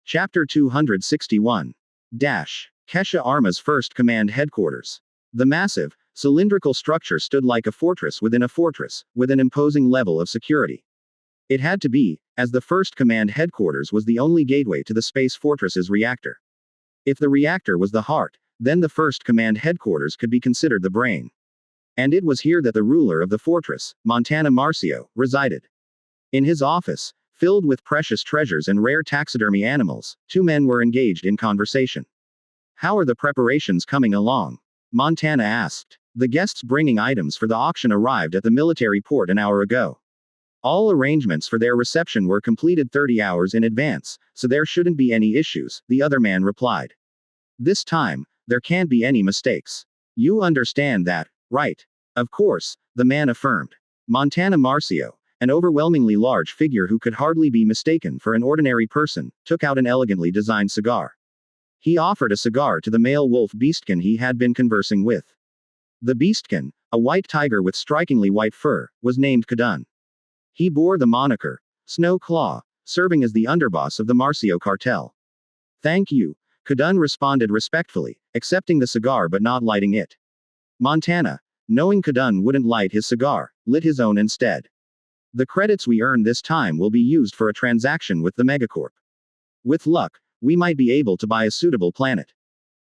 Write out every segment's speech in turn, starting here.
Chapter 261. Kesha Arma's first command headquarters. The massive, cylindrical structure stood like a fortress within a fortress, with an imposing level of security. It had to be, as the first command headquarters was the only gateway to the space fortress's reactor. If the reactor was the heart, then the first command headquarters could be considered the brain. And it was here that the ruler of the fortress, Montana Marcio, resided. In his office, filled with precious treasures and rare taxidermy animals, two men were engaged in conversation. "How are the preparations coming along?" Montana asked. "The guests bringing items for the auction arrived at the military port an hour ago. All arrangements for their reception were completed 30 hours in advance, so there shouldn't be any issues," the other man replied. "This time, there can't be any mistakes. You understand that, right?" "Of course," the man affirmed. Montana Marcio, an overwhelmingly large figure who could hardly be mistaken for an ordinary person, took out an elegantly designed cigar. He offered a cigar to the male wolf beastkin he had been conversing with. The beastkin, a white tiger with strikingly white fur, was named Kadan. He bore the moniker, Snow Claw, serving as the underboss of the Marcio cartel. "Thank you," Kadan responded respectfully, accepting the cigar but not lighting it. Montana, knowing Kadan wouldn't light his cigar, lit his own instead. "The credits we earn this time will be used for a transaction with the megacorp. With luck, we might be able to buy a suitable planet."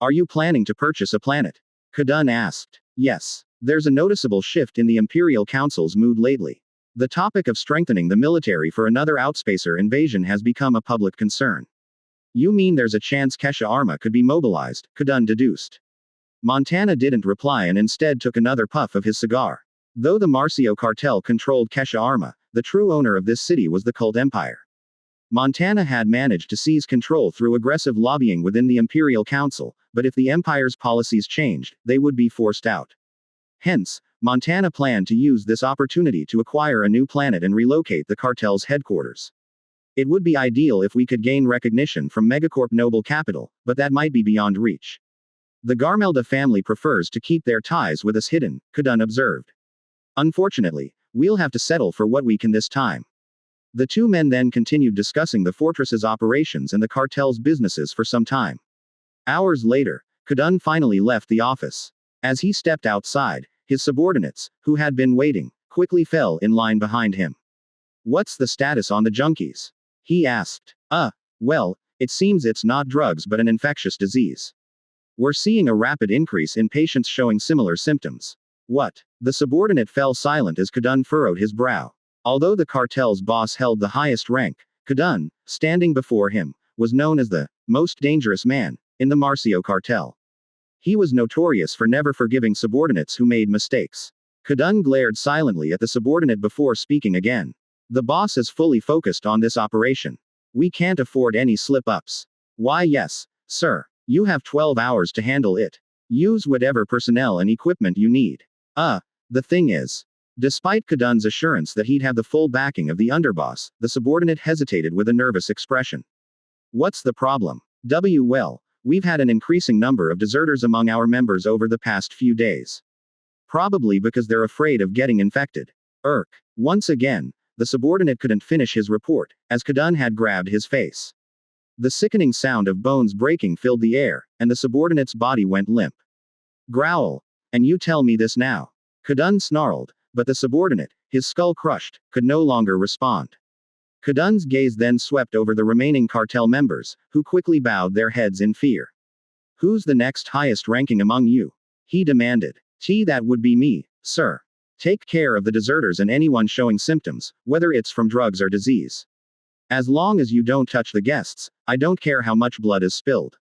"Are you planning to purchase a planet?" Kadan asked. "Yes. There's a noticeable shift in the Imperial Council's mood lately. The topic of strengthening the military for another outspacer invasion has become a public concern." "You mean there's a chance Kesha Arma could be mobilized?" Kadan deduced. Montana didn't reply and instead took another puff of his cigar. Though the Marcio cartel controlled Kesha Arma, the true owner of this city was the cult empire. Montana had managed to seize control through aggressive lobbying within the Imperial Council, but if the empire's policies changed, they would be forced out. Hence, Montana planned to use this opportunity to acquire a new planet and relocate the cartel's headquarters. "It would be ideal if we could gain recognition from Megacorp Noble Capital, but that might be beyond reach. The Garmelda family prefers to keep their ties with us hidden," Kadan observed. "Unfortunately, we'll have to settle for what we can this time." The two men then continued discussing the fortress's operations and the cartel's businesses for some time. Hours later, Kadan finally left the office. As he stepped outside, his subordinates, who had been waiting, quickly fell in line behind him. "What's the status on the junkies?" he asked. Well, it seems it's not drugs but an infectious disease. We're seeing a rapid increase in patients showing similar symptoms." "What?" The subordinate fell silent as Kadan furrowed his brow. Although the cartel's boss held the highest rank, Kadan, standing before him, was known as the most dangerous man in the Marcio cartel. He was notorious for never forgiving subordinates who made mistakes. Kadan glared silently at the subordinate before speaking again. "The boss is fully focused on this operation. We can't afford any slip-ups." "Why yes, sir. You have 12 hours to handle it. Use whatever personnel and equipment you need." The thing is. Despite Kadan's assurance that he'd have the full backing of the underboss, the subordinate hesitated with a nervous expression. "What's the problem?" Well, we've had an increasing number of deserters among our members over the past few days. Probably because they're afraid of getting infected. Once again, the subordinate couldn't finish his report, as Kadan had grabbed his face. The sickening sound of bones breaking filled the air, and the subordinate's body went limp. "Growl. And you tell me this now?" Kadan snarled, but the subordinate, his skull crushed, could no longer respond. Kadan's gaze then swept over the remaining cartel members, who quickly bowed their heads in fear. "Who's the next highest ranking among you?" he demanded. That would be me, sir. Take care of the deserters and anyone showing symptoms, whether it's from drugs or disease. As long as you don't touch the guests, I don't care how much blood is spilled.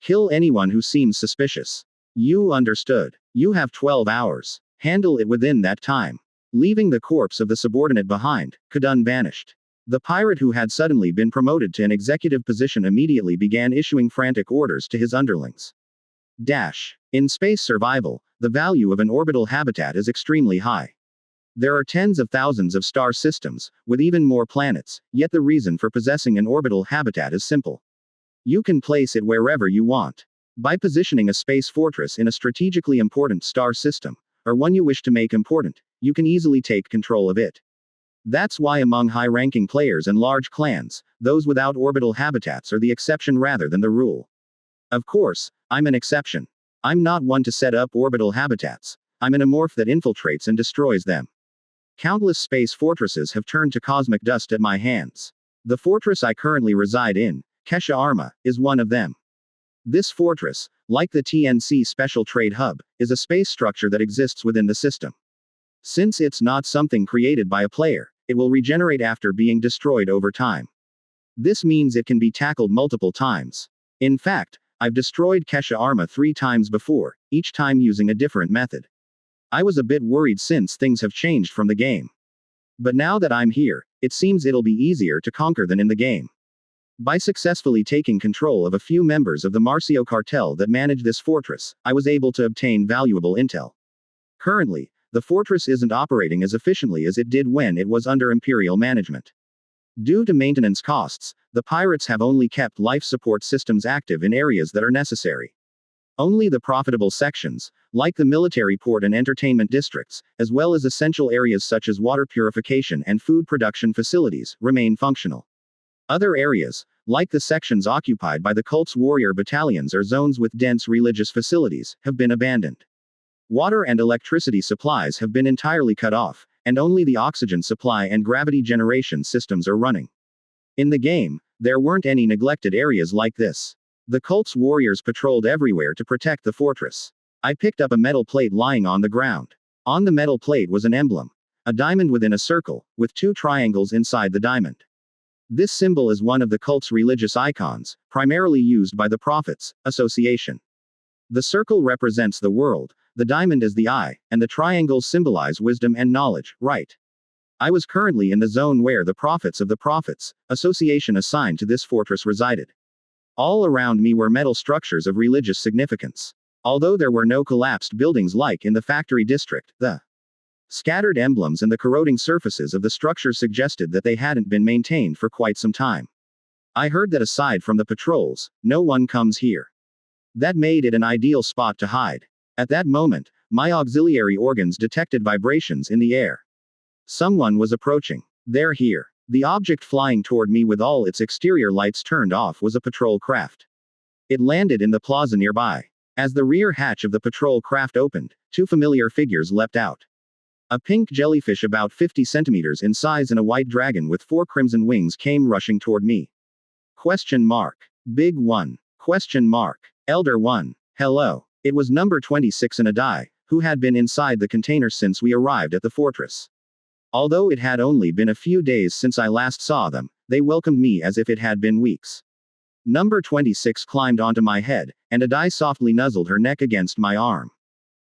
Kill anyone who seems suspicious. You understood. You have 12 hours. Handle it within that time." Leaving the corpse of the subordinate behind, Kadan vanished. The pirate who had suddenly been promoted to an executive position immediately began issuing frantic orders to his underlings. In space survival, the value of an orbital habitat is extremely high. There are tens of thousands of star systems, with even more planets, yet the reason for possessing an orbital habitat is simple. You can place it wherever you want. By positioning a space fortress in a strategically important star system, or one you wish to make important, you can easily take control of it. That's why among high-ranking players and large clans, those without orbital habitats are the exception rather than the rule. Of course, I'm an exception. I'm not one to set up orbital habitats. I'm an amorph that infiltrates and destroys them. Countless space fortresses have turned to cosmic dust at my hands. The fortress I currently reside in, Kesha Arma, is one of them. This fortress, like the TNC Special Trade Hub, is a space structure that exists within the system. Since it's not something created by a player, it will regenerate after being destroyed over time. This means it can be tackled multiple times. In fact, I've destroyed Kesha Arma 3 times before, each time using a different method. I was a bit worried since things have changed from the game. But now that I'm here, it seems it'll be easier to conquer than in the game. By successfully taking control of a few members of the Marcio cartel that manage this fortress, I was able to obtain valuable intel. Currently, the fortress isn't operating as efficiently as it did when it was under Imperial management. Due to maintenance costs, the pirates have only kept life support systems active in areas that are necessary. Only the profitable sections, like the military port and entertainment districts, as well as essential areas such as water purification and food production facilities, remain functional. Other areas, like the sections occupied by the cult's warrior battalions or zones with dense religious facilities, have been abandoned. Water and electricity supplies have been entirely cut off, and only the oxygen supply and gravity generation systems are running. In the game, there weren't any neglected areas like this. The cult's warriors patrolled everywhere to protect the fortress. I picked up a metal plate lying on the ground. On the metal plate was an emblem. A diamond within a circle, with 2 triangles inside the diamond. This symbol is one of the cult's religious icons, primarily used by the Prophets Association. The circle represents the world, the diamond is the eye, and the triangles symbolize wisdom and knowledge, right? I was currently in the zone where the Prophets of the Prophets Association assigned to this fortress resided. All around me were metal structures of religious significance. Although there were no collapsed buildings like in the factory district, the scattered emblems and the corroding surfaces of the structures suggested that they hadn't been maintained for quite some time. I heard that aside from the patrols, no one comes here. That made it an ideal spot to hide. At that moment, my auxiliary organs detected vibrations in the air. Someone was approaching. They're here. The object flying toward me with all its exterior lights turned off was a patrol craft. It landed in the plaza nearby. As the rear hatch of the patrol craft opened, 2 familiar figures leapt out. A pink jellyfish about 50 centimeters in size and a white dragon with 4 crimson wings came rushing toward me. Question mark. Big one. Question mark. Elder one. Hello. It was number 26 and a die, who had been inside the container since we arrived at the fortress. Although it had only been a few days since I last saw them, they welcomed me as if it had been weeks. Number 26 climbed onto my head, and a die softly nuzzled her neck against my arm.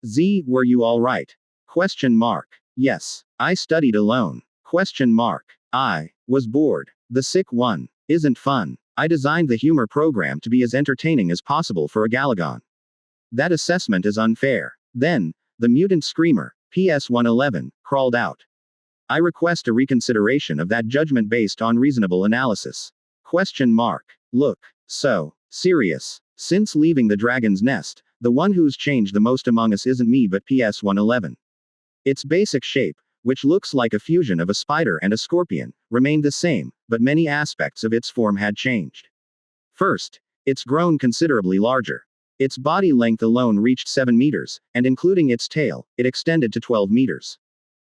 Z, were you alright? Question mark. Yes. I studied alone. Question mark. I was bored. The sick one isn't fun. I designed the humor program to be as entertaining as possible for a Galagon. That assessment is unfair. Then, the mutant screamer, PS111, crawled out. I request a reconsideration of that judgment based on reasonable analysis. Question mark. Look so serious. Since leaving the dragon's nest, the one who's changed the most among us isn't me but PS111. Its basic shape, which looks like a fusion of a spider and a scorpion, remained the same, but many aspects of its form had changed. First, it's grown considerably larger. Its body length alone reached 7 meters, and including its tail, it extended to 12 meters.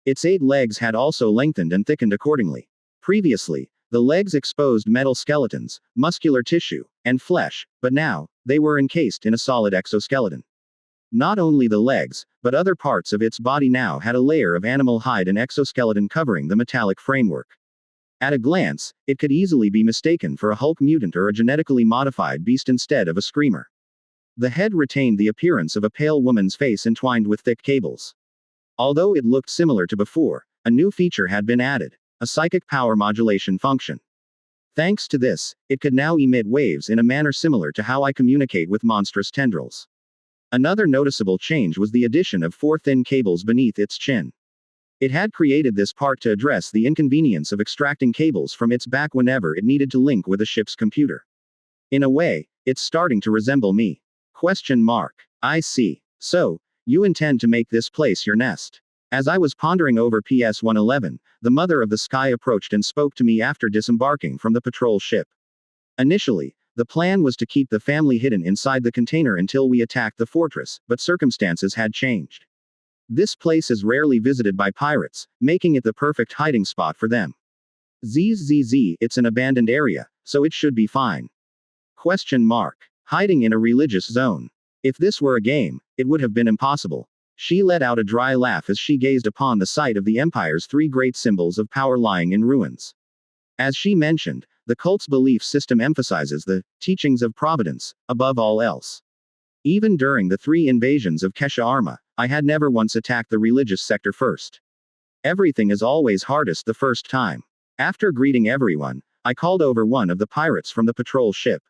Its 8 legs had also lengthened and thickened accordingly. Previously, the legs exposed metal skeletons, muscular tissue, and flesh, but now, they were encased in a solid exoskeleton. Not only the legs, but other parts of its body now had a layer of animal hide and exoskeleton covering the metallic framework. At a glance, it could easily be mistaken for a Hulk mutant or a genetically modified beast instead of a screamer. The head retained the appearance of a pale woman's face entwined with thick cables. Although it looked similar to before, a new feature had been added, a psychic power modulation function. Thanks to this, it could now emit waves in a manner similar to how I communicate with monstrous tendrils. Another noticeable change was the addition of 4 thin cables beneath its chin. It had created this part to address the inconvenience of extracting cables from its back whenever it needed to link with a ship's computer. In a way, it's starting to resemble me. Question mark. I see. So, you intend to make this place your nest. As I was pondering over PS-111, the Mother of the Sky approached and spoke to me after disembarking from the patrol ship. Initially, the plan was to keep the family hidden inside the container until we attacked the fortress, but circumstances had changed. This place is rarely visited by pirates, making it the perfect hiding spot for them. ZZZ, it's an abandoned area, so it should be fine. Question mark. Hiding in a religious zone. If this were a game, it would have been impossible. She let out a dry laugh as she gazed upon the site of the Empire's three great symbols of power lying in ruins. As she mentioned, the cult's belief system emphasizes the teachings of providence, above all else. Even during the 3 invasions of Kesha Arma, I had never once attacked the religious sector first. Everything is always hardest the first time. After greeting everyone, I called over one of the pirates from the patrol ship.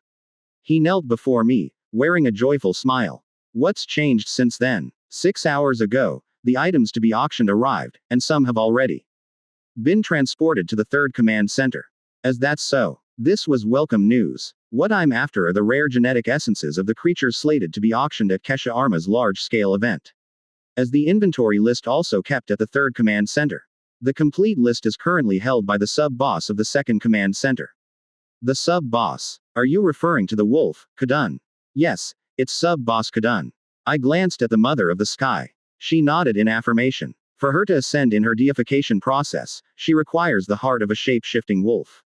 He knelt before me, wearing a joyful smile. What's changed since then? 6 hours ago, the items to be auctioned arrived, and some have already been transported to the 3rd Command Center. As that's so, this was welcome news. What I'm after are the rare genetic essences of the creatures slated to be auctioned at Kesha Arma's large-scale event. As the inventory list also kept at the 3rd Command Center. The complete list is currently held by the sub-boss of the 2nd Command Center. The sub-boss. Are you referring to the wolf, Kadan? Yes, it's sub-boss Kadan. I glanced at the Mother of the Sky. She nodded in affirmation. For her to ascend in her deification process, she requires the heart of a shape-shifting wolf.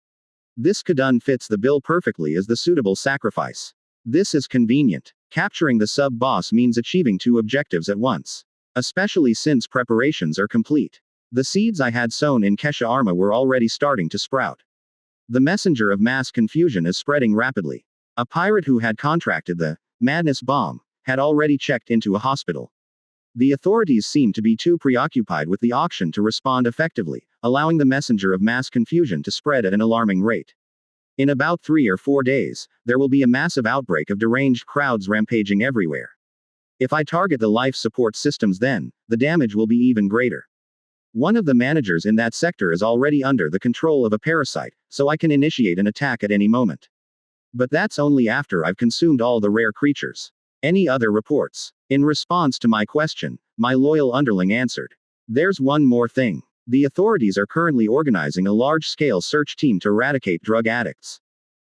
This Kadan fits the bill perfectly as the suitable sacrifice. This is convenient. Capturing the sub-boss means achieving 2 objectives at once. Especially since preparations are complete. The seeds I had sown in Kesha Arma were already starting to sprout. The messenger of mass confusion is spreading rapidly. A pirate who had contracted the madness bomb had already checked into a hospital. The authorities seemed to be too preoccupied with the auction to respond effectively, allowing the messenger of mass confusion to spread at an alarming rate. In about 3 or 4 days, there will be a massive outbreak of deranged crowds rampaging everywhere. If I target the life support systems then, the damage will be even greater. One of the managers in that sector is already under the control of a parasite, so I can initiate an attack at any moment. But that's only after I've consumed all the rare creatures. Any other reports? In response to my question, my loyal underling answered. There's one more thing. The authorities are currently organizing a large-scale search team to eradicate drug addicts.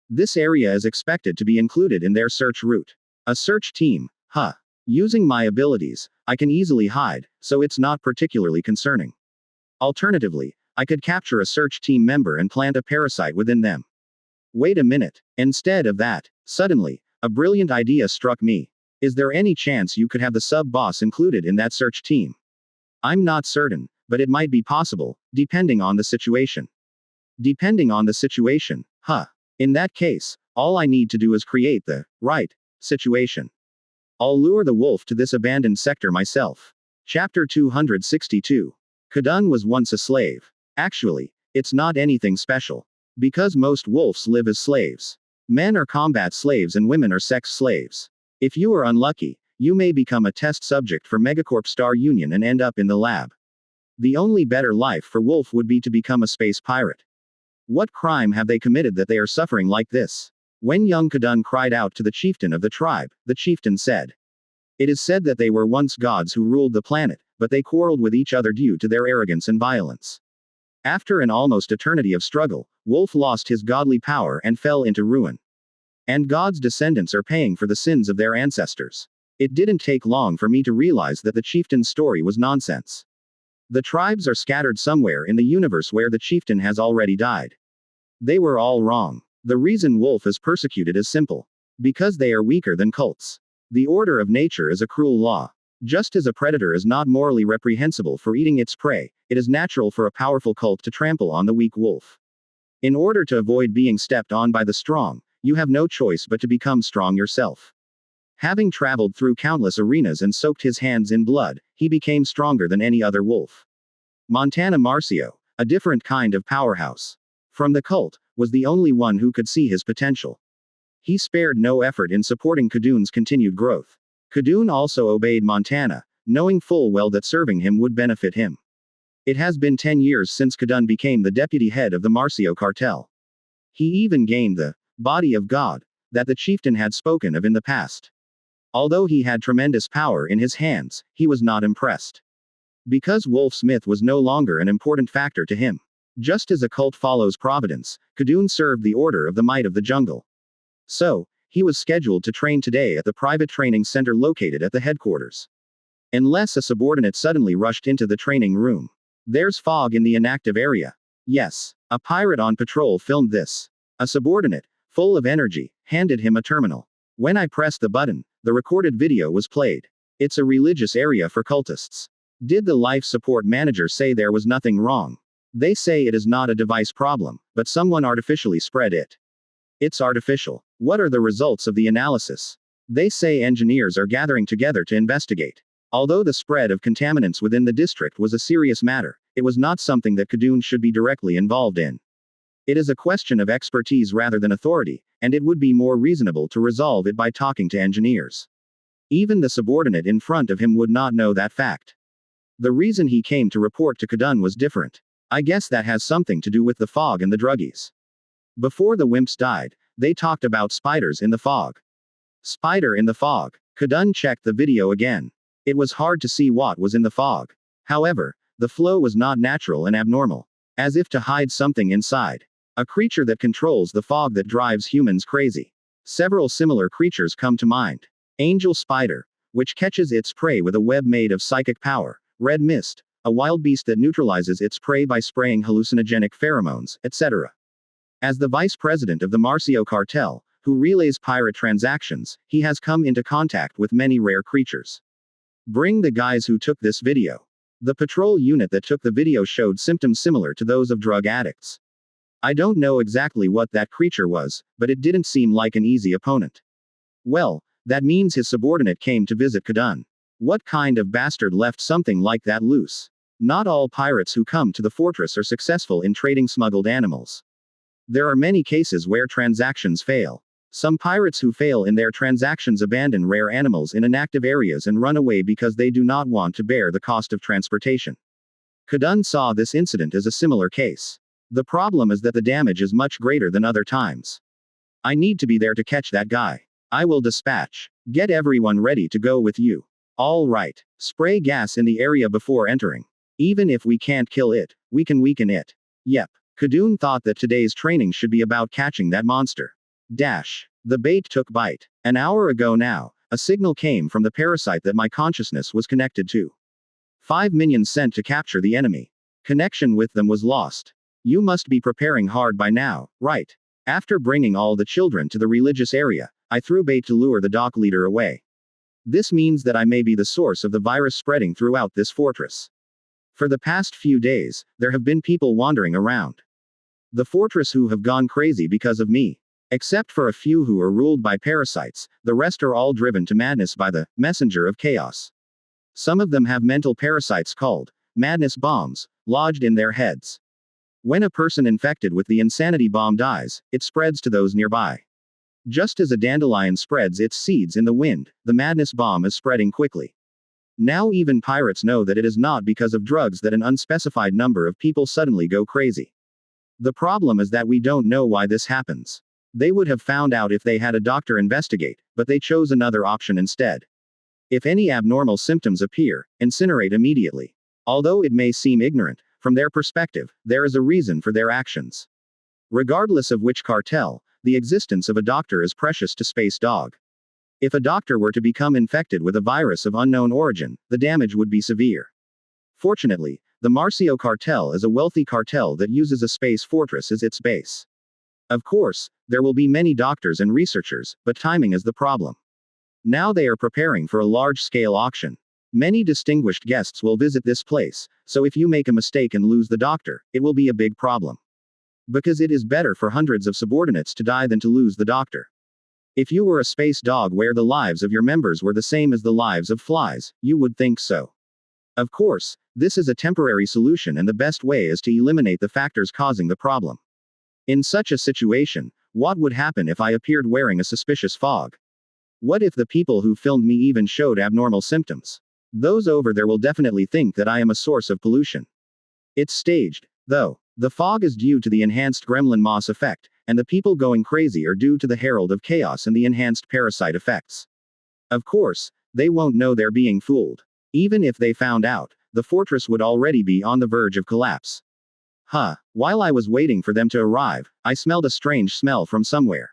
This area is expected to be included in their search route. A search team? Huh. Using my abilities, I can easily hide, so it's not particularly concerning. Alternatively, I could capture a search team member and plant a parasite within them. Wait a minute. Instead of that, suddenly, a brilliant idea struck me. Is there any chance you could have the sub-boss included in that search team? I'm not certain, but it might be possible, depending on the situation. Depending on the situation, huh. In that case, all I need to do is create the right situation. I'll lure the wolf to this abandoned sector myself. Chapter 262. Kadan was once a slave. Actually, it's not anything special. Because most wolves live as slaves. Men are combat slaves and women are sex slaves. If you are unlucky, you may become a test subject for Megacorp Star Union and end up in the lab. The only better life for Wolf would be to become a space pirate. What crime have they committed that they are suffering like this? When young Kadan cried out to the chieftain of the tribe, the chieftain said. It is said that they were once gods who ruled the planet, but they quarreled with each other due to their arrogance and violence. After an almost eternity of struggle, Wolf lost his godly power and fell into ruin. And God's descendants are paying for the sins of their ancestors. It didn't take long for me to realize that the chieftain's story was nonsense. The tribes are scattered somewhere in the universe where the chieftain has already died. They were all wrong. The reason Wolf is persecuted is simple. Because they are weaker than cults. The order of nature is a cruel law. Just as a predator is not morally reprehensible for eating its prey, it is natural for a powerful cult to trample on the weak wolf. In order to avoid being stepped on by the strong, you have no choice but to become strong yourself. Having traveled through countless arenas and soaked his hands in blood, he became stronger than any other wolf. Montana Marcio, a different kind of powerhouse. From the cult, was the only one who could see his potential. He spared no effort in supporting Kadun's continued growth. Kadun also obeyed Montana, knowing full well that serving him would benefit him. It has been 10 years since Kadan became the deputy head of the Marcio cartel. He even gained the body of God that the chieftain had spoken of in the past. Although he had tremendous power in his hands, he was not impressed. Because Wolf Smith was no longer an important factor to him. Just as a cult follows providence, Kadan served the order of the might of the jungle. So, he was scheduled to train today at the private training center located at the headquarters. Unless a subordinate suddenly rushed into the training room. There's fog in the inactive area. Yes, a pirate on patrol filmed this. A subordinate, full of energy, handed him a terminal. When I pressed the button, the recorded video was played. It's a religious area for cultists. Did the life support manager say there was nothing wrong? They say it is not a device problem, but someone artificially spread it. It's artificial. What are the results of the analysis? They say engineers are gathering together to investigate. Although the spread of contaminants within the district was a serious matter, it was not something that Kadan should be directly involved in. It is a question of expertise rather than authority, and it would be more reasonable to resolve it by talking to engineers. Even the subordinate in front of him would not know that fact. The reason he came to report to Kadan was different. I guess that has something to do with the fog and the druggies. Before the wimps died, they talked about spiders in the fog. Spider in the fog. Kadan checked the video again. It was hard to see what was in the fog. However, the flow was not natural and abnormal. As if to hide something inside. A creature that controls the fog that drives humans crazy. Several similar creatures come to mind. Angel spider, which catches its prey with a web made of psychic power. Red mist, a wild beast that neutralizes its prey by spraying hallucinogenic pheromones, etc. As the vice president of the Marcio cartel, who relays pirate transactions, he has come into contact with many rare creatures. Bring the guys who took this video. The patrol unit that took the video showed symptoms similar to those of drug addicts. I don't know exactly what that creature was, but it didn't seem like an easy opponent. Well, that means his subordinate came to visit Kadan. What kind of bastard left something like that loose? Not all pirates who come to the fortress are successful in trading smuggled animals. There are many cases where transactions fail. Some pirates who fail in their transactions abandon rare animals in inactive areas and run away because they do not want to bear the cost of transportation. Kadan saw this incident as a similar case. The problem is that the damage is much greater than other times. I need to be there to catch that guy. I will dispatch. Get everyone ready to go with you. All right. Spray gas in the area before entering. Even if we can't kill it, we can weaken it. Yep. Kadan thought that today's training should be about catching that monster. The bait took bite. An hour ago now, a signal came from the parasite that my consciousness was connected to. 5 minions sent to capture the enemy. Connection with them was lost. You must be preparing hard by now, right? After bringing all the children to the religious area, I threw bait to lure the dock leader away. This means that I may be the source of the virus spreading throughout this fortress. For the past few days, there have been people wandering around the fortress who have gone crazy because of me. Except for a few who are ruled by parasites, the rest are all driven to madness by the messenger of chaos. Some of them have mental parasites called madness bombs, lodged in their heads. When a person infected with the insanity bomb dies, it spreads to those nearby. Just as a dandelion spreads its seeds in the wind, the madness bomb is spreading quickly. Now even pirates know that it is not because of drugs that an unspecified number of people suddenly go crazy. The problem is that we don't know why this happens. They would have found out if they had a doctor investigate, but they chose another option instead. If any abnormal symptoms appear, incinerate immediately. Although it may seem ignorant, from their perspective, there is a reason for their actions. Regardless of which cartel, the existence of a doctor is precious to Space Dog. If a doctor were to become infected with a virus of unknown origin, the damage would be severe. Fortunately, the Marcio cartel is a wealthy cartel that uses a space fortress as its base. Of course, there will be many doctors and researchers, but timing is the problem. Now they are preparing for a large-scale auction. Many distinguished guests will visit this place, so if you make a mistake and lose the doctor, it will be a big problem. Because it is better for hundreds of subordinates to die than to lose the doctor. If you were a space dog where the lives of your members were the same as the lives of flies, you would think so. Of course, this is a temporary solution and the best way is to eliminate the factors causing the problem. In such a situation, what would happen if I appeared wearing a suspicious fog? What if the people who filmed me even showed abnormal symptoms? Those over there will definitely think that I am a source of pollution. It's staged, though. The fog is due to the enhanced gremlin moss effect, and the people going crazy are due to the herald of chaos and the enhanced parasite effects. Of course, they won't know they're being fooled. Even if they found out, the fortress would already be on the verge of collapse. While I was waiting for them to arrive, I smelled a strange smell from somewhere.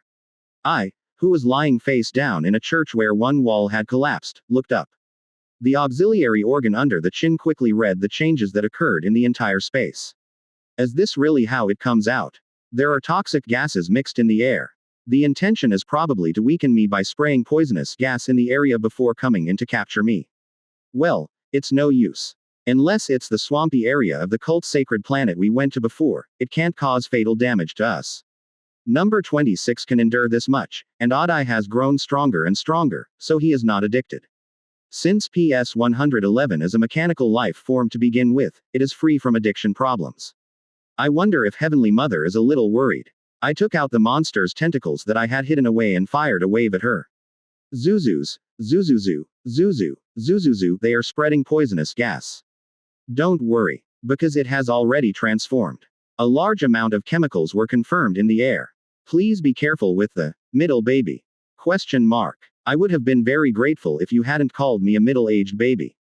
I, who was lying face down in a church where one wall had collapsed, looked up. The auxiliary organ under the chin quickly read the changes that occurred in the entire space. Is this really how it comes out? There are toxic gases mixed in the air. The intention is probably to weaken me by spraying poisonous gas in the area before coming in to capture me. Well, it's no use. Unless it's the swampy area of the cult's sacred planet we went to before, it can't cause fatal damage to us. Number 26 can endure this much, and Adai has grown stronger and stronger, so he is not addicted. Since PS-111 is a mechanical life form to begin with, it is free from addiction problems. I wonder if Heavenly Mother is a little worried. I took out the monster's tentacles that I had hidden away and fired a wave at her. Zuzus, Zuzuzu, Zuzu, Zuzuzu, they are spreading poisonous gas. Don't worry, because it has already transformed. A large amount of chemicals were confirmed in the air. Please be careful with the middle baby. ? I would have been very grateful if you hadn't called me a middle-aged baby. ?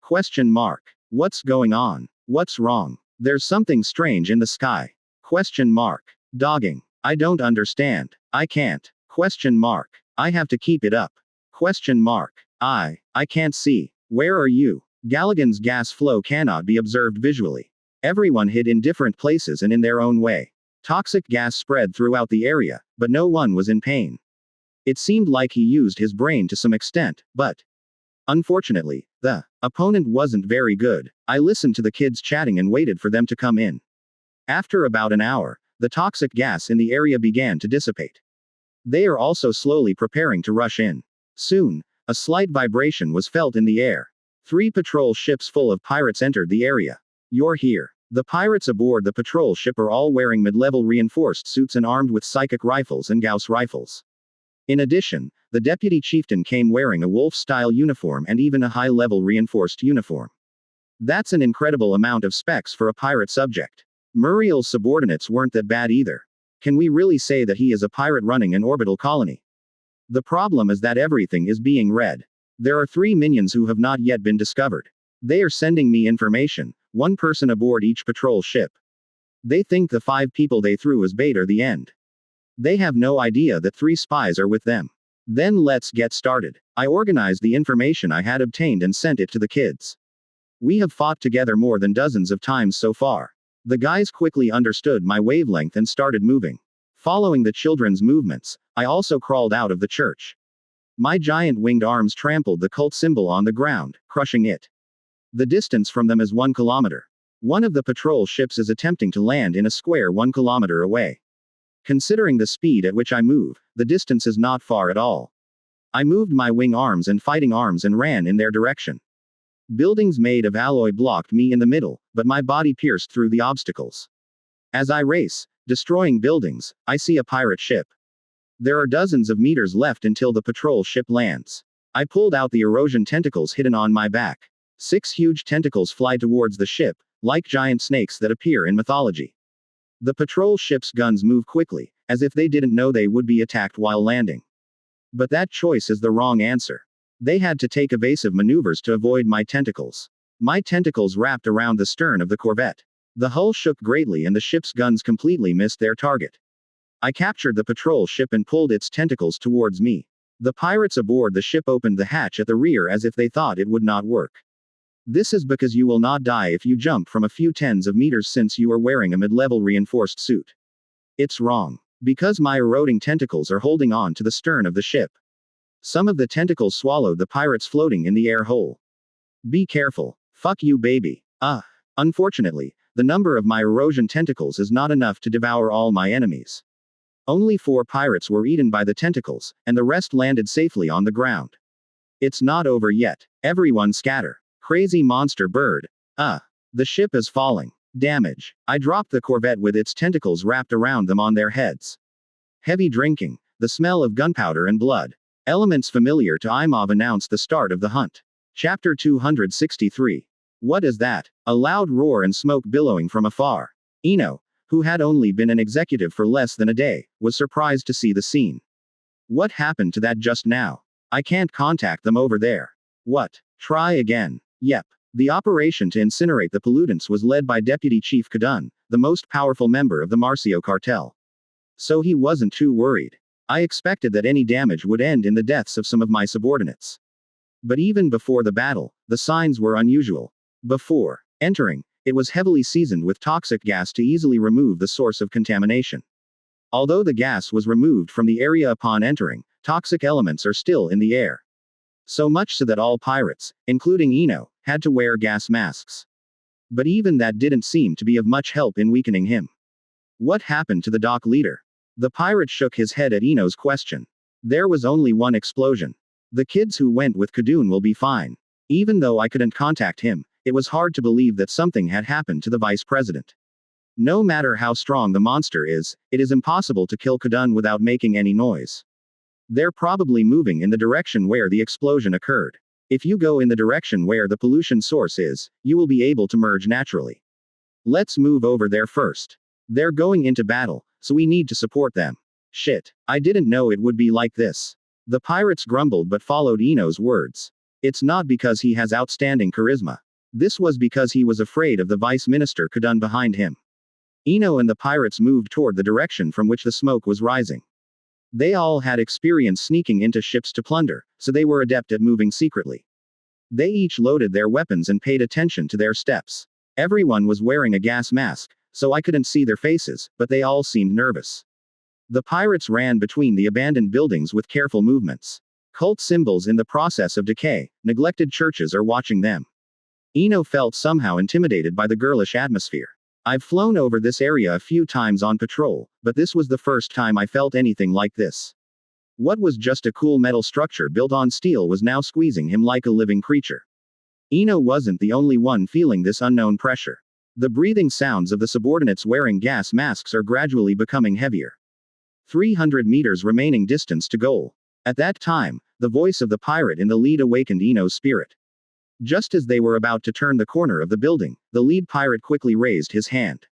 What's going on? What's wrong? There's something strange in the sky. ? Dogging. I don't understand. I can't. ? I have to keep it up. ? I can't see. Where are you? Galligan's gas flow cannot be observed visually. Everyone hid in different places and in their own way. Toxic gas spread throughout the area, but no one was in pain. It seemed like he used his brain to some extent, but unfortunately, the opponent wasn't very good. I listened to the kids chatting and waited for them to come in. After about an hour, the toxic gas in the area began to dissipate. They are also slowly preparing to rush in. Soon, a slight vibration was felt in the air. 3 patrol ships full of pirates entered the area. You're here. The pirates aboard the patrol ship are all wearing mid-level reinforced suits and armed with psychic rifles and Gauss rifles. In addition, the deputy chieftain came wearing a wolf-style uniform and even a high-level reinforced uniform. That's an incredible amount of specs for a pirate subject. Muriel's subordinates weren't that bad either. Can we really say that he is a pirate running an orbital colony? The problem is that everything is being read. There are 3 minions who have not yet been discovered. They are sending me information, 1 person aboard each patrol ship. They think the 5 people they threw as bait are the end. They have no idea that 3 spies are with them. Then let's get started. I organized the information I had obtained and sent it to the kids. We have fought together more than dozens of times so far. The guys quickly understood my wavelength and started moving. Following the children's movements, I also crawled out of the church. My giant winged arms trampled the cult symbol on the ground, crushing it. The distance from them is 1 kilometer. One of the patrol ships is attempting to land in a square 1 kilometer away. Considering the speed at which I move, the distance is not far at all. I moved my wing arms and fighting arms and ran in their direction. Buildings made of alloy blocked me in the middle, but my body pierced through the obstacles. As I race, destroying buildings, I see a pirate ship. There are dozens of meters left until the patrol ship lands. I pulled out the erosion tentacles hidden on my back. 6 huge tentacles fly towards the ship, like giant snakes that appear in mythology. The patrol ship's guns move quickly, as if they didn't know they would be attacked while landing. But that choice is the wrong answer. They had to take evasive maneuvers to avoid my tentacles. My tentacles wrapped around the stern of the corvette. The hull shook greatly and the ship's guns completely missed their target. I captured the patrol ship and pulled its tentacles towards me. The pirates aboard the ship opened the hatch at the rear as if they thought it would not work. This is because you will not die if you jump from a few tens of meters since you are wearing a mid-level reinforced suit. It's wrong. Because my eroding tentacles are holding on to the stern of the ship. Some of the tentacles swallowed the pirates floating in the air hole. Be careful. Fuck you, baby. Unfortunately, the number of my erosion tentacles is not enough to devour all my enemies. Only 4 pirates were eaten by the tentacles, and the rest landed safely on the ground. It's not over yet. Everyone scatter. Crazy monster bird. The ship is falling. Damage. I dropped the corvette with its tentacles wrapped around them on their heads. Heavy drinking. The smell of gunpowder and blood. Elements familiar to Imov announced the start of the hunt. Chapter 263. What is that? A loud roar and smoke billowing from afar. Eno, who had only been an executive for less than a day, was surprised to see the scene. What happened to that just now? I can't contact them over there. What? Try again. Yep. The operation to incinerate the pollutants was led by Deputy Chief Kadan, the most powerful member of the Marcio cartel. So he wasn't too worried. I expected that any damage would end in the deaths of some of my subordinates. But even before the battle, the signs were unusual. Before entering, it was heavily seasoned with toxic gas to easily remove the source of contamination. Although the gas was removed from the area upon entering, toxic elements are still in the air. So much so that all pirates, including Eno, had to wear gas masks. But even that didn't seem to be of much help in weakening him. What happened to the dock leader? The pirate shook his head at Eno's question. There was only one explosion. The kids who went with Kadan will be fine. Even though I couldn't contact him, it was hard to believe that something had happened to the vice president. No matter how strong the monster is, it is impossible to kill Kadan without making any noise. They're probably moving in the direction where the explosion occurred. If you go in the direction where the pollution source is, you will be able to merge naturally. Let's move over there first. They're going into battle, so we need to support them. Shit. I didn't know it would be like this. The pirates grumbled but followed Eno's words. It's not because he has outstanding charisma. This was because he was afraid of the vice minister Kadan behind him. Eno and the pirates moved toward the direction from which the smoke was rising. They all had experience sneaking into ships to plunder, so they were adept at moving secretly. They each loaded their weapons and paid attention to their steps. Everyone was wearing a gas mask, so I couldn't see their faces, but they all seemed nervous. The pirates ran between the abandoned buildings with careful movements. Cult symbols in the process of decay, neglected churches are watching them. Eno felt somehow intimidated by the girlish atmosphere. I've flown over this area a few times on patrol, but this was the first time I felt anything like this. What was just a cool metal structure built on steel was now squeezing him like a living creature. Eno wasn't the only one feeling this unknown pressure. The breathing sounds of the subordinates wearing gas masks are gradually becoming heavier. 300 meters remaining distance to goal. At that time, the voice of the pirate in the lead awakened Eno's spirit. Just as they were about to turn the corner of the building, the lead pirate quickly raised his hand.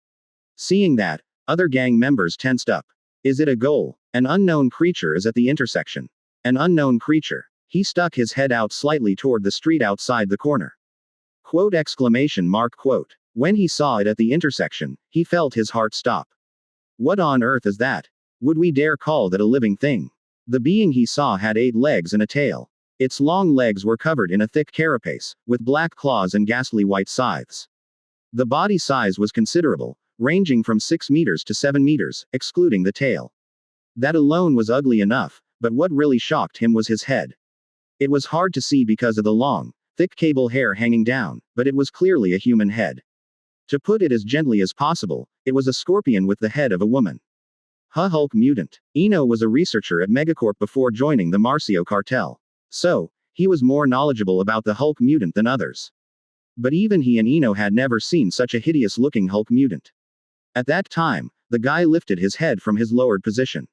Seeing that, other gang members tensed up. Is it a goal? An unknown creature is at the intersection. An unknown creature. He stuck his head out slightly toward the street outside the corner. Quote exclamation mark quote. When he saw it at the intersection, he felt his heart stop. What on earth is that? Would we dare call that a living thing? The being he saw had 8 legs and a tail. Its long legs were covered in a thick carapace, with black claws and ghastly white scythes. The body size was considerable, ranging from 6 meters to 7 meters, excluding the tail. That alone was ugly enough, but what really shocked him was his head. It was hard to see because of the long, thick cable hair hanging down, but it was clearly a human head. To put it as gently as possible, it was a scorpion with the head of a woman. Hulk mutant. Eno was a researcher at Megacorp before joining the Marcio cartel. So, he was more knowledgeable about the Hulk mutant than others. But even he and Eno had never seen such a hideous-looking Hulk mutant. At that time, the guy lifted his head from his lowered position.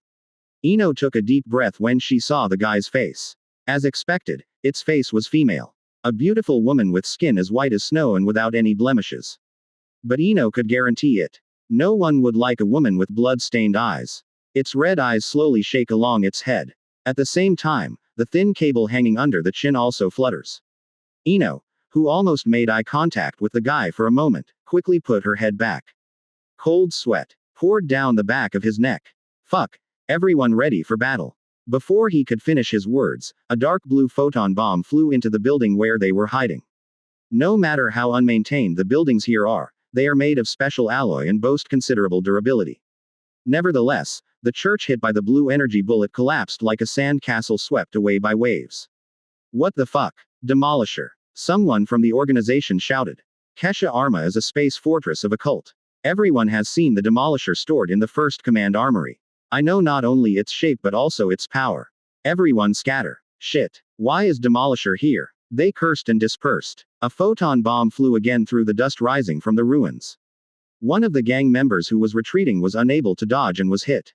Eno took a deep breath when she saw the guy's face. As expected, its face was female. A beautiful woman with skin as white as snow and without any blemishes. But Eno could guarantee it. No one would like a woman with blood-stained eyes. Its red eyes slowly shake along its head. At the same time, the thin cable hanging under the chin also flutters. Eno, who almost made eye contact with the guy for a moment, quickly put her head back. Cold sweat poured down the back of his neck. Fuck. Everyone ready for battle. Before he could finish his words, a dark blue photon bomb flew into the building where they were hiding. No matter how unmaintained the buildings here are, they are made of special alloy and boast considerable durability. Nevertheless, the church hit by the blue energy bullet collapsed like a sand castle swept away by waves. What the fuck? Demolisher. Someone from the organization shouted. Kesha Arma is a space fortress of a cult. Everyone has seen the Demolisher stored in the First Command Armory. I know not only its shape but also its power. Everyone scatter. Shit. Why is Demolisher here? They cursed and dispersed. A photon bomb flew again through the dust rising from the ruins. One of the gang members who was retreating was unable to dodge and was hit.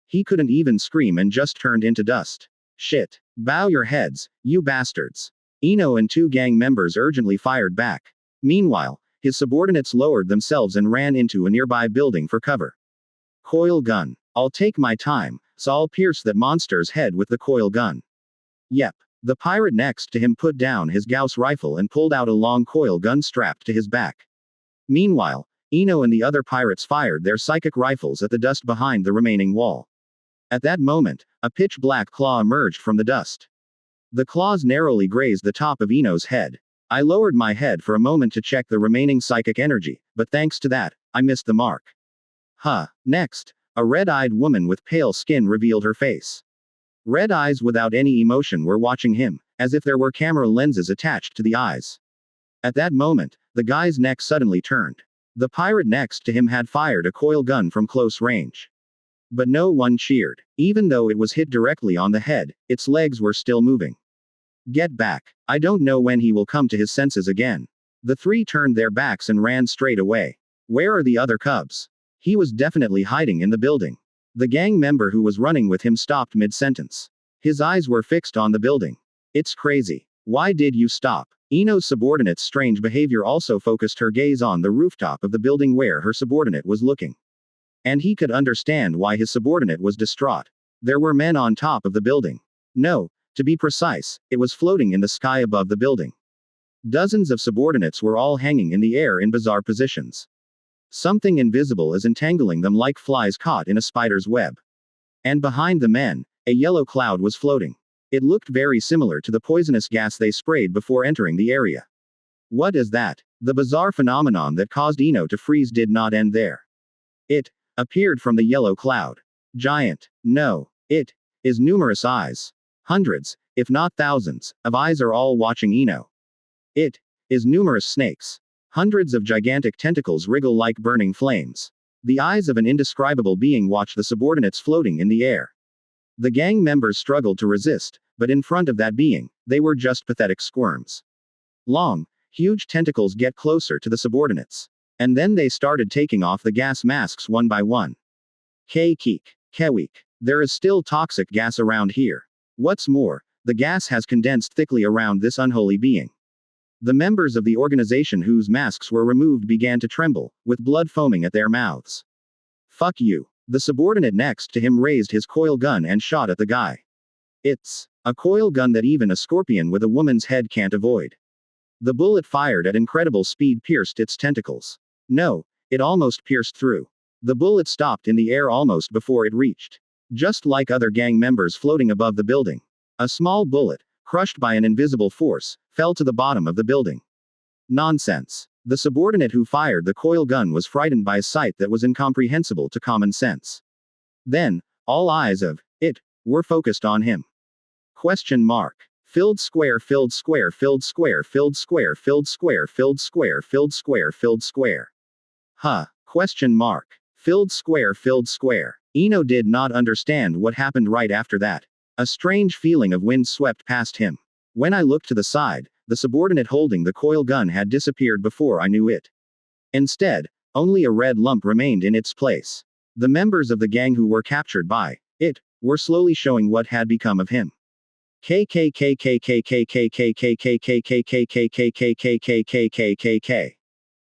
He couldn't even scream and just turned into dust. Shit. Bow your heads, you bastards. Eno and 2 gang members urgently fired back. Meanwhile, his subordinates lowered themselves and ran into a nearby building for cover. Coil gun. I'll take my time, so I'll pierce that monster's head with the coil gun. Yep. The pirate next to him put down his Gauss rifle and pulled out a long coil gun strapped to his back. Meanwhile, Eno and the other pirates fired their psychic rifles at the dust behind the remaining wall. At that moment, a pitch-black claw emerged from the dust. The claws narrowly grazed the top of Eno's head. I lowered my head for a moment to check the remaining psychic energy, but thanks to that, I missed the mark. Next, a red-eyed woman with pale skin revealed her face. Red eyes without any emotion were watching him, as if there were camera lenses attached to the eyes. At that moment, the guy's neck suddenly turned. The pirate next to him had fired a coil gun from close range. But no one cheered. Even though it was hit directly on the head, its legs were still moving. Get back. I don't know when he will come to his senses again. The three turned their backs and ran straight away. Where are the other cubs? He was definitely hiding in the building. The gang member who was running with him stopped mid-sentence. His eyes were fixed on the building. It's crazy. Why did you stop? Eno's subordinate's strange behavior also focused her gaze on the rooftop of the building where her subordinate was looking. And he could understand why his subordinate was distraught. There were men on top of the building. No, to be precise, it was floating in the sky above the building. Dozens of subordinates were all hanging in the air in bizarre positions. Something invisible is entangling them like flies caught in a spider's web. And behind the men, a yellow cloud was floating. It looked very similar to the poisonous gas they sprayed before entering the area. What is that? The bizarre phenomenon that caused Eno to freeze did not end there. It appeared from the yellow cloud. Giant. No. It is numerous eyes. Hundreds, if not thousands, of eyes are all watching Eno. It is numerous snakes. Hundreds of gigantic tentacles wriggle like burning flames. The eyes of an indescribable being watch the subordinates floating in the air. The gang members struggled to resist, but in front of that being, they were just pathetic squirms. Long, huge tentacles get closer to the subordinates. And then they started taking off the gas masks one by one. Keek. Kewik. There is still toxic gas around here. What's more, the gas has condensed thickly around this unholy being. The members of the organization whose masks were removed began to tremble, with blood foaming at their mouths. Fuck you. The subordinate next to him raised his coil gun and shot at the guy. It's a coil gun that even a scorpion with a woman's head can't avoid. The bullet fired at incredible speed pierced its tentacles. No, it almost pierced through. The bullet stopped in the air almost before it reached. Just like other gang members floating above the building. A small bullet, crushed by an invisible force, fell to the bottom of the building. Nonsense. The subordinate who fired the coil gun was frightened by a sight that was incomprehensible to common sense. Then, all eyes of it were focused on him. Question mark. Filled square, filled square, filled square, filled square, filled square, filled square, filled square, filled square. Question mark. Filled square, filled square. Eno did not understand what happened right after that. A strange feeling of wind swept past him. When I looked to the side, the subordinate holding the coil gun had disappeared before I knew it. Instead, only a red lump remained in its place. The members of the gang who were captured by it were slowly showing what had become of him.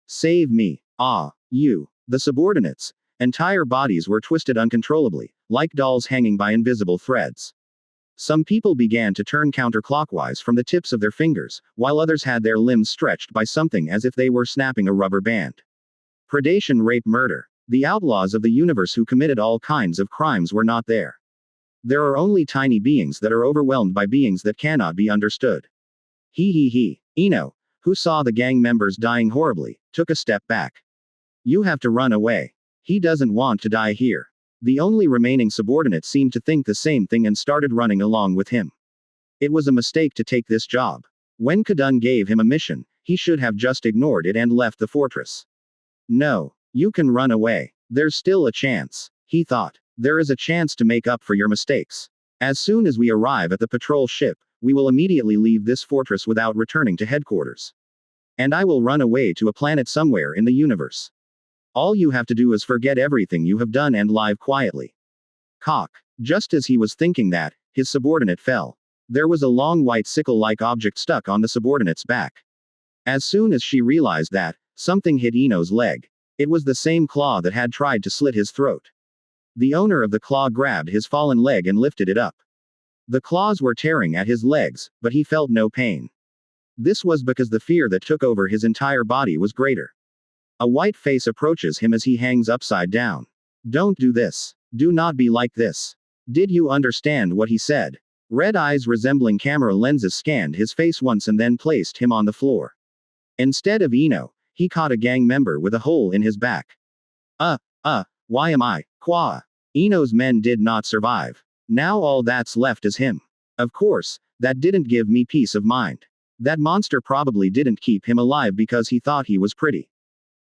Save me. Ah, you. The subordinates' entire bodies were twisted uncontrollably, like dolls hanging by invisible threads. Some people began to turn counterclockwise from the tips of their fingers, while others had their limbs stretched by something as if they were snapping a rubber band. Predation, rape, murder. The outlaws of the universe who committed all kinds of crimes were not there. There are only tiny beings that are overwhelmed by beings that cannot be understood. Eno, who saw the gang members dying horribly, took a step back. You have to run away. He doesn't want to die here. The only remaining subordinate seemed to think the same thing and started running along with him. It was a mistake to take this job. When Kadan gave him a mission, he should have just ignored it and left the fortress. No, you can run away. There's still a chance, he thought. There is a chance to make up for your mistakes. As soon as we arrive at the patrol ship, we will immediately leave this fortress without returning to headquarters. And I will run away to a planet somewhere in the universe. All you have to do is forget everything you have done and live quietly. Cock. Just as he was thinking that, his subordinate fell. There was a long white sickle-like object stuck on the subordinate's back. As soon as she realized that, something hit Eno's leg. It was the same claw that had tried to slit his throat. The owner of the claw grabbed his fallen leg and lifted it up. The claws were tearing at his legs, but he felt no pain. This was because the fear that took over his entire body was greater. A white face approaches him as he hangs upside down. Don't do this. Do not be like this. Did you understand what he said? Red eyes resembling camera lenses scanned his face once and then placed him on the floor. Instead of Eno, he caught a gang member with a hole in his back. Why am I? Qua. Eno's men did not survive. Now all that's left is him. Of course, that didn't give me peace of mind. That monster probably didn't keep him alive because he thought he was pretty.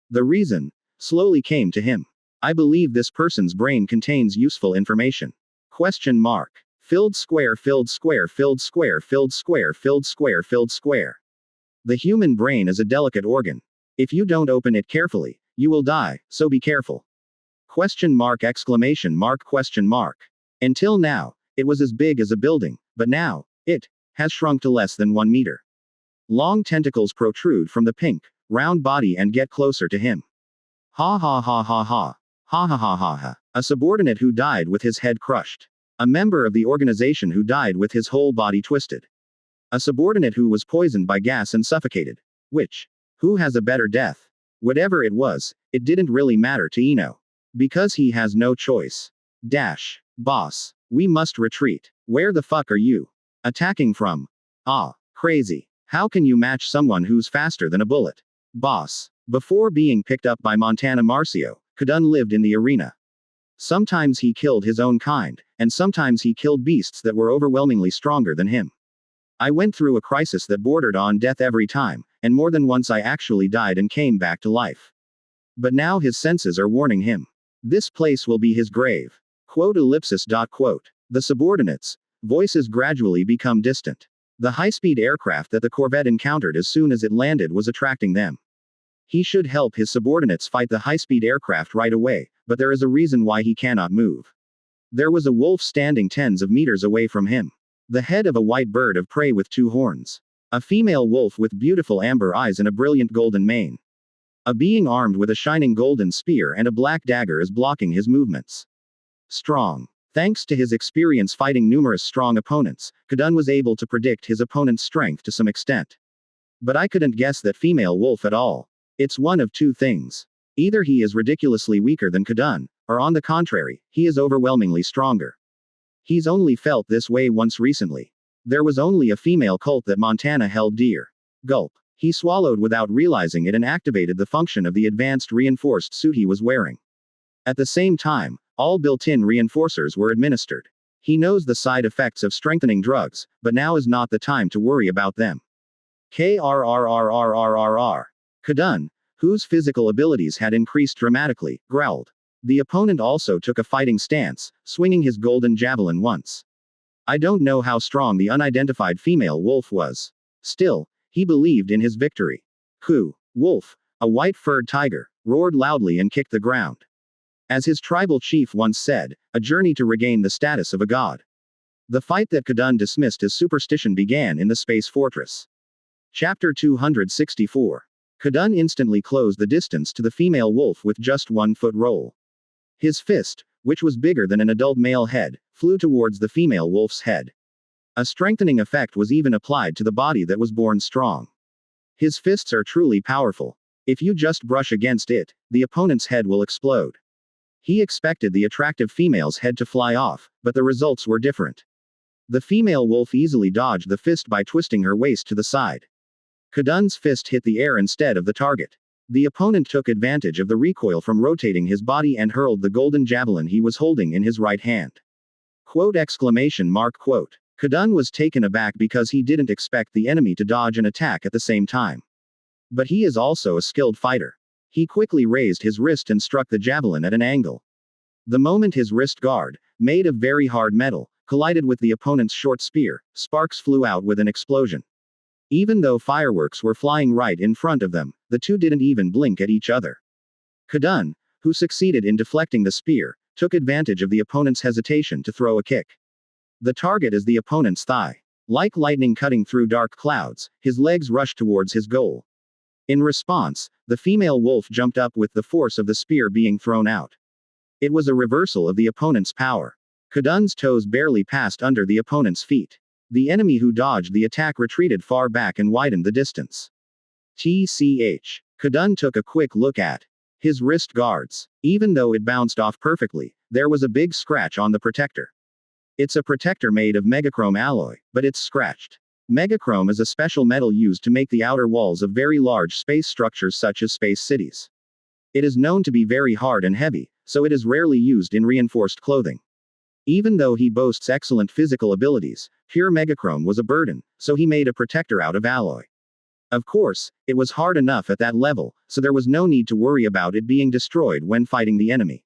The reason slowly came to him. I believe this person's brain contains useful information. Question mark. Filled square, filled square, filled square, filled square, filled square, filled square. The human brain is a delicate organ. If you don't open it carefully, you will die, so be careful. Question mark, exclamation mark, question mark. Until now, it was as big as a building, but now, it has shrunk to less than 1 meter. Long tentacles protrude from the pink, round body and get closer to him. Ha ha ha ha ha. Ha ha ha ha ha. A subordinate who died with his head crushed. A member of the organization who died with his whole body twisted. A subordinate who was poisoned by gas and suffocated. Which? Who has a better death? Whatever it was, it didn't really matter to Eno. Because he has no choice. Dash. Boss. We must retreat. Where the fuck are you attacking from? Crazy. How can you match someone who's faster than a bullet? Boss. Before being picked up by Montana Marcio, Kadan lived in the arena. Sometimes he killed his own kind, and sometimes he killed beasts that were overwhelmingly stronger than him. I went through a crisis that bordered on death every time, and more than once I actually died and came back to life. But now his senses are warning him. This place will be his grave. Quote ellipsis dot quote. The subordinates' voices gradually become distant. The high-speed aircraft that the Corvette encountered as soon as it landed was attracting them. He should help his subordinates fight the high-speed aircraft right away, but there is a reason why he cannot move. There was a wolf standing tens of meters away from him. The head of a white bird of prey with 2 horns. A female wolf with beautiful amber eyes and a brilliant golden mane. A being armed with a shining golden spear and a black dagger is blocking his movements. Strong. Thanks to his experience fighting numerous strong opponents, Kadan was able to predict his opponent's strength to some extent. But I couldn't guess that female wolf at all. It's one of 2 things. Either he is ridiculously weaker than Kadan, or on the contrary, he is overwhelmingly stronger. He's only felt this way once recently. There was only a female cult that Montana held dear. Gulp. He swallowed without realizing it and activated the function of the advanced reinforced suit he was wearing. At the same time, all built-in reinforcers were administered. He knows the side effects of strengthening drugs, but now is not the time to worry about them. Krrrrrrrrrr. Kadan, whose physical abilities had increased dramatically, growled. The opponent also took a fighting stance, swinging his golden javelin once. I don't know how strong the unidentified female wolf was. Still, he believed in his victory. Ku. Wolf, a white-furred tiger, roared loudly and kicked the ground. As his tribal chief once said, a journey to regain the status of a god. The fight that Kadan dismissed as superstition began in the space fortress. Chapter 264. Kadan instantly closed the distance to the female wolf with just 1 foot roll. His fist, which was bigger than an adult male head, flew towards the female wolf's head. A strengthening effect was even applied to the body that was born strong. His fists are truly powerful. If you just brush against it, the opponent's head will explode. He expected the attractive female's head to fly off, but the results were different. The female wolf easily dodged the fist by twisting her waist to the side. Kadan's fist hit the air instead of the target. The opponent took advantage of the recoil from rotating his body and hurled the golden javelin he was holding in his right hand. Quote exclamation mark quote. Kadan was taken aback because he didn't expect the enemy to dodge and attack at the same time. But he is also a skilled fighter. He quickly raised his wrist and struck the javelin at an angle. The moment his wrist guard, made of very hard metal, collided with the opponent's short spear, sparks flew out with an explosion. Even though fireworks were flying right in front of them, the two didn't even blink at each other. Kadan, who succeeded in deflecting the spear, took advantage of the opponent's hesitation to throw a kick. The target is the opponent's thigh. Like lightning cutting through dark clouds, his legs rushed towards his goal. In response, the female wolf jumped up with the force of the spear being thrown out. It was a reversal of the opponent's power. Kadan's toes barely passed under the opponent's feet. The enemy who dodged the attack retreated far back and widened the distance. TCH. Kadan took a quick look at his wrist guards. Even though it bounced off perfectly, there was a big scratch on the protector. It's a protector made of megachrome alloy, but it's scratched. Megachrome is a special metal used to make the outer walls of very large space structures such as space cities. It is known to be very hard and heavy, so it is rarely used in reinforced clothing. Even though he boasts excellent physical abilities, pure megachrome was a burden, so he made a protector out of alloy. Of course, it was hard enough at that level, so there was no need to worry about it being destroyed when fighting the enemy.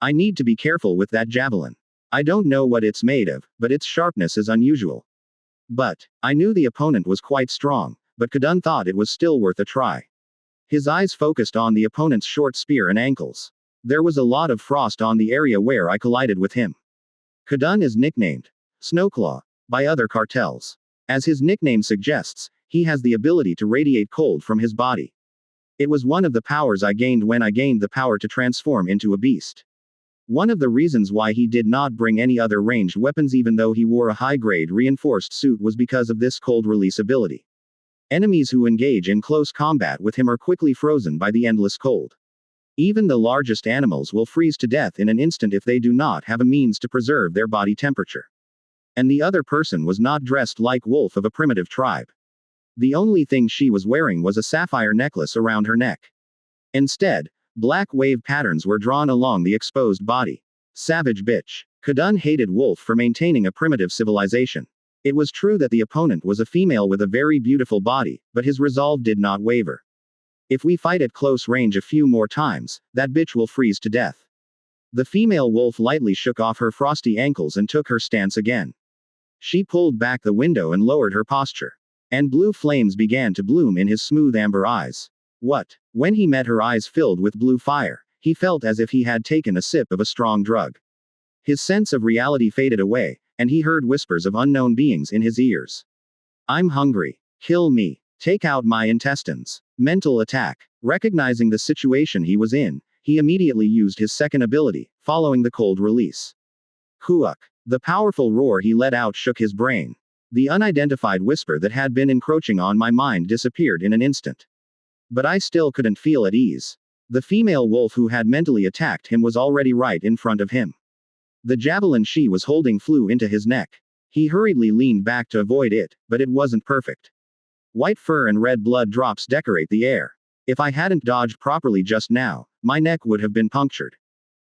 I need to be careful with that javelin. I don't know what it's made of, but its sharpness is unusual. But I knew the opponent was quite strong, but Kadan thought it was still worth a try. His eyes focused on the opponent's short spear and ankles. There was a lot of frost on the area where I collided with him. Kadan is nicknamed Snowclaw by other cartels. As his nickname suggests, he has the ability to radiate cold from his body. It was one of the powers I gained when I gained the power to transform into a beast. One of the reasons why he did not bring any other ranged weapons even though he wore a high-grade reinforced suit was because of this cold release ability. Enemies who engage in close combat with him are quickly frozen by the endless cold. Even the largest animals will freeze to death in an instant if they do not have a means to preserve their body temperature. And the other person was not dressed like Wolf of a primitive tribe. The only thing she was wearing was a sapphire necklace around her neck. Instead, black wave patterns were drawn along the exposed body. Savage bitch. Kadan hated Wolf for maintaining a primitive civilization. It was true that the opponent was a female with a very beautiful body, but his resolve did not waver. If we fight at close range a few more times, that bitch will freeze to death. The female wolf lightly shook off her frosty ankles and took her stance again. She pulled back the window and lowered her posture. And blue flames began to bloom in his smooth amber eyes. What? When he met her eyes filled with blue fire, he felt as if he had taken a sip of a strong drug. His sense of reality faded away, and he heard whispers of unknown beings in his ears. I'm hungry. Kill me. Take out my intestines. Mental attack. Recognizing the situation he was in, he immediately used his second ability, following the cold release. Huak. The powerful roar he let out shook his brain. The unidentified whisper that had been encroaching on my mind disappeared in an instant. But I still couldn't feel at ease. The female wolf who had mentally attacked him was already right in front of him. The javelin she was holding flew into his neck. He hurriedly leaned back to avoid it, but it wasn't perfect. White fur and red blood drops decorate the air. If I hadn't dodged properly just now, my neck would have been punctured.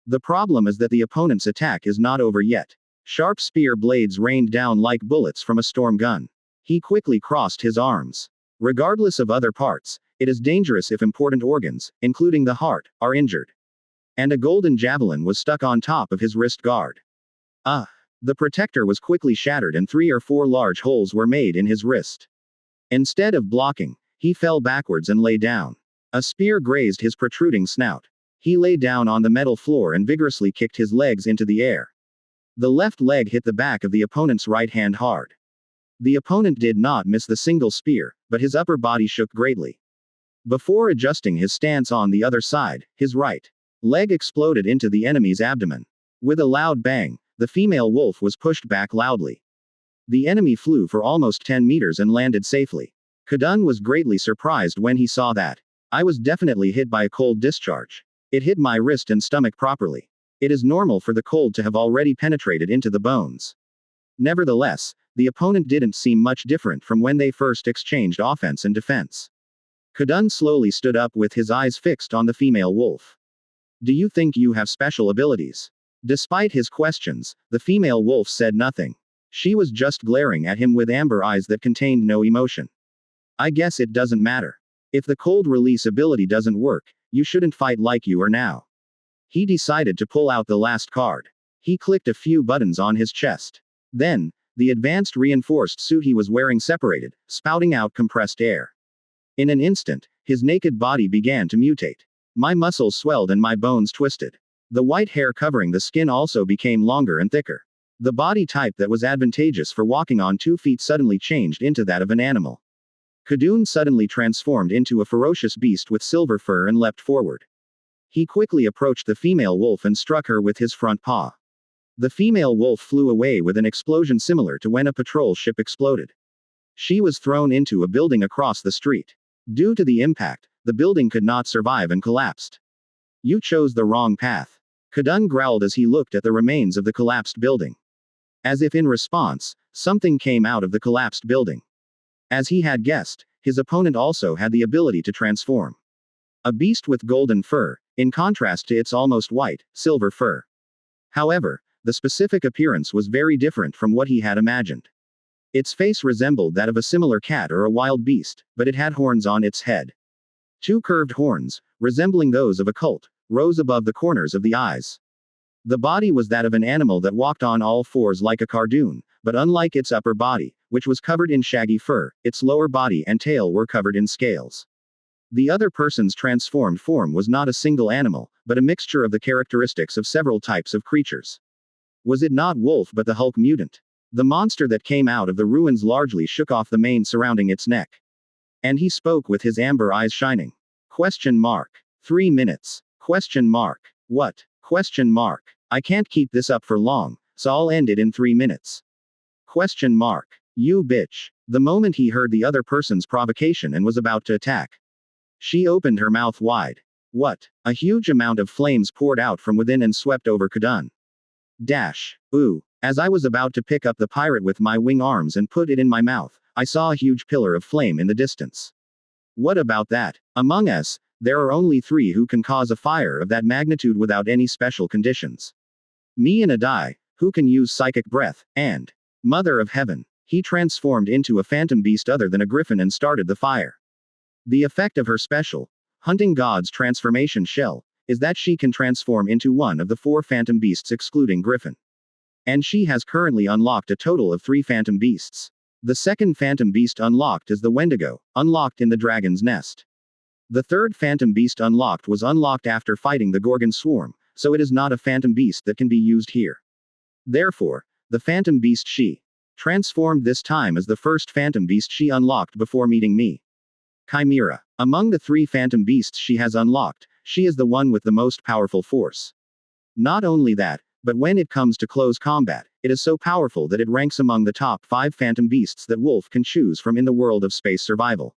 The problem is that the opponent's attack is not over yet. Sharp spear blades rained down like bullets from a storm gun. He quickly crossed his arms. Regardless of other parts, it is dangerous if important organs, including the heart, are injured. And a golden javelin was stuck on top of his wrist guard. The protector was quickly shattered and 3 or 4 large holes were made in his wrist. Instead of blocking, he fell backwards and lay down. A spear grazed his protruding snout. He lay down on the metal floor and vigorously kicked his legs into the air. The left leg hit the back of the opponent's right hand hard. The opponent did not miss the single spear, but his upper body shook greatly. Before adjusting his stance on the other side, his right leg exploded into the enemy's abdomen. With a loud bang, the female wolf was pushed back loudly. The enemy flew for almost 10 meters and landed safely. Kadan was greatly surprised when he saw that. I was definitely hit by a cold discharge. It hit my wrist and stomach properly. It is normal for the cold to have already penetrated into the bones. Nevertheless, the opponent didn't seem much different from when they first exchanged offense and defense. Kadan slowly stood up with his eyes fixed on the female wolf. Do you think you have special abilities? Despite his questions, the female wolf said nothing. She was just glaring at him with amber eyes that contained no emotion. I guess it doesn't matter. If the cold release ability doesn't work, you shouldn't fight like you are now. He decided to pull out the last card. He clicked a few buttons on his chest. Then, the advanced reinforced suit he was wearing separated, spouting out compressed air. In an instant, his naked body began to mutate. My muscles swelled and my bones twisted. The white hair covering the skin also became longer and thicker. The body type that was advantageous for walking on 2 feet suddenly changed into that of an animal. Kadan suddenly transformed into a ferocious beast with silver fur and leapt forward. He quickly approached the female wolf and struck her with his front paw. The female wolf flew away with an explosion similar to when a patrol ship exploded. She was thrown into a building across the street. Due to the impact, the building could not survive and collapsed. You chose the wrong path. Kadan growled as he looked at the remains of the collapsed building. As if in response, something came out of the collapsed building. As he had guessed, his opponent also had the ability to transform. A beast with golden fur, in contrast to its almost white, silver fur. However, the specific appearance was very different from what he had imagined. Its face resembled that of a similar cat or a wild beast, but it had horns on its head. Two curved horns, resembling those of a colt, rose above the corners of the eyes. The body was that of an animal that walked on all fours like a cardoon, but unlike its upper body, which was covered in shaggy fur, its lower body and tail were covered in scales. The other person's transformed form was not a single animal, but a mixture of the characteristics of several types of creatures. Was it not wolf but the Hulk mutant? The monster that came out of the ruins largely shook off the mane surrounding its neck. And he spoke with his amber eyes shining. Question mark. 3 minutes. Question mark. What? Question mark. I can't keep this up for long, so I'll end it in 3 minutes. Question mark. You bitch. The moment he heard the other person's provocation and was about to attack, she opened her mouth wide. What? A huge amount of flames poured out from within and swept over Kadan. Dash. Ooh. As I was about to pick up the pirate with my wing arms and put it in my mouth, I saw a huge pillar of flame in the distance. What about that? Among us, there are only 3 who can cause a fire of that magnitude without any special conditions. Me and Adai, who can use psychic breath, and Mother of Heaven. He transformed into a phantom beast other than a griffin and started the fire. The effect of her special, Hunting God's transformation shell, is that she can transform into one of the 4 phantom beasts excluding griffin. And she has currently unlocked a total of 3 phantom beasts. The second phantom beast unlocked is the Wendigo, unlocked in the dragon's nest. The third phantom beast unlocked was unlocked after fighting the Gorgon swarm, so it is not a phantom beast that can be used here. Therefore, the phantom beast she transformed this time is the first phantom beast she unlocked before meeting me. Chimera. Among the 3 phantom beasts she has unlocked, she is the one with the most powerful force. Not only that, but when it comes to close combat, it is so powerful that it ranks among the top 5 phantom beasts that Wolf can choose from in the world of space survival.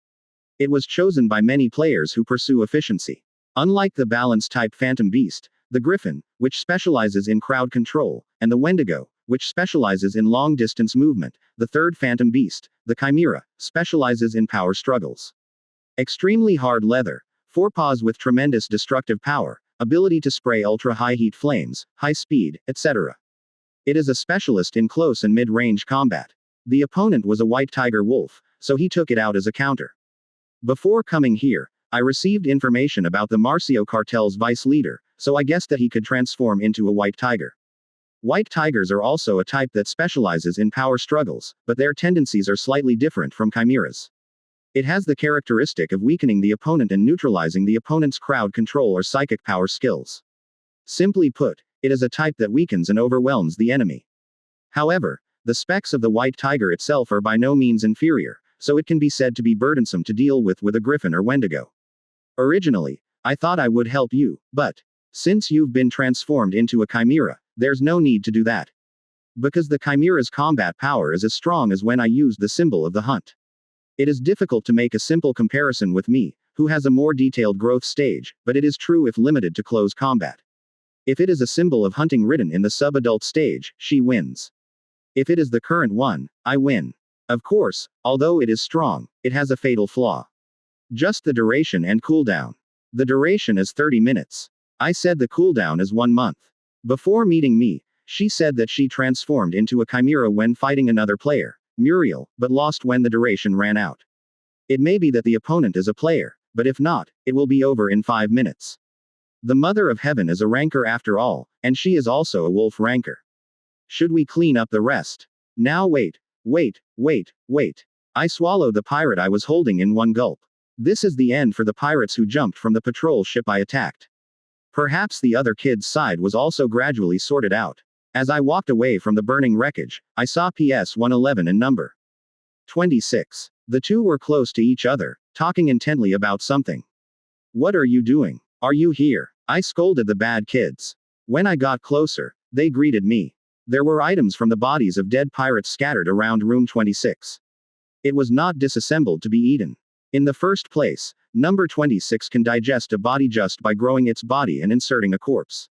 It was chosen by many players who pursue efficiency. Unlike the balance-type phantom beast, the Griffin, which specializes in crowd control, and the Wendigo, which specializes in long-distance movement, the third phantom beast, the Chimera, specializes in power struggles. Extremely hard leather, forepaws with tremendous destructive power, ability to spray ultra-high heat flames, high speed, etc. It is a specialist in close and mid-range combat. The opponent was a white tiger wolf, so he took it out as a counter. Before coming here, I received information about the Marcio cartel's vice leader, so I guessed that he could transform into a white tiger. White tigers are also a type that specializes in power struggles, but their tendencies are slightly different from chimeras. It has the characteristic of weakening the opponent and neutralizing the opponent's crowd control or psychic power skills. Simply put, it is a type that weakens and overwhelms the enemy. However, the specs of the white tiger itself are by no means inferior, so it can be said to be burdensome to deal with a griffin or wendigo. Originally, I thought I would help you, but since you've been transformed into a chimera, there's no need to do that. Because the chimera's combat power is as strong as when I used the symbol of the hunt. It is difficult to make a simple comparison with me, who has a more detailed growth stage, but it is true if limited to close combat. If it is a symbol of hunting ridden in the sub-adult stage, she wins. If it is the current one, I win. Of course, although it is strong, it has a fatal flaw. Just the duration and cooldown. The duration is 30 minutes. I said the cooldown is 1 month. Before meeting me, she said that she transformed into a chimera when fighting another player, Muriel, but lost when the duration ran out. It may be that the opponent is a player, but if not, it will be over in 5 minutes. The Mother of Heaven is a ranker after all, and she is also a wolf ranker. Should we clean up the rest? Now wait. I swallowed the pirate I was holding in one gulp. This is the end for the pirates who jumped from the patrol ship I attacked. Perhaps the other kid's side was also gradually sorted out. As I walked away from the burning wreckage, I saw PS 111 and number 26. The two were close to each other, talking intently about something. What are you doing? Are you here? I scolded the bad kids. When I got closer, they greeted me. There were items from the bodies of dead pirates scattered around room 26. It was not disassembled to be eaten. In the first place, number 26 can digest a body just by growing its body and inserting a corpse.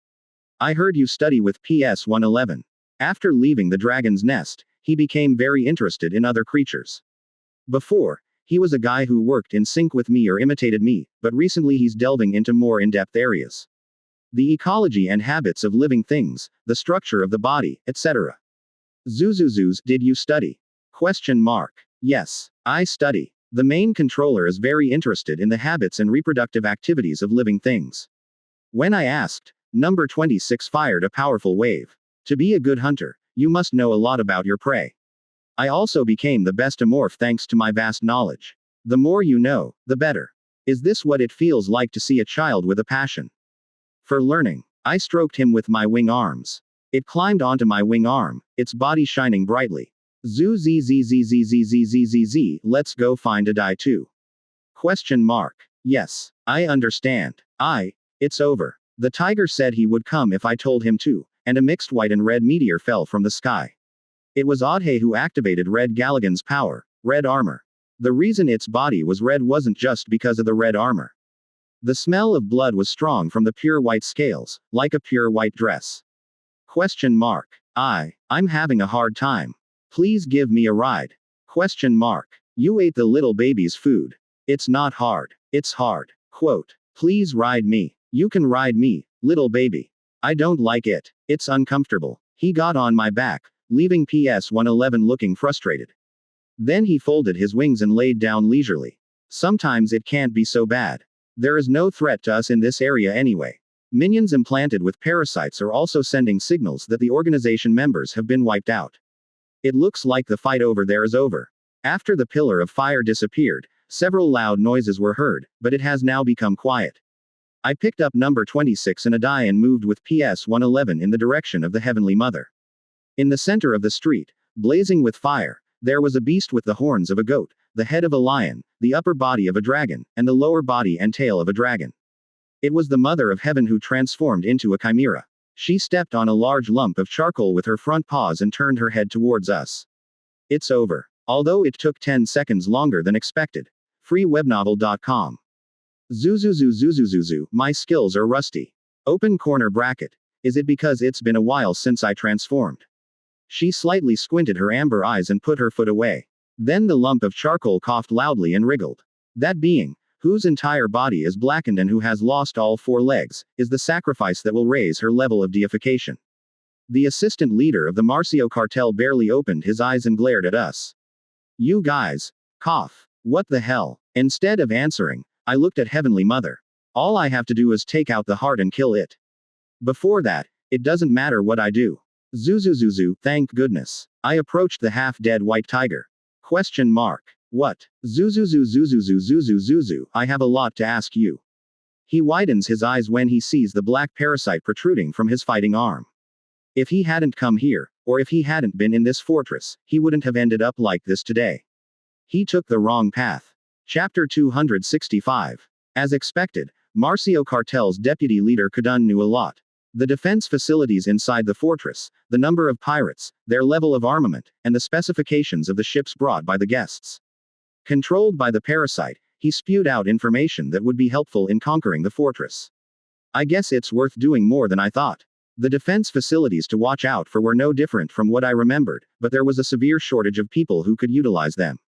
I heard you study with PS-111. After leaving the dragon's nest, he became very interested in other creatures. Before, he was a guy who worked in sync with me or imitated me, but recently he's delving into more in-depth areas. The ecology and habits of living things, the structure of the body, etc. Zuzuzuz, did you study? Question mark. Yes, I study. The main controller is very interested in the habits and reproductive activities of living things. When I asked, number 26 fired a powerful wave. To be a good hunter, you must know a lot about your prey. I also became the best amorph thanks to my vast knowledge. The more you know, the better. Is this what it feels like to see a child with a passion for learning? I stroked him with my wing arms. It climbed onto my wing arm, its body shining brightly. Zoo z z z z z z z z z, let's go find a die too. Question mark. Yes, I understand. It's over. The tiger said he would come if I told him to, and a mixed white and red meteor fell from the sky. It was Odhe who activated Red Galligan's power, red armor. The reason its body was red wasn't just because of the red armor. The smell of blood was strong from the pure white scales, like a pure white dress. Question mark. I'm having a hard time. Please give me a ride. Question mark. You ate the little baby's food. It's not hard. It's hard. Quote. Please ride me. You can ride me, little baby. I don't like it. It's uncomfortable. He got on my back, leaving PS-111 looking frustrated. Then he folded his wings and laid down leisurely. Sometimes it can't be so bad. There is no threat to us in this area anyway. Minions implanted with parasites are also sending signals that the organization members have been wiped out. It looks like the fight over there is over. After the pillar of fire disappeared, several loud noises were heard, but it has now become quiet. I picked up number 26 and a die and moved with PS-111 in the direction of the Heavenly Mother. In the center of the street, blazing with fire, there was a beast with the horns of a goat, the head of a lion, the upper body of a dragon, and the lower body and tail of a dragon. It was the Mother of Heaven who transformed into a chimera. She stepped on a large lump of charcoal with her front paws and turned her head towards us. It's over. Although it took 10 seconds longer than expected. freewebnovel.com. Zuzuzu, my skills are rusty. Open corner bracket. Is it because it's been a while since I transformed? She slightly squinted her amber eyes and put her foot away. Then the lump of charcoal coughed loudly and wriggled. That being, whose entire body is blackened and who has lost all 4 legs, is the sacrifice that will raise her level of deification. The assistant leader of the Marcio cartel barely opened his eyes and glared at us. You guys. Cough. What the hell? Instead of answering, I looked at Heavenly Mother. All I have to do is take out the heart and kill it. Before that, it doesn't matter what I do. Zuzuzuzu, thank goodness. I approached the half-dead white tiger. Question mark. What? Zuzuzu, I have a lot to ask you. He widens his eyes when he sees the black parasite protruding from his fighting arm. If he hadn't come here, or if he hadn't been in this fortress, he wouldn't have ended up like this today. He took the wrong path. Chapter 265. As expected, Marcio cartel's deputy leader Kadan knew a lot. The defense facilities inside the fortress, the number of pirates, their level of armament, and the specifications of the ships brought by the guests. Controlled by the parasite, he spewed out information that would be helpful in conquering the fortress. I guess it's worth doing more than I thought. The defense facilities to watch out for were no different from what I remembered, but there was a severe shortage of people who could utilize them.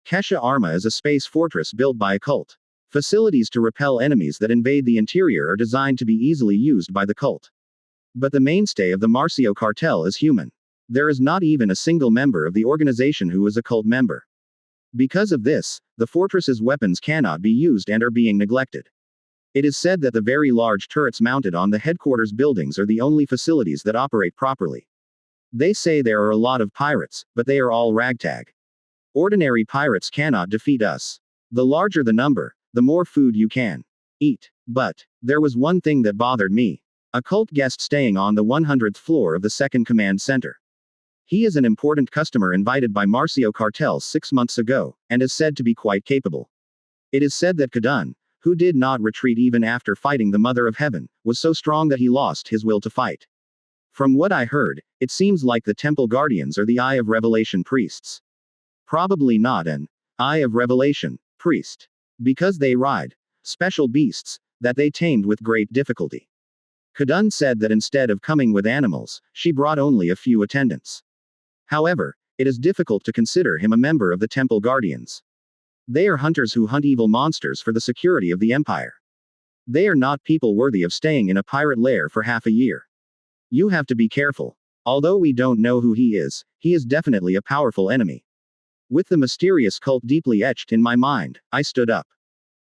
Kesha Arma is a space fortress built by a cult. Facilities to repel enemies that invade the interior are designed to be easily used by the cult. But the mainstay of the Marcio cartel is human. There is not even a single member of the organization who is a cult member. Because of this, the fortress's weapons cannot be used and are being neglected. It is said that the very large turrets mounted on the headquarters buildings are the only facilities that operate properly. They say there are a lot of pirates, but they are all ragtag. Ordinary pirates cannot defeat us. The larger the number, the more food you can eat. But there was one thing that bothered me. A cult guest staying on the 100th floor of the second command center. He is an important customer invited by Marcio cartel 6 months ago, and is said to be quite capable. It is said that Kadan, who did not retreat even after fighting the Mother of Heaven, was so strong that he lost his will to fight. From what I heard, it seems like the temple guardians are the Eye of Revelation priests. Probably not an Eye of Revelation priest. Because they ride special beasts that they tamed with great difficulty. Kadan said that instead of coming with animals, she brought only a few attendants. However, it is difficult to consider him a member of the temple guardians. They are hunters who hunt evil monsters for the security of the empire. They are not people worthy of staying in a pirate lair for half a year. You have to be careful. Although we don't know who he is definitely a powerful enemy. With the mysterious cult deeply etched in my mind, I stood up.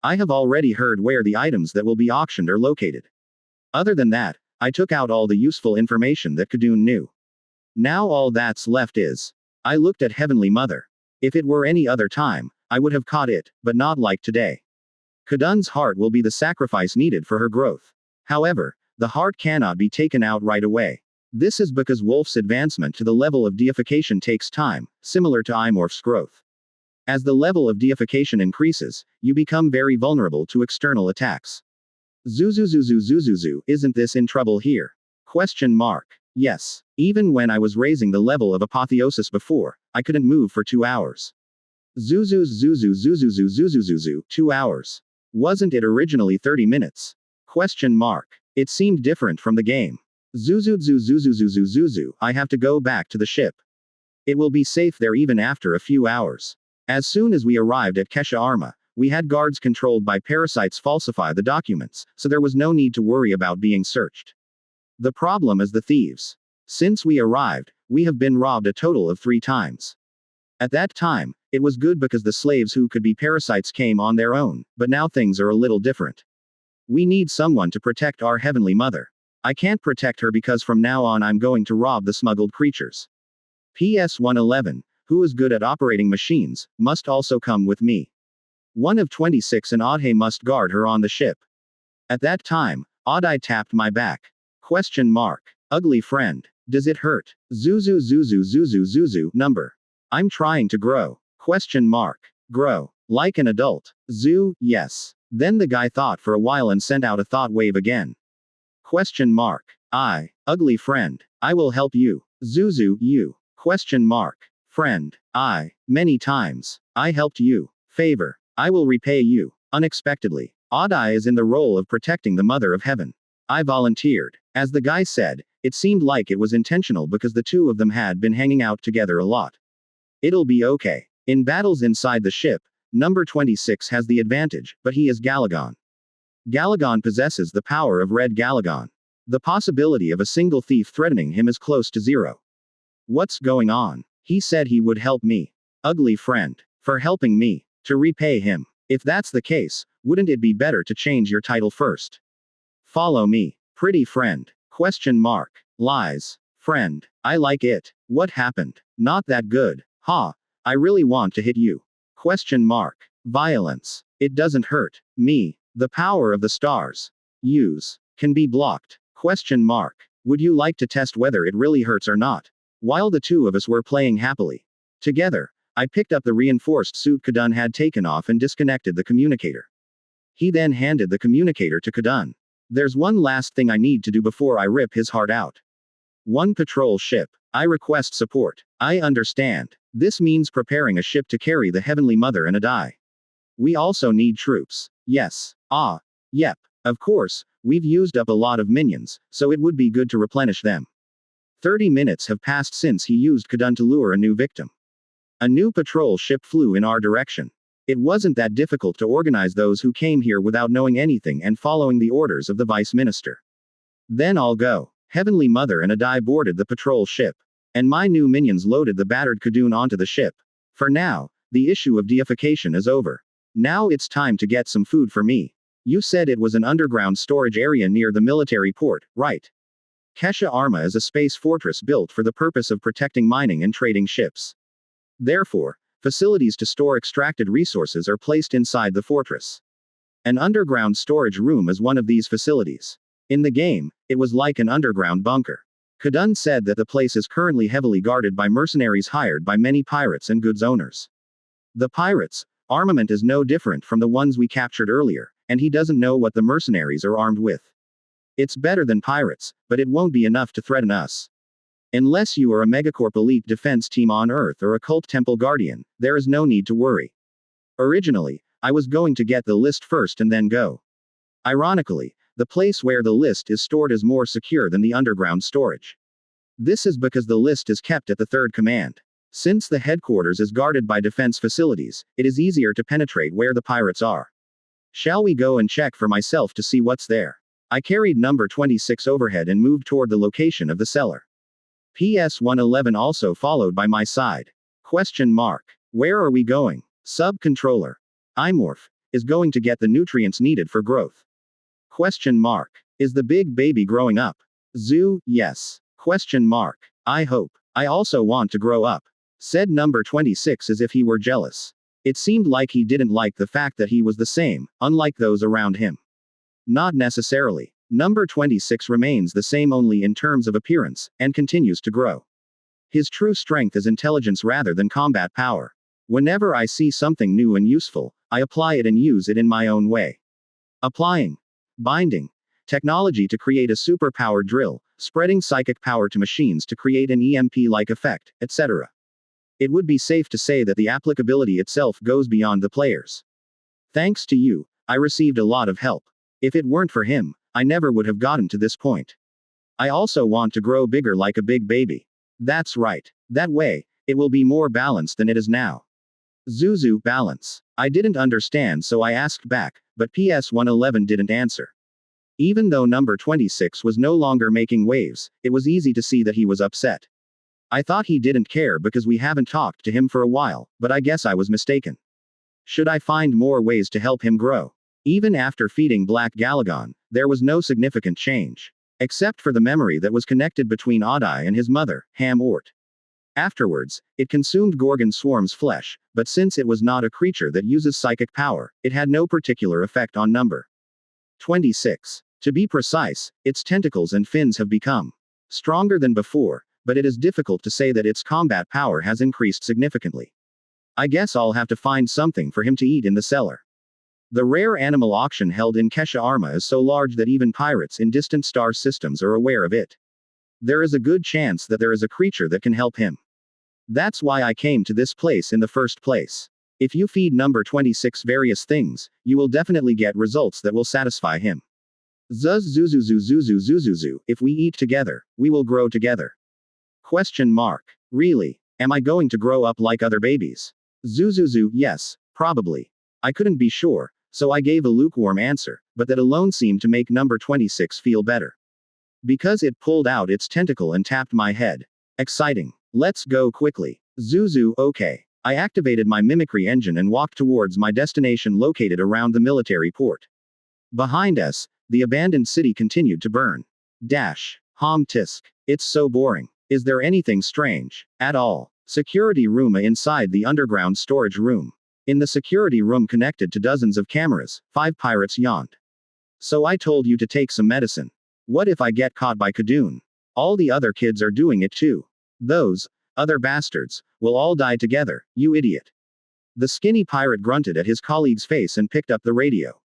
I have already heard where the items that will be auctioned are located. Other than that, I took out all the useful information that Kadan knew. Now all that's left is. I looked at Heavenly Mother. If it were any other time, I would have caught it, but not like today. Kadan's heart will be the sacrifice needed for her growth. However, the heart cannot be taken out right away. This is because Wolf's advancement to the level of deification takes time, similar to Imorph's growth. As the level of deification increases, you become very vulnerable to external attacks. Zuzuzuzuzuzuzu, isn't this in trouble here? Question mark. Yes. Even when I was raising the level of apotheosis before, I couldn't move for 2 hours. Zuzuzuzuzuzuzuzuzuzu, 2 hours. Wasn't it originally 30 minutes? Question mark. It seemed different from the game. Zuzuzuzuzuzuzuzu, I have to go back to the ship. It will be safe there even after a few hours. As soon as we arrived at Kesha Arma, we had guards controlled by parasites falsify the documents, so there was no need to worry about being searched. The problem is the thieves. Since we arrived, we have been robbed a total of 3 times. At that time, it was good because the slaves who could be parasites came on their own, but now things are a little different. We need someone to protect our Heavenly Mother. I can't protect her because from now on I'm going to rob the smuggled creatures. PS 111, who is good at operating machines, must also come with me. One of 26 and Odhe must guard her on the ship. At that time, Odai tapped my back. Question mark. Ugly friend. Does it hurt? Zuzu number. I'm trying to grow. Question mark. Grow. Like an adult. Yes. Then the guy thought for a while and sent out a thought wave again. Question mark. Ugly friend. I will help you. Zuzu, you. Question mark. Friend. Many times. I helped you. Favor. I will repay you. Unexpectedly. Odai is in the role of protecting the Mother of Heaven. I volunteered. As the guy said, it seemed like it was intentional because the two of them had been hanging out together a lot. It'll be okay. In battles inside the ship, number 26 has the advantage, but he is Galagon. Galagon possesses the power of Red Galagon. The possibility of a single thief threatening him is close to 0. What's going on? He said he would help me. Ugly friend. For helping me. To repay him. If that's the case, wouldn't it be better to change your title first? Follow me. Pretty friend. Question mark. Lies. Friend. I like it. What happened? Not that good. Ha. I really want to hit you. Question mark. Violence. It doesn't hurt me. The power of the stars. Use. Can be blocked. Question mark. Would you like to test whether it really hurts or not? While the two of us were playing happily together, I picked up the reinforced suit Kadan had taken off and disconnected the communicator. He then handed the communicator to Kadan. There's one last thing I need to do before I rip his heart out. 1 patrol ship. I request support. I understand. This means preparing a ship to carry the Heavenly Mother and Adai. We also need troops. Yes. Yep. Of course, we've used up a lot of minions, so it would be good to replenish them. 30 minutes have passed since he used Kadan to lure a new victim. A new patrol ship flew in our direction. It wasn't that difficult to organize those who came here without knowing anything and following the orders of the Vice Minister. Then I'll go. Heavenly Mother and Adai boarded the patrol ship. And my new minions loaded the battered Kadan onto the ship. For now, the issue of deification is over. Now it's time to get some food for me. You said it was an underground storage area near the military port, right? Kesha Arma is a space fortress built for the purpose of protecting mining and trading ships. Therefore, facilities to store extracted resources are placed inside the fortress. An underground storage room is one of these facilities. In the game, it was like an underground bunker. Kadan said that the place is currently heavily guarded by mercenaries hired by many pirates and goods owners. The pirates' armament is no different from the ones we captured earlier, and he doesn't know what the mercenaries are armed with. It's better than pirates, but it won't be enough to threaten us. Unless you are a megacorp elite defense team on Earth or a cult temple guardian, there is no need to worry. Originally, I was going to get the list first and then go. Ironically, the place where the list is stored is more secure than the underground storage. This is because the list is kept at the third command. Since the headquarters is guarded by defense facilities, it is easier to penetrate where the pirates are. Shall we go and check for myself to see what's there? I carried number 26 overhead and moved toward the location of the cellar. PS-111 also followed by my side. Question mark. Where are we going? Sub-controller. Imorph is going to get the nutrients needed for growth. Question mark. Is the big baby growing up? Zoo, yes. Question mark. I hope. I also want to grow up. Said number 26 as if he were jealous. It seemed like he didn't like the fact that he was the same, unlike those around him. Not necessarily. Number 26 remains the same only in terms of appearance, and continues to grow. His true strength is intelligence rather than combat power. Whenever I see something new and useful, I apply it and use it in my own way. Applying. Binding. Technology to create a superpowered drill, spreading psychic power to machines to create an EMP-like effect, etc. It would be safe to say that the applicability itself goes beyond the players. Thanks to you, I received a lot of help. If it weren't for him, I never would have gotten to this point. I also want to grow bigger like a big baby. That's right. That way, it will be more balanced than it is now. Zuzu, balance. I didn't understand so I asked back, but PS-111 didn't answer. Even though number 26 was no longer making waves, it was easy to see that he was upset. I thought he didn't care because we haven't talked to him for a while, but I guess I was mistaken. Should I find more ways to help him grow? Even after feeding Black Galagon, there was no significant change. Except for the memory that was connected between Oddeye and his mother, Ham Ort. Afterwards, it consumed Gorgon Swarm's flesh, but since it was not a creature that uses psychic power, it had no particular effect on number 26. To be precise, its tentacles and fins have become stronger than before, but it is difficult to say that its combat power has increased significantly. I guess I'll have to find something for him to eat in the cellar. The rare animal auction held in Kesha Arma is so large that even pirates in distant star systems are aware of it. There is a good chance that there is a creature that can help him. That's why I came to this place in the first place. If you feed number 26 various things, you will definitely get results that will satisfy him. Zuzuzuzuzuzuzuzuzu, if we eat together, we will grow together. Question mark. Really? Am I going to grow up like other babies? Zuzuzu, yes, probably. I couldn't be sure, so I gave a lukewarm answer, but that alone seemed to make number 26 feel better. Because it pulled out its tentacle and tapped my head. Exciting. Let's go quickly. Zuzu, okay. I activated my mimicry engine and walked towards my destination located around the military port. Behind us, the abandoned city continued to burn. Hom tisk. It's so boring. Is there anything strange? At all. Security room inside the underground storage room. In the security room connected to dozens of cameras, 5 pirates yawned. So I told you to take some medicine. What if I get caught by Kadan? All the other kids are doing it too. Those other bastards will all die together, you idiot. The skinny pirate grunted at his colleague's face and picked up the radio.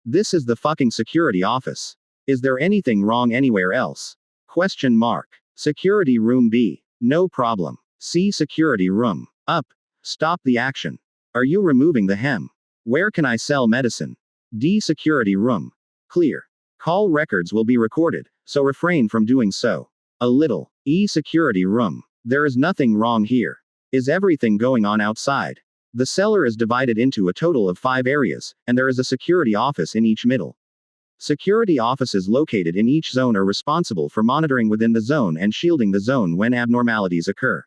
This is the fucking security office. Is there anything wrong anywhere else? Question mark. Security room B. No problem. C security room. Up. Stop the action. Are you removing the hem? Where can I sell medicine? D security room. Clear. Call records will be recorded, so refrain from doing so. A little. E security room. There is nothing wrong here. Is everything going on outside? The cellar is divided into a total of 5 areas, and there is a security office in each middle. Security offices located in each zone are responsible for monitoring within the zone and shielding the zone when abnormalities occur.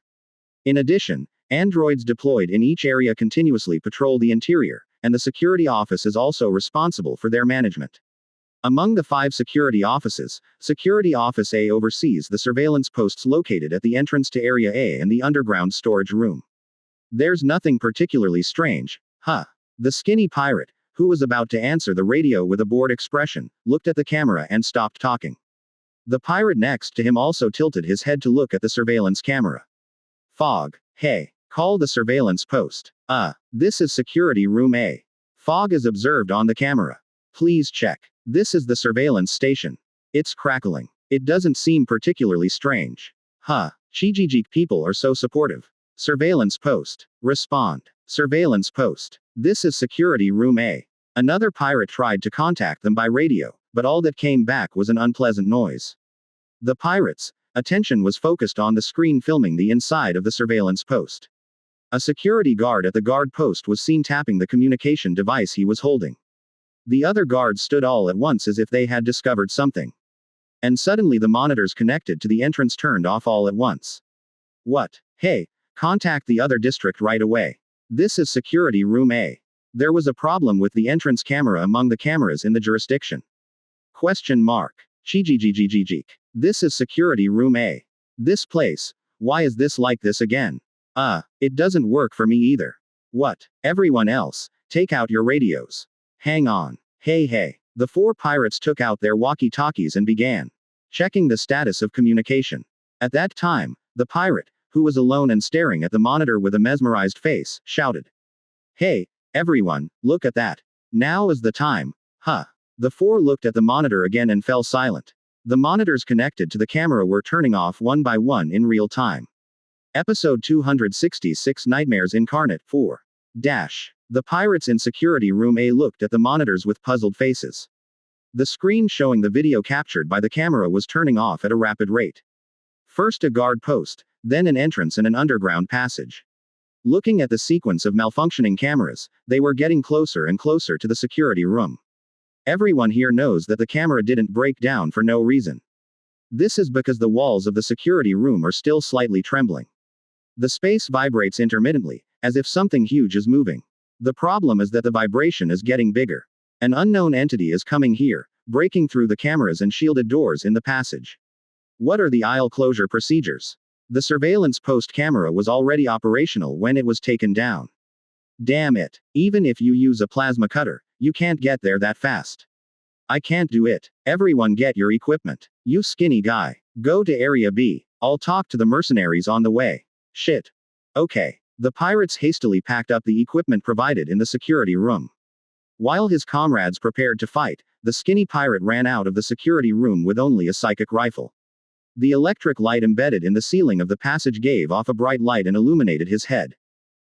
In addition, androids deployed in each area continuously patrol the interior, and the security office is also responsible for their management. Among the 5 security offices, Security Office A oversees the surveillance posts located at the entrance to Area A and the underground storage room. There's nothing particularly strange, huh? The skinny pirate, who was about to answer the radio with a bored expression, looked at the camera and stopped talking. The pirate next to him also tilted his head to look at the surveillance camera. Fog. Hey. Call the surveillance post. This is security room A. Fog is observed on the camera. Please check. This is the surveillance station. It's crackling. It doesn't seem particularly strange. Huh. Chijijik people are so supportive. Surveillance post. Respond. Surveillance post. This is security room A. Another pirate tried to contact them by radio, but all that came back was an unpleasant noise. The pirates' attention was focused on the screen filming the inside of the surveillance post. A security guard at the guard post was seen tapping the communication device he was holding. The other guards stood all at once as if they had discovered something. And suddenly the monitors connected to the entrance turned off all at once. What? Hey, contact the other district right away. This is security room A. There was a problem with the entrance camera among the cameras in the jurisdiction. Question mark. Chijijijijijik. This is security room A. This place. Why is this like this again? It doesn't work for me either. What? Everyone else, take out your radios. Hang on. Hey. The four pirates took out their walkie-talkies and began checking the status of communication. At that time, the pirate, who was alone and staring at the monitor with a mesmerized face, shouted, "Hey, everyone, look at that. Now is the time." Huh. The four looked at the monitor again and fell silent. The monitors connected to the camera were turning off one by one in real time. Episode 266 Nightmares Incarnate 4. The pirates in security room A looked at the monitors with puzzled faces. The screen showing the video captured by the camera was turning off at a rapid rate. First a guard post, then an entrance and an underground passage. Looking at the sequence of malfunctioning cameras, they were getting closer and closer to the security room. Everyone here knows that the camera didn't break down for no reason. This is because the walls of the security room are still slightly trembling. The space vibrates intermittently, as if something huge is moving. The problem is that the vibration is getting bigger. An unknown entity is coming here, breaking through the cameras and shielded doors in the passage. What are the aisle closure procedures? The surveillance post camera was already operational when it was taken down. Damn it. Even if you use a plasma cutter, you can't get there that fast. I can't do it. Everyone get your equipment. You skinny guy. Go to Area B. I'll talk to the mercenaries on the way. Shit. Okay. The pirates hastily packed up the equipment provided in the security room. While his comrades prepared to fight, the skinny pirate ran out of the security room with only a psychic rifle. The electric light embedded in the ceiling of the passage gave off a bright light and illuminated his head.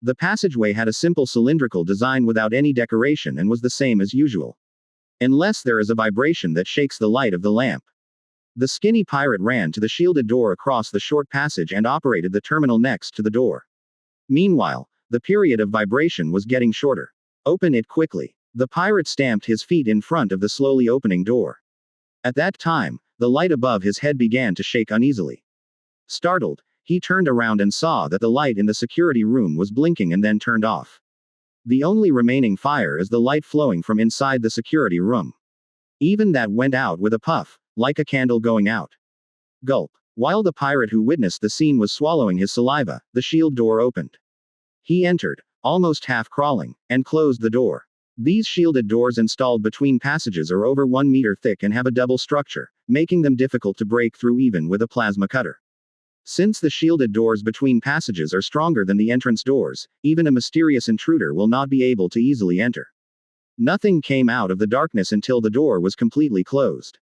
The passageway had a simple cylindrical design without any decoration and was the same as usual. Unless there is a vibration that shakes the light of the lamp. The skinny pirate ran to the shielded door across the short passage and operated the terminal next to the door. Meanwhile, the period of vibration was getting shorter. Open it quickly. The pirate stamped his feet in front of the slowly opening door. At that time, the light above his head began to shake uneasily. Startled, he turned around and saw that the light in the security room was blinking and then turned off. The only remaining fire is the light flowing from inside the security room. Even that went out with a puff, like a candle going out. Gulp. While the pirate who witnessed the scene was swallowing his saliva, the shield door opened. He entered, almost half crawling, and closed the door. These shielded doors installed between passages are over 1 meter thick and have a double structure, making them difficult to break through even with a plasma cutter. Since the shielded doors between passages are stronger than the entrance doors, even a mysterious intruder will not be able to easily enter. Nothing came out of the darkness until the door was completely closed.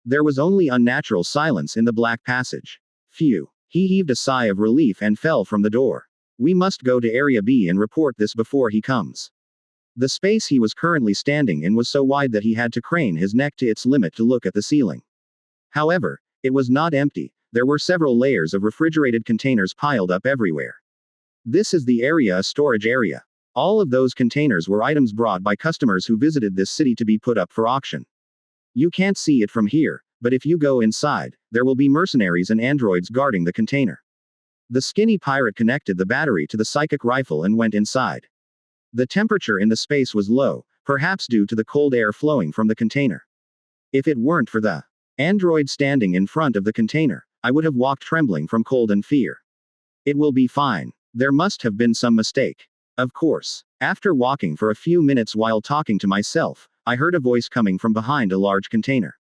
There was only unnatural silence in the black passage. Phew. He heaved a sigh of relief and fell from the door. We must go to Area B and report this before he comes. The space he was currently standing in was so wide that he had to crane his neck to its limit to look at the ceiling. However, it was not empty. There were several layers of refrigerated containers piled up everywhere. This is the area, a storage area. All of those containers were items brought by customers who visited this city to be put up for auction. You can't see it from here, but if you go inside, there will be mercenaries and androids guarding the container. The skinny pirate connected the battery to the psychic rifle and went inside. The temperature in the space was low, perhaps due to the cold air flowing from the container. If it weren't for the android standing in front of the container, I would have walked trembling from cold and fear. It will be fine. There must have been some mistake. Of course. After walking for a few minutes while talking to myself, I heard a voice coming from behind a large container.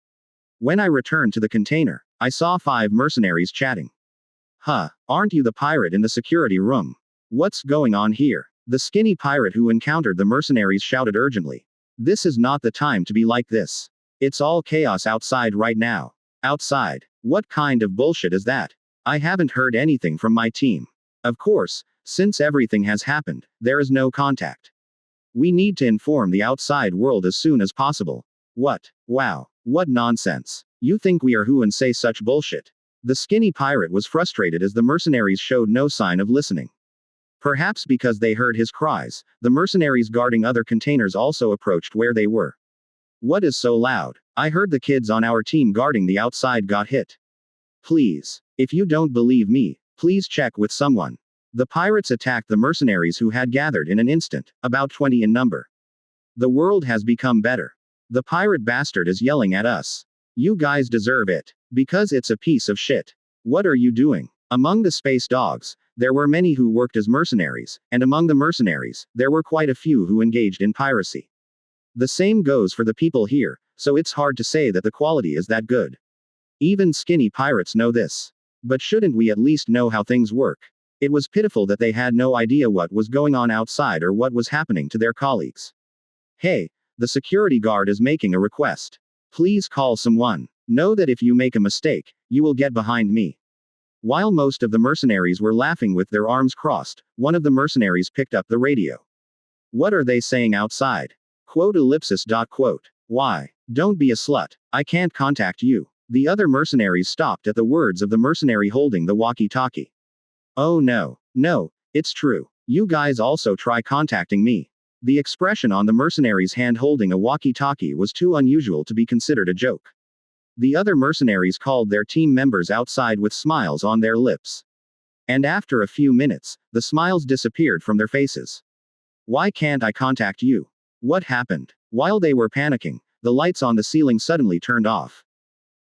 When I returned to the container, I saw 5 mercenaries chatting. Huh, aren't you the pirate in the security room? What's going on here? The skinny pirate who encountered the mercenaries shouted urgently. This is not the time to be like this. It's all chaos outside right now. Outside? What kind of bullshit is that? I haven't heard anything from my team. Of course, since everything has happened, there is no contact. We need to inform the outside world as soon as possible. What? Wow. What nonsense. You think we are who and say such bullshit? The skinny pirate was frustrated as the mercenaries showed no sign of listening. Perhaps because they heard his cries, the mercenaries guarding other containers also approached where they were. What is so loud? I heard the kids on our team guarding the outside got hit. Please. If you don't believe me, please check with someone. The pirates attacked the mercenaries who had gathered in an instant, about 20 in number. The world has become better. The pirate bastard is yelling at us. You guys deserve it. Because it's a piece of shit. What are you doing? Among the space dogs, there were many who worked as mercenaries, and among the mercenaries, there were quite a few who engaged in piracy. The same goes for the people here, so it's hard to say that the quality is that good. Even skinny pirates know this. But shouldn't we at least know how things work? It was pitiful that they had no idea what was going on outside or what was happening to their colleagues. Hey, the security guard is making a request. Please call someone. Know that if you make a mistake, you will get behind me. While most of the mercenaries were laughing with their arms crossed, one of the mercenaries picked up the radio. What are they saying outside? Quote ellipsis dot quote. Why? Don't be a slut. I can't contact you. The other mercenaries stopped at the words of the mercenary holding the walkie-talkie. Oh no. No, it's true. You guys also try contacting me. The expression on the mercenary's hand holding a walkie-talkie was too unusual to be considered a joke. The other mercenaries called their team members outside with smiles on their lips. And after a few minutes, the smiles disappeared from their faces. Why can't I contact you? What happened? While they were panicking, the lights on the ceiling suddenly turned off.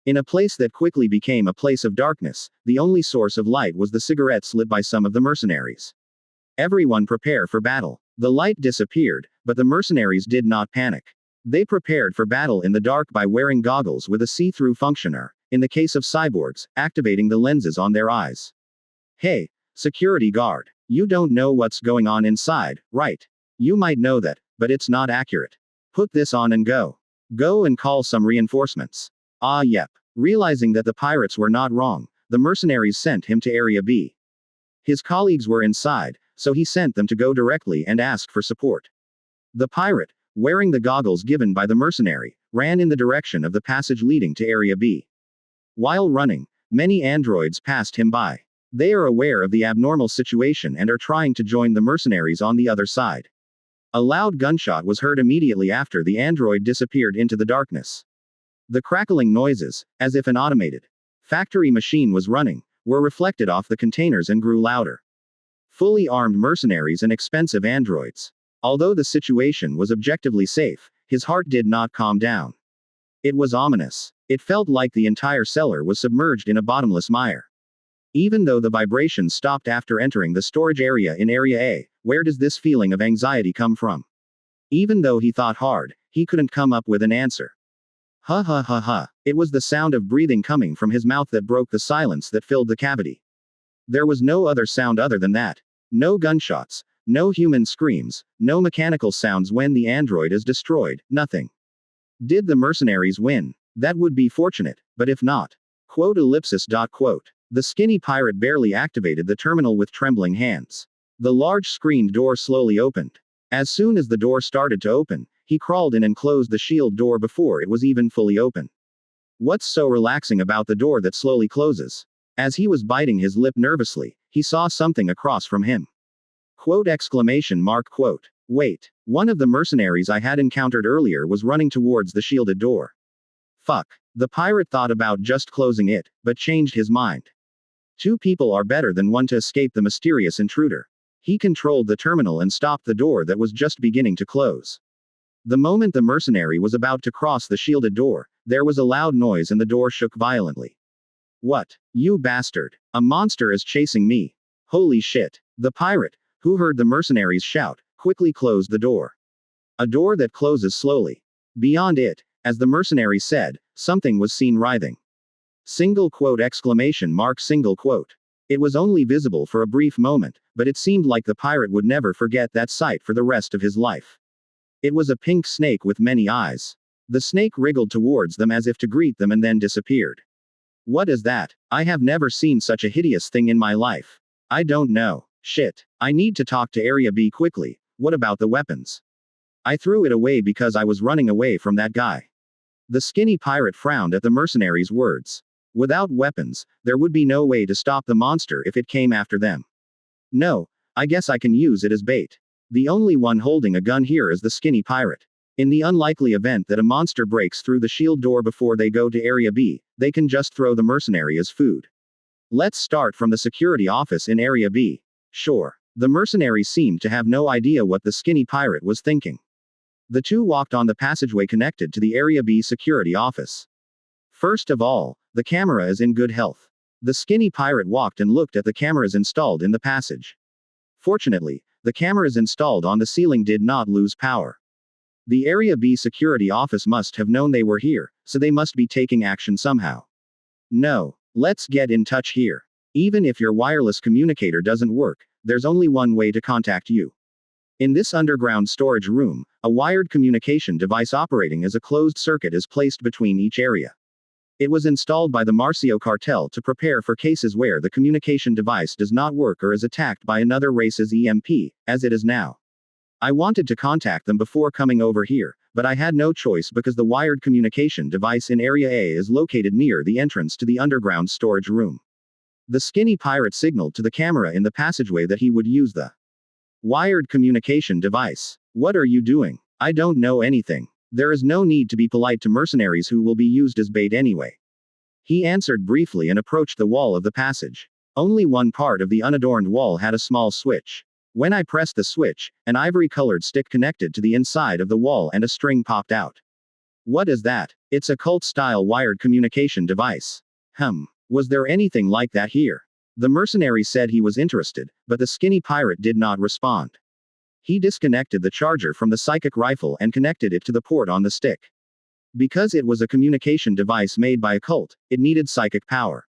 In a place that quickly became a place of darkness, the only source of light was the cigarettes lit by some of the mercenaries. Everyone prepare for battle. The light disappeared, but the mercenaries did not panic. They prepared for battle in the dark by wearing goggles with a see-through function or, in the case of cyborgs, activating the lenses on their eyes. Hey, security guard. You don't know what's going on inside, right? You might know that, but it's not accurate. Put this on and go. Go and call some reinforcements. Ah yep. Realizing that the pirates were not wrong, the mercenaries sent him to Area B. His colleagues were inside, so he sent them to go directly and ask for support. The pirate, wearing the goggles given by the mercenary, ran in the direction of the passage leading to Area B. While running, many androids passed him by. They are aware of the abnormal situation and are trying to join the mercenaries on the other side. A loud gunshot was heard immediately after the android disappeared into the darkness. The crackling noises, as if an automated factory machine was running, were reflected off the containers and grew louder. Fully armed mercenaries and expensive androids. Although the situation was objectively safe, his heart did not calm down. It was ominous. It felt like the entire cellar was submerged in a bottomless mire. Even though the vibrations stopped after entering the storage area in Area A, where does this feeling of anxiety come from? Even though he thought hard, he couldn't come up with an answer. Ha ha ha ha. It was the sound of breathing coming from his mouth that broke the silence that filled the cavity. There was no other sound other than that. No gunshots. No human screams, no mechanical sounds when the android is destroyed, nothing. Did the mercenaries win? That would be fortunate, but if not. Quote ellipsis dot quote. The skinny pirate barely activated the terminal with trembling hands. The large screened door slowly opened. As soon as the door started to open, he crawled in and closed the shield door before it was even fully open. What's so relaxing about the door that slowly closes? As he was biting his lip nervously, he saw something across from him. Quote exclamation mark quote. Wait. One of the mercenaries I had encountered earlier was running towards the shielded door. Fuck. The pirate thought about just closing it, but changed his mind. Two people are better than one to escape the mysterious intruder. He controlled the terminal and stopped the door that was just beginning to close. The moment the mercenary was about to cross the shielded door, there was a loud noise and the door shook violently. What? You bastard. A monster is chasing me. Holy shit. The pirate, who heard the mercenaries shout, quickly closed the door. A door that closes slowly. Beyond it, as the mercenary said, something was seen writhing. Single quote exclamation mark single quote. It was only visible for a brief moment, but it seemed like the pirate would never forget that sight for the rest of his life. It was a pink snake with many eyes. The snake wriggled towards them as if to greet them and then disappeared. What is that? I have never seen such a hideous thing in my life. I don't know. Shit. I need to talk to Area B quickly. What about the weapons? I threw it away because I was running away from that guy. The skinny pirate frowned at the mercenary's words. Without weapons, there would be no way to stop the monster if it came after them. No, I guess I can use it as bait. The only one holding a gun here is the skinny pirate. In the unlikely event that a monster breaks through the shield door before they go to Area B, they can just throw the mercenary as food. Let's start from the security office in Area B. Sure. The mercenary seemed to have no idea what the skinny pirate was thinking. The two walked on the passageway connected to the Area B security office. First of all, the camera is in good health. The skinny pirate walked and looked at the cameras installed in the passage. Fortunately, the cameras installed on the ceiling did not lose power. The Area B security office must have known they were here, so they must be taking action somehow. No, let's get in touch here. Even if your wireless communicator doesn't work, there's only one way to contact you. In this underground storage room, a wired communication device operating as a closed circuit is placed between each area. It was installed by the Marcio cartel to prepare for cases where the communication device does not work or is attacked by another race's EMP, as it is now. I wanted to contact them before coming over here, but I had no choice because the wired communication device in Area A is located near the entrance to the underground storage room. The skinny pirate signaled to the camera in the passageway that he would use the wired communication device. What are you doing? I don't know anything. There is no need to be polite to mercenaries who will be used as bait anyway. He answered briefly and approached the wall of the passage. Only one part of the unadorned wall had a small switch. When I pressed the switch, an ivory-colored stick connected to the inside of the wall and a string popped out. What is that? It's a cult-style wired communication device. Was there anything like that here? The mercenary said he was interested, but the skinny pirate did not respond. He disconnected the charger from the psychic rifle and connected it to the port on the stick. Because it was a communication device made by a cult, it needed psychic power.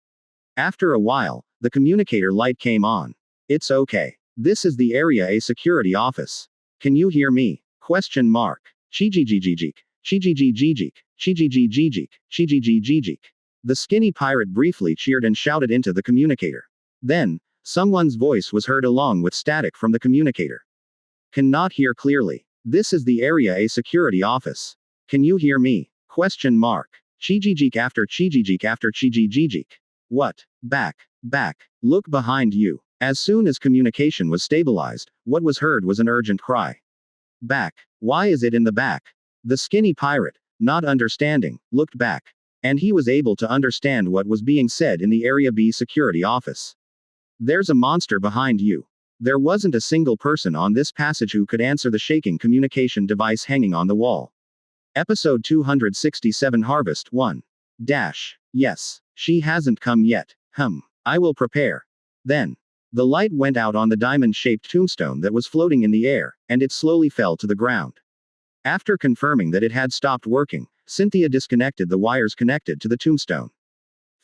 After a while, the communicator light came on. It's okay. This is the Area A security office. Can you hear me? Question mark. Chijijijijik. Chijijijijik. Chijijijijik. Chijijijijik. The skinny pirate briefly cheered and shouted into the communicator. Then, someone's voice was heard along with static from the communicator. Cannot hear clearly. This is the Area A security office. Can you hear me? Question mark. Chijijik after Chijijik after Chijijijik. What? Back. Look behind you. As soon as communication was stabilized, what was heard was an urgent cry. Back. Why is it in the back? The skinny pirate, not understanding, looked back. And he was able to understand what was being said in the Area B security office. There's a monster behind you. There wasn't a single person on this passage who could answer the shaking communication device hanging on the wall. Episode 267 Harvest 1. Yes. She hasn't come yet. I will prepare. Then. The light went out on the diamond-shaped tombstone that was floating in the air, and it slowly fell to the ground. After confirming that it had stopped working, Cynthia disconnected the wires connected to the tombstone.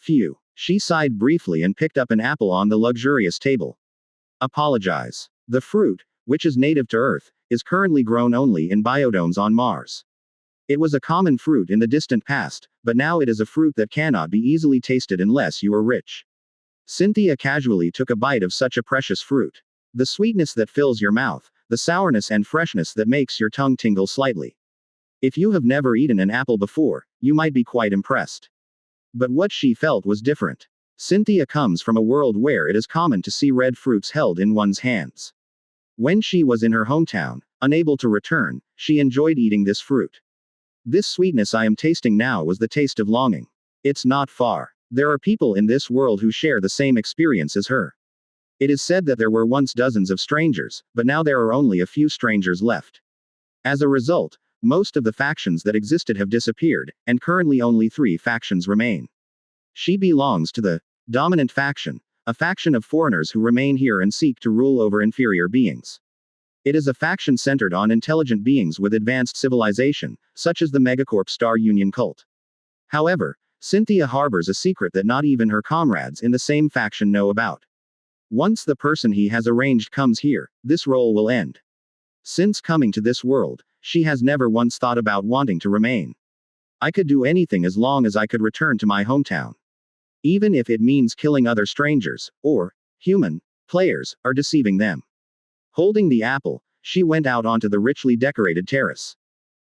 Phew. She sighed briefly and picked up an apple on the luxurious table. Apologize. The fruit, which is native to Earth, is currently grown only in biodomes on Mars. It was a common fruit in the distant past, but now it is a fruit that cannot be easily tasted unless you are rich. Cynthia casually took a bite of such a precious fruit. The sweetness that fills your mouth, the sourness and freshness that makes your tongue tingle slightly. If you have never eaten an apple before, you might be quite impressed. But what she felt was different. Cynthia comes from a world where it is common to see red fruits held in one's hands. When she was in her hometown, unable to return, she enjoyed eating this fruit. This sweetness I am tasting now was the taste of longing. It's not far. There are people in this world who share the same experience as her. It is said that there were once dozens of strangers, but now there are only a few strangers left. As a result, most of the factions that existed have disappeared, and currently only 3 factions remain. She belongs to the dominant faction, a faction of foreigners who remain here and seek to rule over inferior beings. It is a faction centered on intelligent beings with advanced civilization, such as the Megacorp Star Union cult. However, Cynthia harbors a secret that not even her comrades in the same faction know about. Once the person he has arranged comes here, this role will end. Since coming to this world, she has never once thought about wanting to remain. I could do anything as long as I could return to my hometown. Even if it means killing other strangers, or human players, or deceiving them. Holding the apple, she went out onto the richly decorated terrace.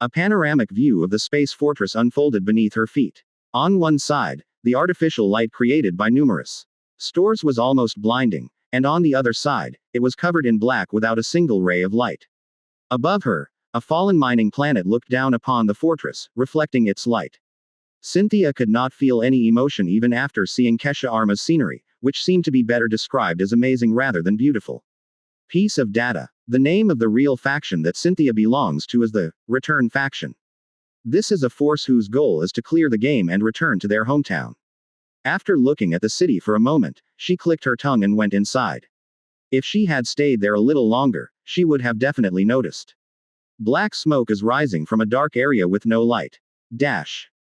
A panoramic view of the space fortress unfolded beneath her feet. On one side, the artificial light created by numerous stores was almost blinding, and on the other side, it was covered in black without a single ray of light. Above her, a fallen mining planet looked down upon the fortress, reflecting its light. Cynthia could not feel any emotion even after seeing Kesha Arma's scenery, which seemed to be better described as amazing rather than beautiful. Piece of data. The name of the real faction that Cynthia belongs to is the Return faction. This is a force whose goal is to clear the game and return to their hometown. After looking at the city for a moment, she clicked her tongue and went inside. If she had stayed there a little longer, she would have definitely noticed. Black smoke is rising from a dark area with no light.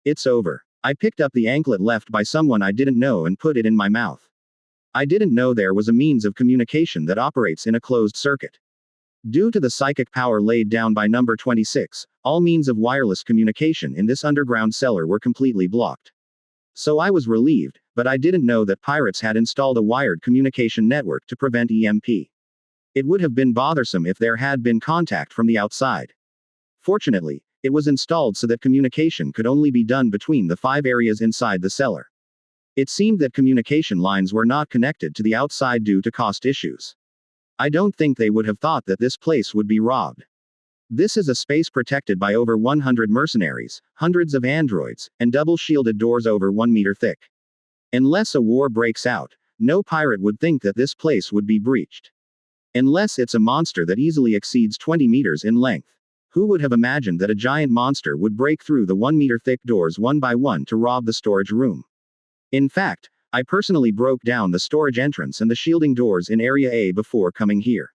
It's over. I picked up the anklet left by someone I didn't know and put it in my mouth. I didn't know there was a means of communication that operates in a closed circuit. Due to the psychic power laid down by number 26, all means of wireless communication in this underground cellar were completely blocked. So I was relieved, but I didn't know that pirates had installed a wired communication network to prevent EMP. It would have been bothersome if there had been contact from the outside. Fortunately, it was installed so that communication could only be done between the 5 areas inside the cellar. It seemed that communication lines were not connected to the outside due to cost issues. I don't think they would have thought that this place would be robbed. This is a space protected by over 100 mercenaries, hundreds of androids, and double-shielded doors over 1 meter thick. Unless a war breaks out, no pirate would think that this place would be breached. Unless it's a monster that easily exceeds 20 meters in length. Who would have imagined that a giant monster would break through the 1 meter thick doors one by one to rob the storage room? In fact, I personally broke down the storage entrance and the shielding doors in Area A before coming here.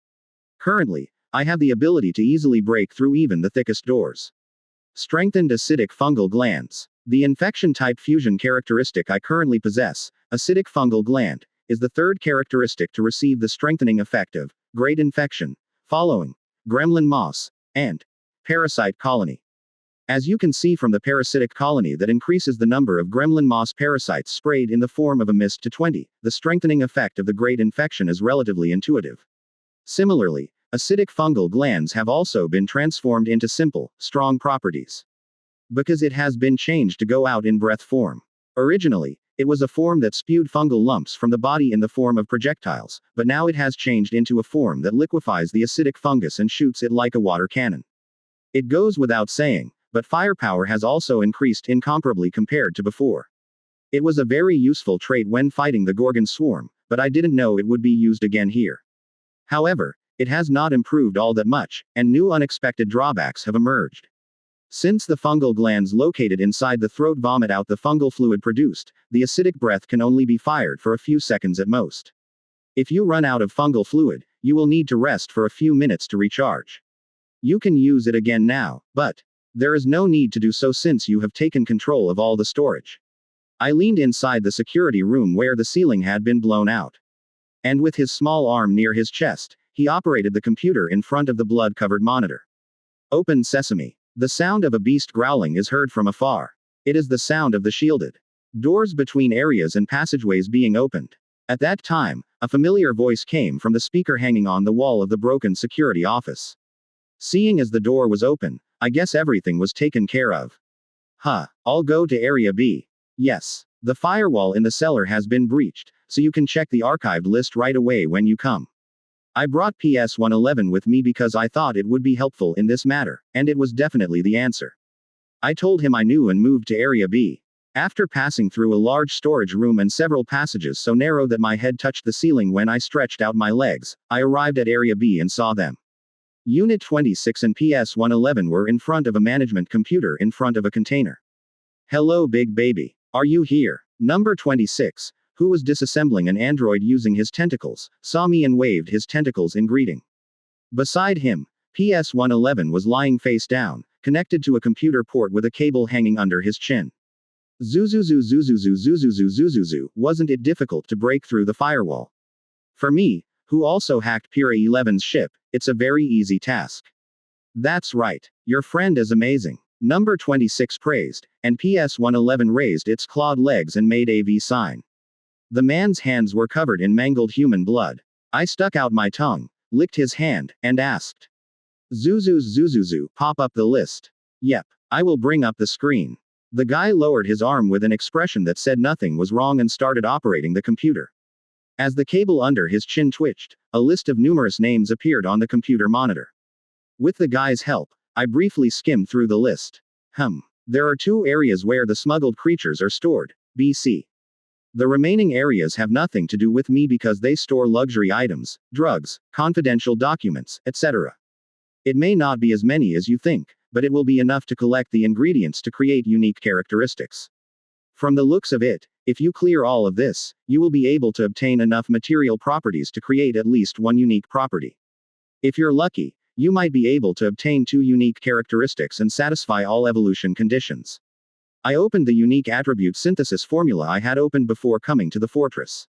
Currently, I have the ability to easily break through even the thickest doors. Strengthened acidic fungal glands. The infection-type fusion characteristic I currently possess, acidic fungal gland, is the third characteristic to receive the strengthening effect of great infection, following gremlin moss, and parasite colony. As you can see from the parasitic colony that increases the number of gremlin moss parasites sprayed in the form of a mist to 20, the strengthening effect of the great infection is relatively intuitive. Similarly, acidic fungal glands have also been transformed into simple, strong properties. Because it has been changed to go out in breath form. Originally, it was a form that spewed fungal lumps from the body in the form of projectiles, but now it has changed into a form that liquefies the acidic fungus and shoots it like a water cannon. It goes without saying, but firepower has also increased incomparably compared to before. It was a very useful trait when fighting the Gorgon swarm, but I didn't know it would be used again here. However, it has not improved all that much, and new unexpected drawbacks have emerged. Since the fungal glands located inside the throat vomit out the fungal fluid produced, the acidic breath can only be fired for a few seconds at most. If you run out of fungal fluid, you will need to rest for a few minutes to recharge. You can use it again now, but there is no need to do so since you have taken control of all the storage. I leaned inside the security room where the ceiling had been blown out. And with his small arm near his chest, he operated the computer in front of the blood-covered monitor. Open sesame. The sound of a beast growling is heard from afar. It is the sound of the shielded doors between areas and passageways being opened. At that time, a familiar voice came from the speaker hanging on the wall of the broken security office. Seeing as the door was open, I guess everything was taken care of. I'll go to Area B. Yes. The firewall in the cellar has been breached, so you can check the archived list right away when you come. I brought PS111 with me because I thought it would be helpful in this matter, and it was definitely the answer. I told him I knew and moved to Area B. After passing through a large storage room and several passages so narrow that my head touched the ceiling when I stretched out my legs, I arrived at Area B and saw them. Unit 26 and PS111 were in front of a management computer in front of a container. Hello big baby. Are you here? Number 26, who was disassembling an android using his tentacles, saw me and waved his tentacles in greeting. Beside him, PS111 was lying face down, connected to a computer port with a cable hanging under his chin. Zuzuzu, wasn't it difficult to break through the firewall? For me, who also hacked Pira 11's ship, it's a very easy task. That's right. Your friend is amazing. Number 26 praised, and PS-111 raised its clawed legs and made a V sign. The man's hands were covered in mangled human blood. I stuck out my tongue, licked his hand, and asked. Zuzuzu, pop up the list. Yep. I will bring up the screen. The guy lowered his arm with an expression that said nothing was wrong and started operating the computer. As the cable under his chin twitched, a list of numerous names appeared on the computer monitor. With the guy's help, I briefly skimmed through the list. There are 2 areas where the smuggled creatures are stored, BC. The remaining areas have nothing to do with me because they store luxury items, drugs, confidential documents, etc. It may not be as many as you think, but it will be enough to collect the ingredients to create unique characteristics. From the looks of it, if you clear all of this, you will be able to obtain enough material properties to create at least one unique property. If you're lucky, you might be able to obtain 2 unique characteristics and satisfy all evolution conditions. I opened the unique attribute synthesis formula I had opened before coming to the fortress.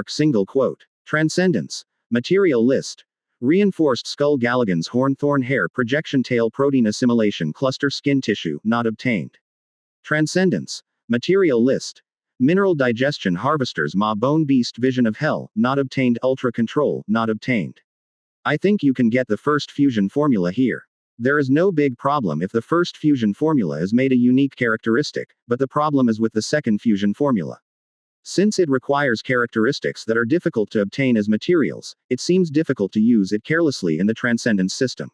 Single quote. Transcendence. Material list. Reinforced skull Galligan's horn thorn hair projection tail protein assimilation cluster skin tissue, not obtained. Transcendence. Material list. Mineral digestion harvesters ma bone beast vision of hell, not obtained ultra control, not obtained. I think you can get the first fusion formula here. There is no big problem if the first fusion formula is made a unique characteristic, but the problem is with the second fusion formula. Since it requires characteristics that are difficult to obtain as materials, it seems difficult to use it carelessly in the Transcendence system.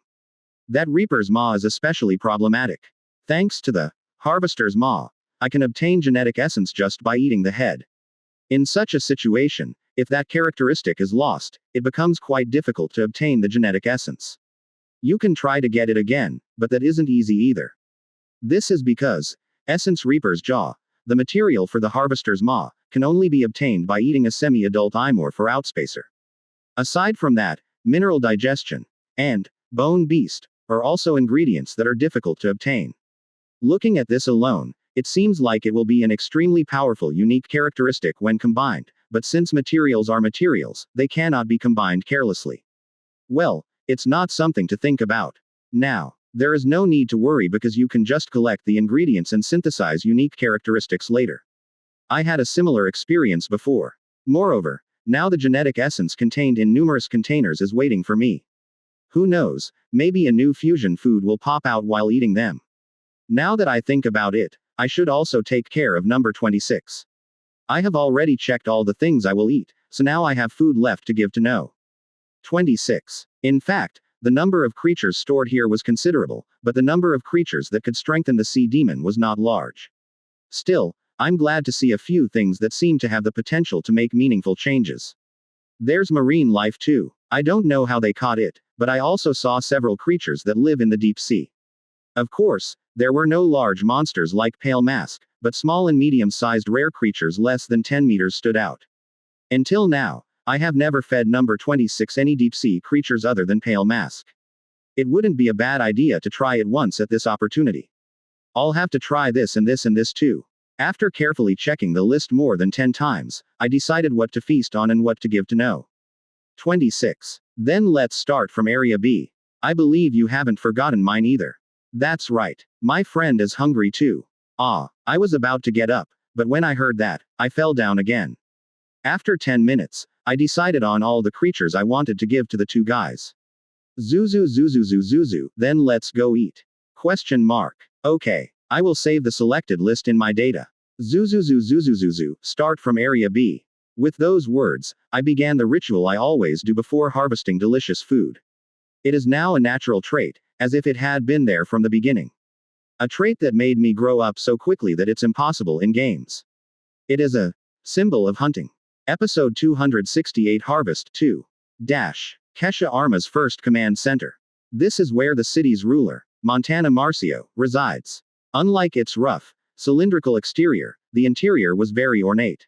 That Reaper's Maw is especially problematic. Thanks to the Harvester's Maw, I can obtain genetic essence just by eating the head. In such a situation, if that characteristic is lost, it becomes quite difficult to obtain the genetic essence. You can try to get it again, but that isn't easy either. This is because Essence Reaper's Jaw, the material for the Harvester's Maw, can only be obtained by eating a semi-adult imorph or outspacer. Aside from that, mineral digestion and bone beast are also ingredients that are difficult to obtain. Looking at this alone, it seems like it will be an extremely powerful unique characteristic when combined, but since materials are materials, they cannot be combined carelessly. Well, it's not something to think about. Now, there is no need to worry because you can just collect the ingredients and synthesize unique characteristics later. I had a similar experience before. Moreover, now the genetic essence contained in numerous containers is waiting for me. Who knows, maybe a new fusion food will pop out while eating them. Now that I think about it, I should also take care of number 26. I have already checked all the things I will eat, so now I have food left to give to no. 26. In fact, the number of creatures stored here was considerable, but the number of creatures that could strengthen the sea demon was not large. Still, I'm glad to see a few things that seem to have the potential to make meaningful changes. There's marine life too. I don't know how they caught it, but I also saw several creatures that live in the deep sea. Of course, there were no large monsters like Pale Mask, but small and medium-sized rare creatures less than 10 meters stood out. Until now, I have never fed number 26 any deep-sea creatures other than Pale Mask. It wouldn't be a bad idea to try it once at this opportunity. I'll have to try this and this and this too. After carefully checking the list more than 10 times, I decided what to feast on and what to give to no. 26. Then let's start from Area B. I believe you haven't forgotten mine either. That's right. My friend is hungry too. I was about to get up, but when I heard that, I fell down again. After 10 minutes, I decided on all the creatures I wanted to give to the 2 guys. Zuzu, then let's go eat. ? Okay. I will save the selected list in my data. Zuzu, start from Area B. With those words, I began the ritual I always do before harvesting delicious food. It is now a natural trait, as if it had been there from the beginning. A trait that made me grow up so quickly that it's impossible in games. It is a symbol of hunting. Episode 268 Harvest 2. Kesha Arma's first command center. This is where the city's ruler, Montana Marcio, resides. Unlike its rough, cylindrical exterior, the interior was very ornate.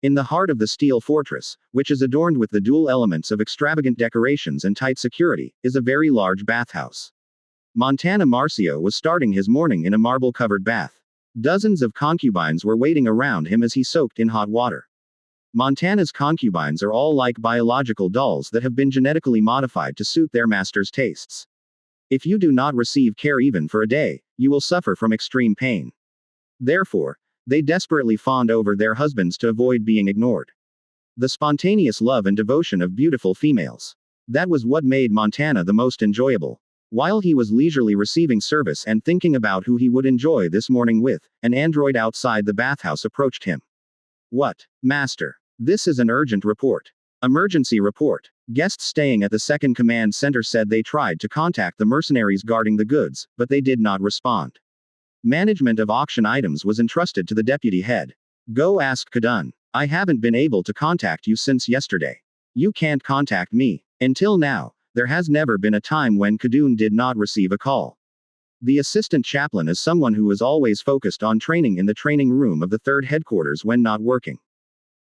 In the heart of the steel fortress, which is adorned with the dual elements of extravagant decorations and tight security, is a very large bathhouse. Montana Marcio was starting his morning in a marble-covered bath. Dozens of concubines were waiting around him as he soaked in hot water. Montana's concubines are all like biological dolls that have been genetically modified to suit their master's tastes. If you do not receive care even for a day, you will suffer from extreme pain. Therefore, they desperately fawned over their husbands to avoid being ignored. The spontaneous love and devotion of beautiful females. That was what made Montana the most enjoyable. While he was leisurely receiving service and thinking about who he would enjoy this morning with, an android outside the bathhouse approached him. What, Master? This is an urgent report. Emergency report. Guests staying at the second command center said they tried to contact the mercenaries guarding the goods, but they did not respond. Management of auction items was entrusted to the deputy head. Go ask Kadan. I haven't been able to contact you since yesterday. You can't contact me. Until now, there has never been a time when Kadan did not receive a call. The assistant chaplain is someone who is always focused on training in the training room of the third headquarters when not working.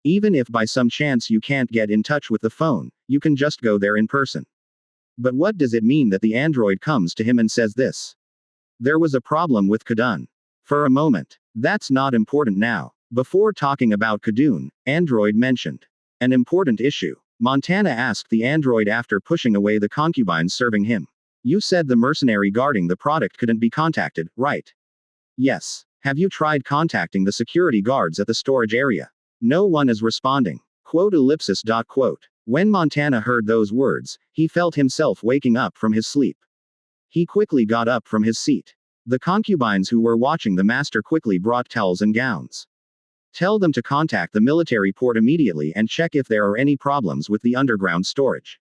Even if by some chance you can't get in touch with the phone, you can just go there in person. But what does it mean that the android comes to him and says this? There was a problem with Kadan. For a moment. That's not important now. Before talking about Kadan, android mentioned an important issue. Montana asked the android after pushing away the concubines serving him. You said the mercenary guarding the product couldn't be contacted, right? Yes. Have you tried contacting the security guards at the storage area? No one is responding. Quote. When Montana heard those words, he felt himself waking up from his sleep. He quickly got up from his seat. The concubines who were watching the master quickly brought towels and gowns. Tell them to contact the military port immediately and check if there are any problems with the underground storage.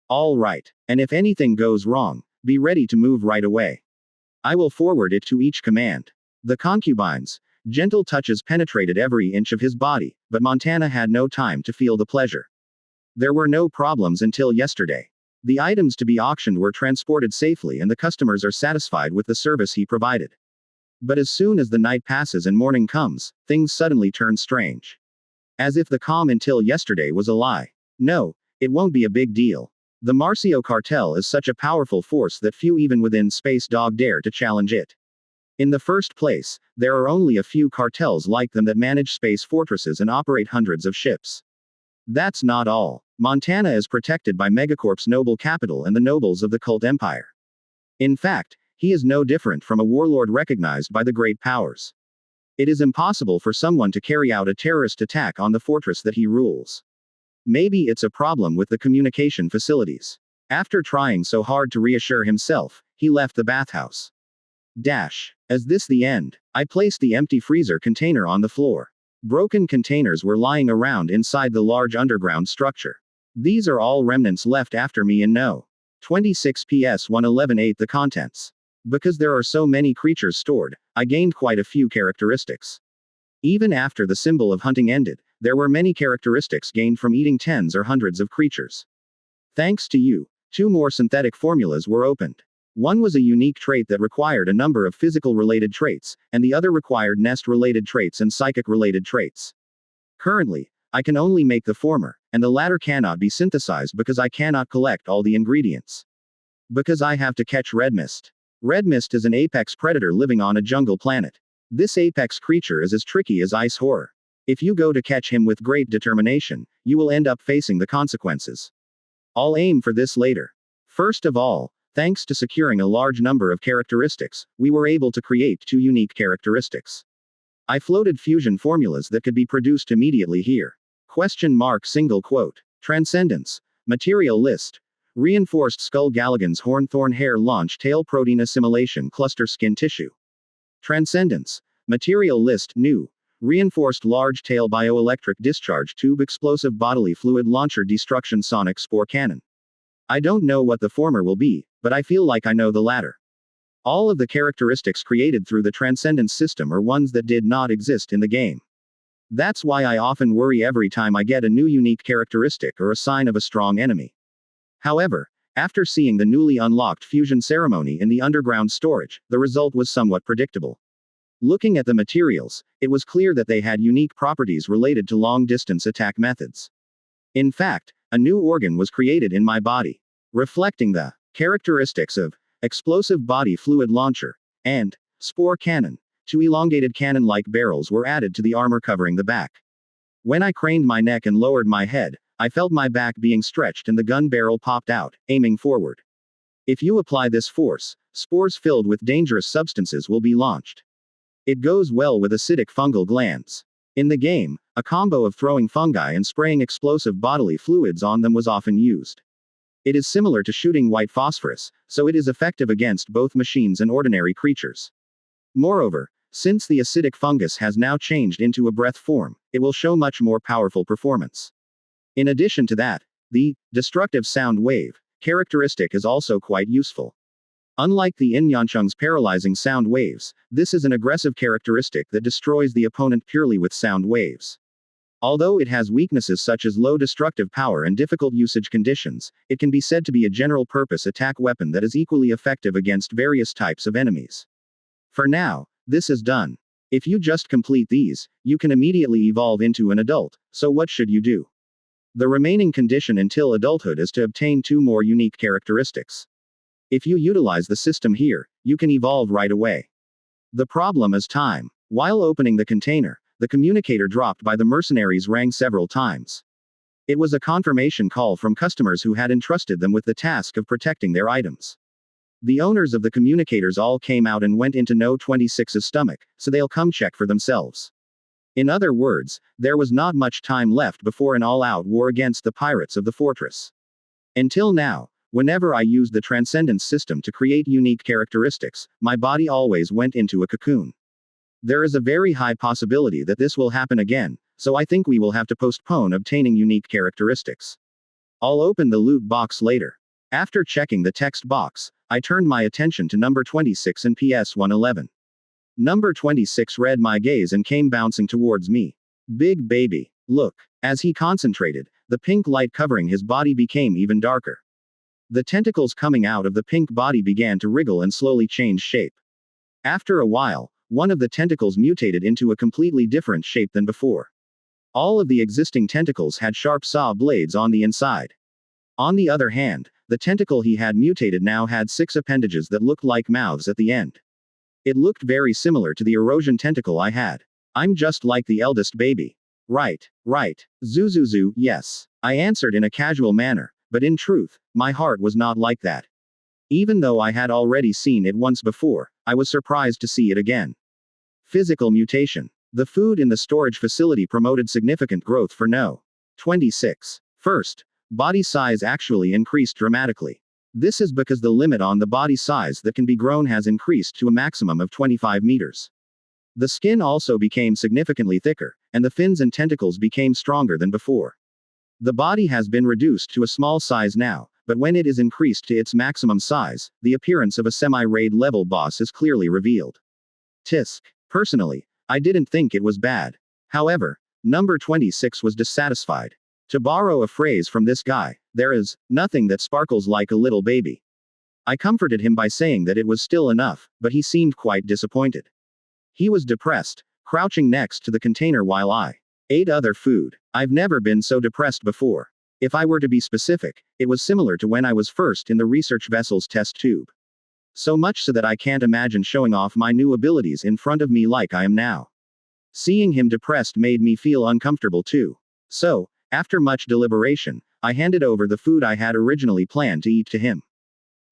All right. And if anything goes wrong, be ready to move right away. I will forward it to each command. The concubines. Gentle touches penetrated every inch of his body, but Montana had no time to feel the pleasure. There were no problems until yesterday. The items to be auctioned were transported safely and the customers are satisfied with the service he provided. But as soon as the night passes and morning comes, things suddenly turn strange. As if the calm until yesterday was a lie. No, it won't be a big deal. The Marcio cartel is such a powerful force that few even within Space Dog dare to challenge it. In the first place, there are only a few cartels like them that manage space fortresses and operate hundreds of ships. That's not all. Montana is protected by Megacorp's noble capital and the nobles of the cult empire. In fact, he is no different from a warlord recognized by the great powers. It is impossible for someone to carry out a terrorist attack on the fortress that he rules. Maybe it's a problem with the communication facilities. After trying so hard to reassure himself, he left the bathhouse. Is this the end? I placed the empty freezer container on the floor. Broken containers were lying around inside the large underground structure. These are all remnants left after me in No. 26 PS 111-8 the contents. Because there are so many creatures stored, I gained quite a few characteristics. Even after the symbol of hunting ended, there were many characteristics gained from eating tens or hundreds of creatures. Thanks to you, 2 more synthetic formulas were opened. One was a unique trait that required a number of physical-related traits, and the other required nest-related traits and psychic-related traits. Currently, I can only make the former, and the latter cannot be synthesized because I cannot collect all the ingredients. Because I have to catch Red Mist. Red Mist is an apex predator living on a jungle planet. This apex creature is as tricky as ice horror. If you go to catch him with great determination, you will end up facing the consequences. I'll aim for this later. First of all, thanks to securing a large number of characteristics, we were able to create 2 unique characteristics. I floated fusion formulas that could be produced immediately here. Single quote. Transcendence. Material list. Reinforced skull Galligan's horn thorn hair launch tail protein assimilation cluster skin tissue. Transcendence. Material list new. Reinforced large tail bioelectric discharge tube explosive bodily fluid launcher destruction sonic spore cannon. I don't know what the former will be, but I feel like I know the latter. All of the characteristics created through the Transcendence system are ones that did not exist in the game. That's why I often worry every time I get a new unique characteristic or a sign of a strong enemy. However, after seeing the newly unlocked fusion ceremony in the underground storage, the result was somewhat predictable. Looking at the materials, it was clear that they had unique properties related to long-distance attack methods. In fact, a new organ was created in my body, reflecting the characteristics of explosive body fluid launcher and spore cannon. 2 elongated cannon-like barrels were added to the armor covering the back. When I craned my neck and lowered my head, I felt my back being stretched and the gun barrel popped out, aiming forward. If you apply this force, spores filled with dangerous substances will be launched. It goes well with acidic fungal glands. In the game, a combo of throwing fungi and spraying explosive bodily fluids on them was often used. It is similar to shooting white phosphorus, so it is effective against both machines and ordinary creatures. Moreover, since the acidic fungus has now changed into a breath form, it will show much more powerful performance. In addition to that, the destructive sound wave characteristic is also quite useful. Unlike the Inyanchung's paralyzing sound waves, this is an aggressive characteristic that destroys the opponent purely with sound waves. Although it has weaknesses such as low destructive power and difficult usage conditions, it can be said to be a general-purpose attack weapon that is equally effective against various types of enemies. For now, this is done. If you just complete these, you can immediately evolve into an adult, so what should you do? The remaining condition until adulthood is to obtain 2 more unique characteristics. If you utilize the system here, you can evolve right away. The problem is time. While opening the container, the communicator dropped by the mercenaries rang several times. It was a confirmation call from customers who had entrusted them with the task of protecting their items. The owners of the communicators all came out and went into No 26's stomach, so they'll come check for themselves. In other words, there was not much time left before an all-out war against the pirates of the fortress. Until now, whenever I used the Transcendence system to create unique characteristics, my body always went into a cocoon. There is a very high possibility that this will happen again, so I think we will have to postpone obtaining unique characteristics. I'll open the loot box later. After checking the text box, I turned my attention to number 26 and PS 111. Number 26 read my gaze and came bouncing towards me. Big baby, look. As he concentrated, the pink light covering his body became even darker. The tentacles coming out of the pink body began to wriggle and slowly change shape. After a while, one of the tentacles mutated into a completely different shape than before. All of the existing tentacles had sharp saw blades on the inside. On the other hand, the tentacle he had mutated now had 6 appendages that looked like mouths at the end. It looked very similar to the erosion tentacle I had. I'm just like the eldest baby. Right. Zuzuzu, yes. I answered in a casual manner, but in truth, my heart was not like that. Even though I had already seen it once before, I was surprised to see it again. Physical mutation. The food in the storage facility promoted significant growth for No. 26. First, body size actually increased dramatically. This is because the limit on the body size that can be grown has increased to a maximum of 25 meters. The skin also became significantly thicker, and the fins and tentacles became stronger than before. The body has been reduced to a small size now, but when it is increased to its maximum size, the appearance of a semi-raid level boss is clearly revealed. Tisk. Personally, I didn't think it was bad. However, number 26 was dissatisfied. To borrow a phrase from this guy, there is nothing that sparkles like a little baby. I comforted him by saying that it was still enough, but he seemed quite disappointed. He was depressed, crouching next to the container while I ate other food. I've never been so depressed before. If I were to be specific, it was similar to when I was first in the research vessel's test tube. So much so that I can't imagine showing off my new abilities in front of me like I am now. Seeing him depressed made me feel uncomfortable too. So, after much deliberation, I handed over the food I had originally planned to eat to him.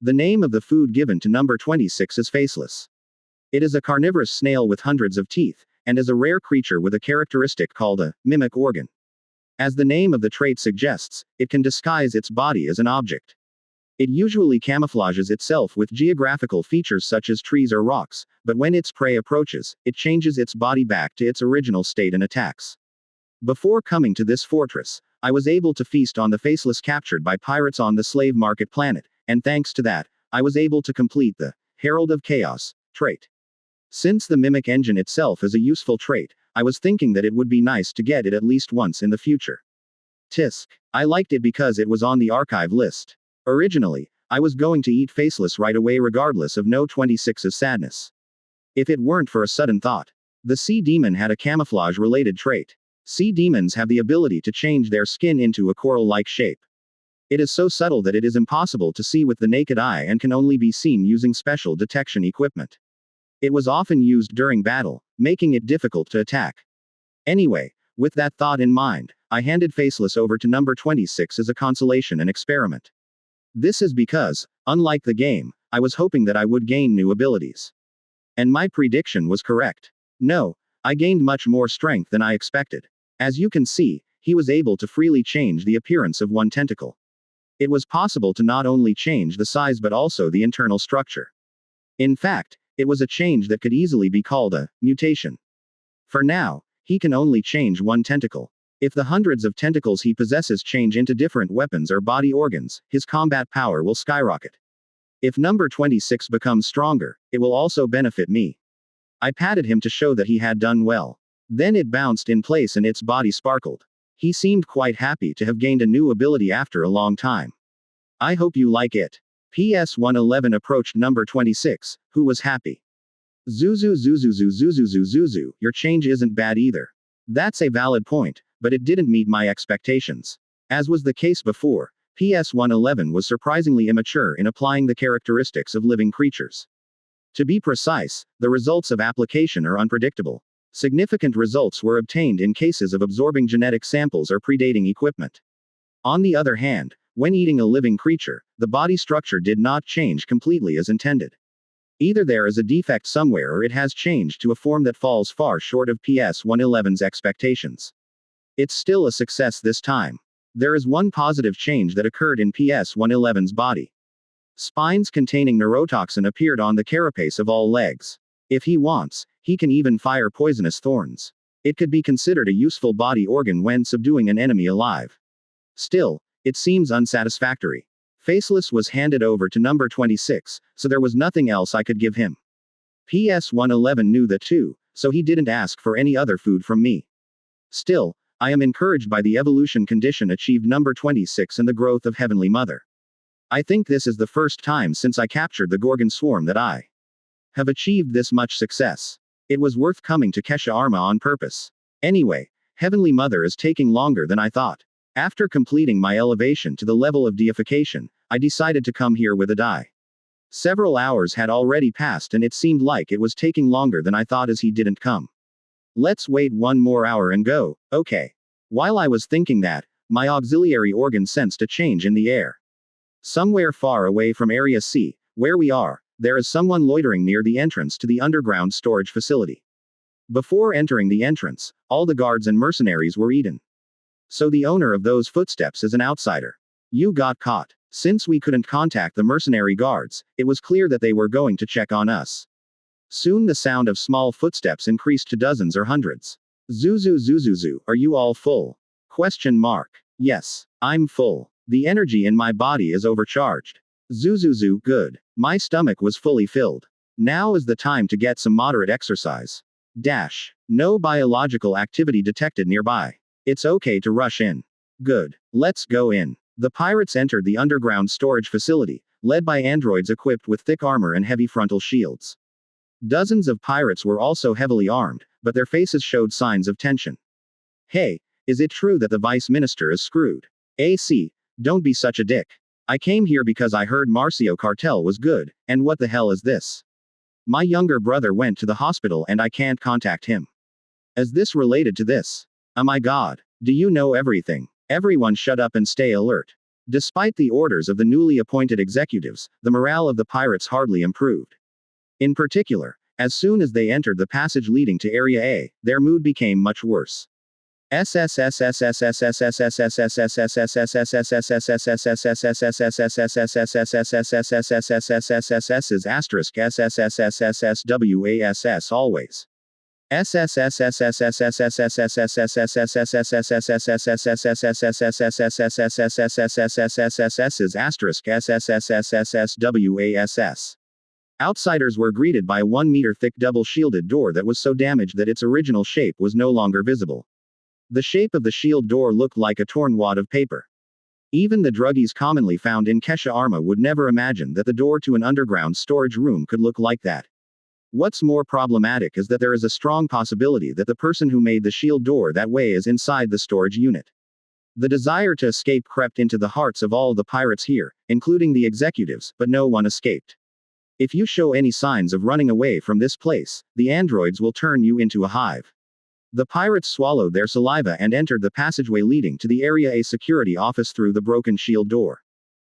The name of the food given to number 26 is Faceless. It is a carnivorous snail with hundreds of teeth, and is a rare creature with a characteristic called a mimic organ. As the name of the trait suggests, it can disguise its body as an object. It usually camouflages itself with geographical features such as trees or rocks, but when its prey approaches, it changes its body back to its original state and attacks. Before coming to this fortress, I was able to feast on the Faceless captured by pirates on the slave market planet, and thanks to that, I was able to complete the Herald of Chaos trait. Since the mimic engine itself is a useful trait, I was thinking that it would be nice to get it at least once in the future. Tisk. I liked it because it was on the archive list. Originally, I was going to eat Faceless right away regardless of No 26's sadness. If it weren't for a sudden thought. The sea demon had a camouflage-related trait. Sea demons have the ability to change their skin into a coral-like shape. It is so subtle that it is impossible to see with the naked eye and can only be seen using special detection equipment. It was often used during battle, making it difficult to attack. Anyway, with that thought in mind, I handed Faceless over to number 26 as a consolation and experiment. This is because, Unlike the game, I was hoping that I would gain new abilities. And my prediction was correct. No, I gained much more strength than I expected. As you can see, he was able to freely change the appearance of one tentacle. It was possible to not only change the size but also the internal structure. In fact, it was a change that could easily be called a mutation. For now, he can only change one tentacle. If the hundreds of tentacles he possesses change into different weapons or body organs, his combat power will skyrocket. If number 26 becomes stronger, it will also benefit me. I patted him to show that he had done well. Then it bounced in place and its body sparkled. He seemed quite happy to have gained a new ability after a long time. I hope you like it. PS 111 approached number 26, who was happy. Zuzu, your change isn't bad either. That's a valid point, but it didn't meet my expectations. As was the case before, PS 111 was surprisingly immature in applying the characteristics of living creatures. To be precise, the results of application are unpredictable. Significant results were obtained in cases of absorbing genetic samples or predating equipment. On the other hand, when eating a living creature, the body structure did not change completely as intended. Either there is a defect somewhere or it has changed to a form that falls far short of PS 111's expectations. It's still a success this time. There is one positive change that occurred in PS 111's body. Spines containing neurotoxin appeared on the carapace of all legs. If he wants, he can even fire poisonous thorns. It could be considered a useful body organ when subduing an enemy alive. Still, it seems unsatisfactory. Faceless was handed over to number 26, so there was nothing else I could give him. PS 111 knew that too, so he didn't ask for any other food from me. Still, I am encouraged by the evolution condition achieved number 26 and the growth of Heavenly Mother. I think this is the first time since I captured the Gorgon swarm that I have achieved this much success. It was worth coming to Kesha Arma on purpose. Anyway, Heavenly Mother is taking longer than I thought. After completing my elevation to the level of deification, I decided to come here with a die. Several hours had already passed and it seemed like it was taking longer than I thought as he didn't come. Let's wait one more hour and go, okay. While I was thinking that, my auxiliary organ sensed a change in the air. Somewhere far away from Area C, where we are, there is someone loitering near the entrance to the underground storage facility. Before entering the entrance, all the guards and mercenaries were eaten. So the owner of those footsteps is an outsider. You got caught. Since we couldn't contact the mercenary guards, it was clear that they were going to check on us. Soon the sound of small footsteps increased to dozens or hundreds. Zuzu, are you all full? Question mark. Yes, I'm full. The energy in my body is overcharged. Zuzu, good. My stomach was fully filled. Now is the time to get some moderate exercise. No biological activity detected nearby. It's okay to rush in. Good. Let's go in. The pirates entered the underground storage facility, led by androids equipped with thick armor and heavy frontal shields. Dozens of pirates were also heavily armed, but their faces showed signs of tension. Hey, is it true that the vice minister is screwed? AC, don't be such a dick. I came here because I heard Marcio Cartel was good, and what the hell is this? My younger brother went to the hospital and I can't contact him. Is this related to this? Oh my god. Do you know everything? Everyone shut up and stay alert. Despite the orders of the newly appointed executives, the morale of the pirates hardly improved. In particular, as soon as they entered the passage leading to Area A, their mood became much worse. always. Outsiders were greeted by a 1-meter-thick double-shielded door that was so damaged that its original shape was no longer visible. The shape of the shield door looked like a torn wad of paper. Even the druggies commonly found in Kesha Arma would never imagine that the door to an underground storage room could look like that. What's more problematic is that there is a strong possibility that the person who made the shield door that way is inside the storage unit. The desire to escape crept into the hearts of all the pirates here, including the executives, but no one escaped. If you show any signs of running away from this place, the androids will turn you into a hive. The pirates swallowed their saliva and entered the passageway leading to the Area A security office through the broken shield door.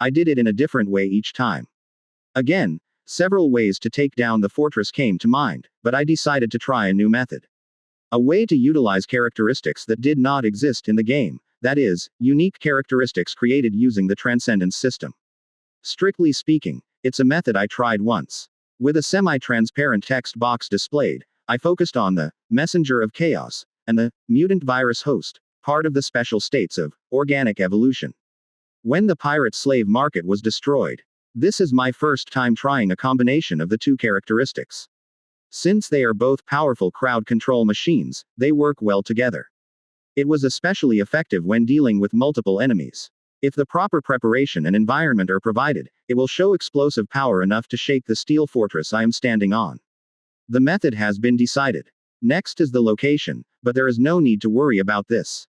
I did it in a different way each time. Again, several ways to take down the fortress came to mind, but I decided to try a new method. A way to utilize characteristics that did not exist in the game, that is, unique characteristics created using the Transcendence system. Strictly speaking, it's a method I tried once. With a semi-transparent text box displayed, I focused on the messenger of chaos and the mutant virus host, part of the special states of organic evolution. When the pirate slave market was destroyed. This is my first time trying a combination of the two characteristics. Since they are both powerful crowd control machines, they work well together. It was especially effective when dealing with multiple enemies. If the proper preparation and environment are provided, it will show explosive power enough to shake the steel fortress I am standing on. The method has been decided. Next is the location, but there is no need to worry about this.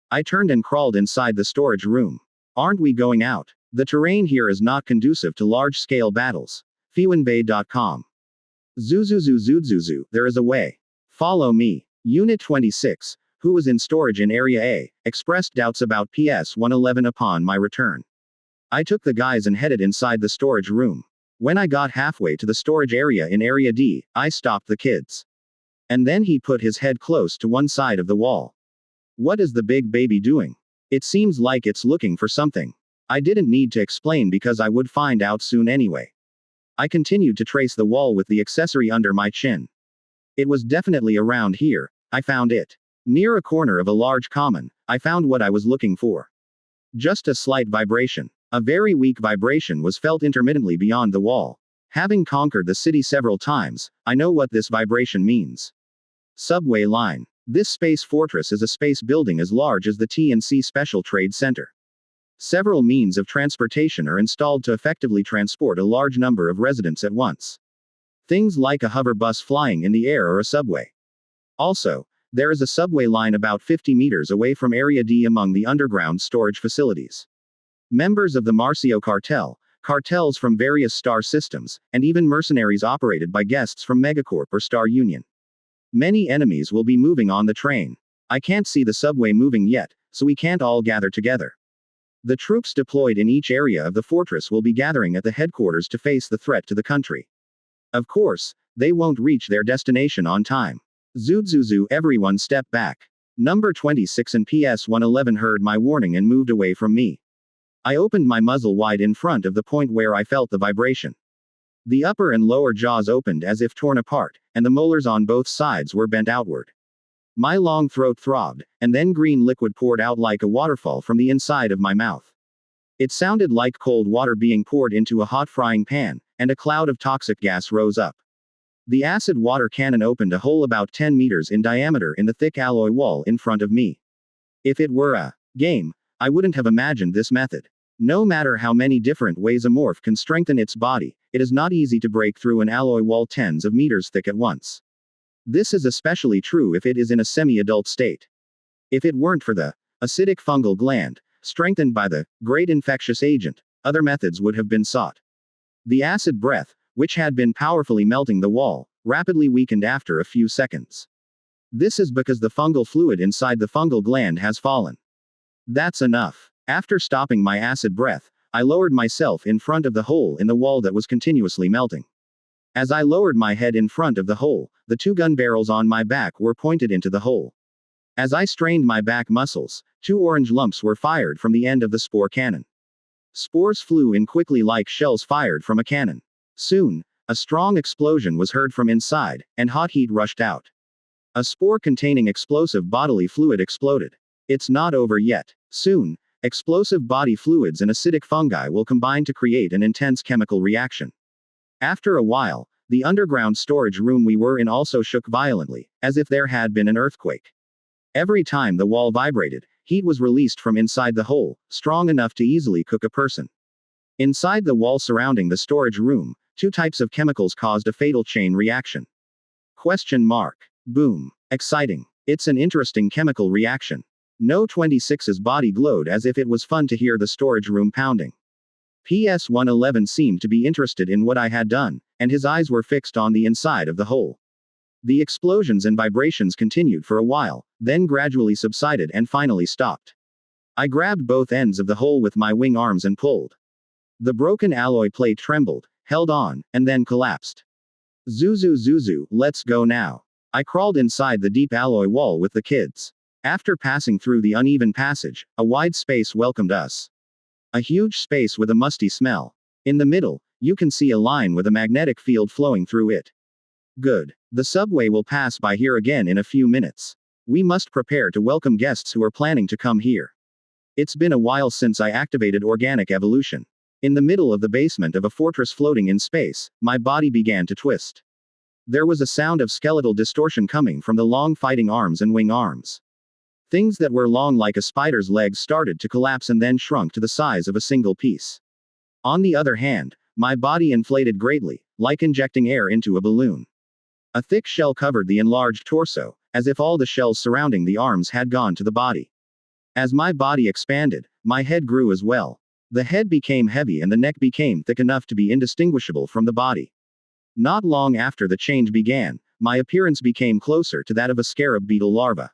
I turned and crawled inside the storage room. Aren't we going out? The terrain here is not conducive to large-scale battles. Fiwanbay.com. Zuzuzu, there is a way. Follow me. Unit 26, who was in storage in Area A, expressed doubts about PS-111 upon my return. I took the guys and headed inside the storage room. When I got halfway to the storage area in Area D, I stopped the kids. And then he put his head close to one side of the wall. What is the big baby doing? It seems like it's looking for something. I didn't need to explain because I would find out soon anyway. I continued to trace the wall with the accessory under my chin. It was definitely around here. I found it. Near a corner of a large common, I found what I was looking for. Just a slight vibration. A very weak vibration was felt intermittently beyond the wall. Having conquered the city several times, I know what this vibration means. Subway line. This space fortress is a space building as large as the T&C Special Trade Center. Several means of transportation are installed to effectively transport a large number of residents at once. Things like a hover bus flying in the air or a subway. Also, there is a subway line about 50 meters away from Area D among the underground storage facilities. Members of the Marcio cartel, cartels from various star systems, and even mercenaries operated by guests from Megacorp or Star Union. Many enemies will be moving on the train. I can't see the subway moving yet, so we can't all gather together. The troops deployed in each area of the fortress will be gathering at the headquarters to face the threat to the country. Of course, they won't reach their destination on time. Zuzuzu, everyone step back. Number 26 and PS-111 heard my warning and moved away from me. I opened my muzzle wide in front of the point where I felt the vibration. The upper and lower jaws opened as if torn apart, and the molars on both sides were bent outward. My long throat throbbed, and then green liquid poured out like a waterfall from the inside of my mouth. It sounded like cold water being poured into a hot frying pan, and a cloud of toxic gas rose up. The acid water cannon opened a hole about 10 meters in diameter in the thick alloy wall in front of me. If it were a game, I wouldn't have imagined this method. No matter how many different ways a morph can strengthen its body, it is not easy to break through an alloy wall tens of meters thick at once. This is especially true if it is in a semi-adult state. If it weren't for the acidic fungal gland, strengthened by the great infectious agent, other methods would have been sought. The acid breath, which had been powerfully melting the wall, rapidly weakened after a few seconds. This is because the fungal fluid inside the fungal gland has fallen. That's enough. After stopping my acid breath, I lowered myself in front of the hole in the wall that was continuously melting. As I lowered my head in front of the hole, the two gun barrels on my back were pointed into the hole. As I strained my back muscles, two orange lumps were fired from the end of the spore cannon. Spores flew in quickly like shells fired from a cannon. Soon, a strong explosion was heard from inside, and hot heat rushed out. A spore containing explosive bodily fluid exploded. It's not over yet. Soon, explosive body fluids and acidic fungi will combine to create an intense chemical reaction. After a while, the underground storage room we were in also shook violently, as if there had been an earthquake. Every time the wall vibrated, heat was released from inside the hole, strong enough to easily cook a person. Inside the wall surrounding the storage room, two types of chemicals caused a fatal chain reaction. Boom. Exciting. It's an interesting chemical reaction. No 26's body glowed as if it was fun to hear the storage room pounding. PS-111 seemed to be interested in what I had done, and his eyes were fixed on the inside of the hole. The explosions and vibrations continued for a while, then gradually subsided and finally stopped. I grabbed both ends of the hole with my wing arms and pulled. The broken alloy plate trembled, held on, and then collapsed. Zuzu, let's go now. I crawled inside the deep alloy wall with the kids. After passing through the uneven passage, a wide space welcomed us. A huge space with a musty smell. In the middle, you can see a line with a magnetic field flowing through it. Good. The subway will pass by here again in a few minutes. We must prepare to welcome guests who are planning to come here. It's been a while since I activated organic evolution. In the middle of the basement of a fortress floating in space, my body began to twist. There was a sound of skeletal distortion coming from the long fighting arms and wing arms. Things that were long like a spider's legs started to collapse and then shrunk to the size of a single piece. On the other hand, my body inflated greatly, like injecting air into a balloon. A thick shell covered the enlarged torso, as if all the shells surrounding the arms had gone to the body. As my body expanded, my head grew as well. The head became heavy and the neck became thick enough to be indistinguishable from the body. Not long after the change began, my appearance became closer to that of a scarab beetle larva.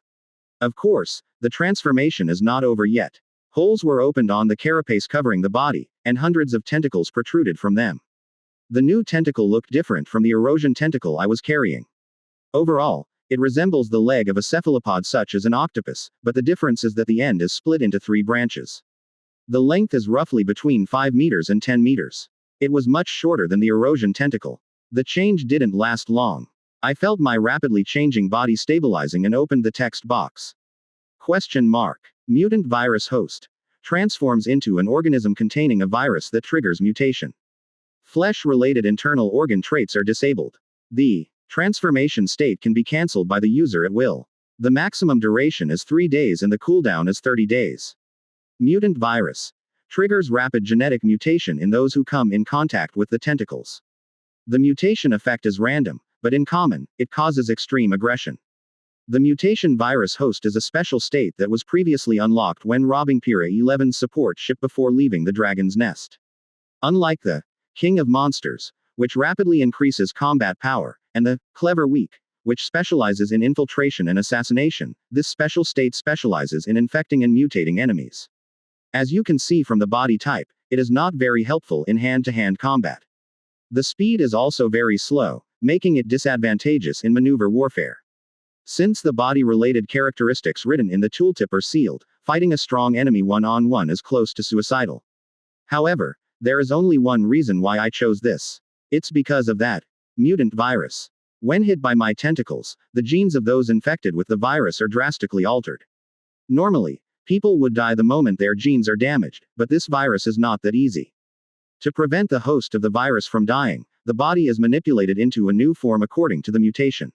Of course, the transformation is not over yet. Holes were opened on the carapace covering the body, and hundreds of tentacles protruded from them. The new tentacle looked different from the erosion tentacle I was carrying. Overall, it resembles the leg of a cephalopod such as an octopus, but the difference is that the end is split into 3 branches. The length is roughly between 5 meters and 10 meters. It was much shorter than the erosion tentacle. The change didn't last long. I felt my rapidly changing body stabilizing and opened the text box. Question mark. Mutant virus host. Transforms into an organism containing a virus that triggers mutation. Flesh-related internal organ traits are disabled. The transformation state can be cancelled by the user at will. The maximum duration is 3 days and the cooldown is 30 days. Mutant virus. Triggers rapid genetic mutation in those who come in contact with the tentacles. The mutation effect is random, but in common, it causes extreme aggression. The mutation virus host is a special state that was previously unlocked when robbing Pira 11's support ship before leaving the Dragon's Nest. Unlike the King of Monsters, which rapidly increases combat power, and the Clever Weak, which specializes in infiltration and assassination, this special state specializes in infecting and mutating enemies. As you can see from the body type, it is not very helpful in hand-to-hand combat. The speed is also very slow, making it disadvantageous in maneuver warfare. Since the body-related characteristics written in the tooltip are sealed, fighting a strong enemy one-on-one is close to suicidal. However, there is only one reason why I chose this. It's because of that mutant virus. When hit by my tentacles, the genes of those infected with the virus are drastically altered. Normally, people would die the moment their genes are damaged, but this virus is not that easy. To prevent the host of the virus from dying, the body is manipulated into a new form according to the mutation.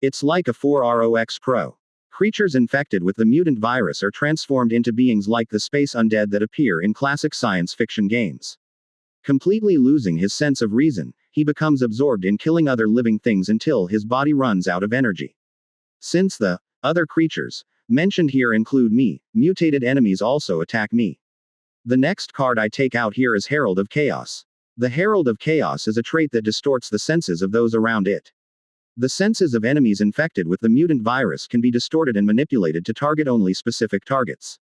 It's like a 4ROX Pro. Creatures infected with the mutant virus are transformed into beings like the space undead that appear in classic science fiction games. Completely losing his sense of reason, he becomes absorbed in killing other living things until his body runs out of energy. Since the other creatures mentioned here include me, mutated enemies also attack me. The next card I take out here is Herald of Chaos. The Herald of Chaos is a trait that distorts the senses of those around it. The senses of enemies infected with the mutant virus can be distorted and manipulated to target only specific targets.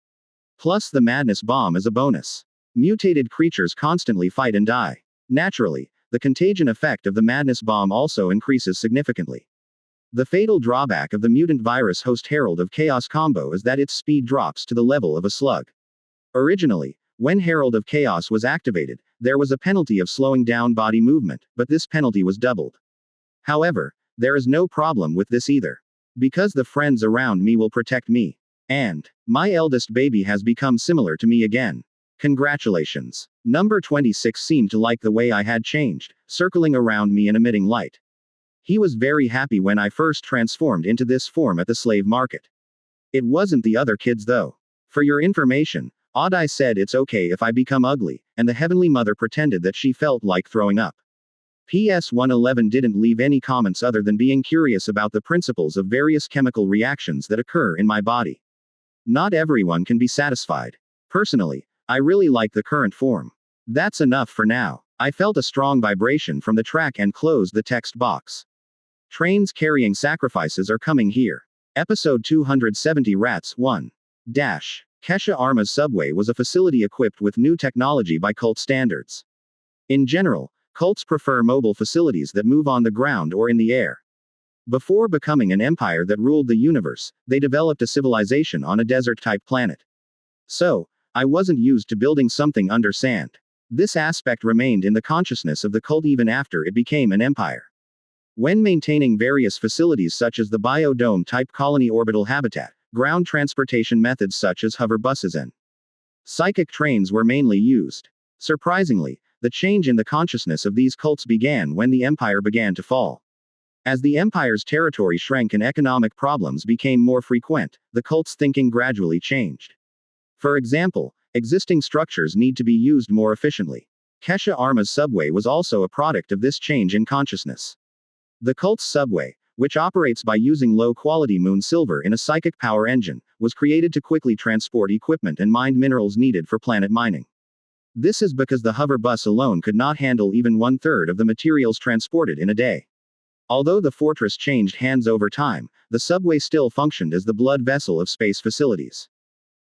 Plus the Madness Bomb is a bonus. Mutated creatures constantly fight and die. Naturally, the contagion effect of the Madness Bomb also increases significantly. The fatal drawback of the mutant virus host Herald of Chaos combo is that its speed drops to the level of a slug. Originally, when Herald of Chaos was activated, there was a penalty of slowing down body movement, but this penalty was doubled. However, there is no problem with this either. Because the friends around me will protect me. And my eldest baby has become similar to me again. Congratulations. Number 26 seemed to like the way I had changed, circling around me and emitting light. He was very happy when I first transformed into this form at the slave market. It wasn't the other kids though. For your information, Audai said it's okay if I become ugly, and the Heavenly Mother pretended that she felt like throwing up. PS 111 didn't leave any comments other than being curious about the principles of various chemical reactions that occur in my body. Not everyone can be satisfied. Personally, I really like the current form. That's enough for now. I felt a strong vibration from the track and closed the text box. Trains carrying sacrifices are coming here. Episode 270 Rats 1. Kesha Arma's subway was a facility equipped with new technology by cult standards. In general, cults prefer mobile facilities that move on the ground or in the air. Before becoming an empire that ruled the universe, they developed a civilization on a desert-type planet. So, I wasn't used to building something under sand. This aspect remained in the consciousness of the cult even after it became an empire. When maintaining various facilities such as the biodome-type colony orbital habitat, ground transportation methods such as hover buses and psychic trains were mainly used. Surprisingly, the change in the consciousness of these cults began when the empire began to fall. As the empire's territory shrank and economic problems became more frequent, the cult's thinking gradually changed. For example, existing structures need to be used more efficiently. Kesha Arma's subway was also a product of this change in consciousness. The cult's subway, which operates by using low-quality moon silver in a psychic power engine, was created to quickly transport equipment and mined minerals needed for planet mining. This is because the hover bus alone could not handle even one-third of the materials transported in a day. Although the fortress changed hands over time, the subway still functioned as the blood vessel of space facilities.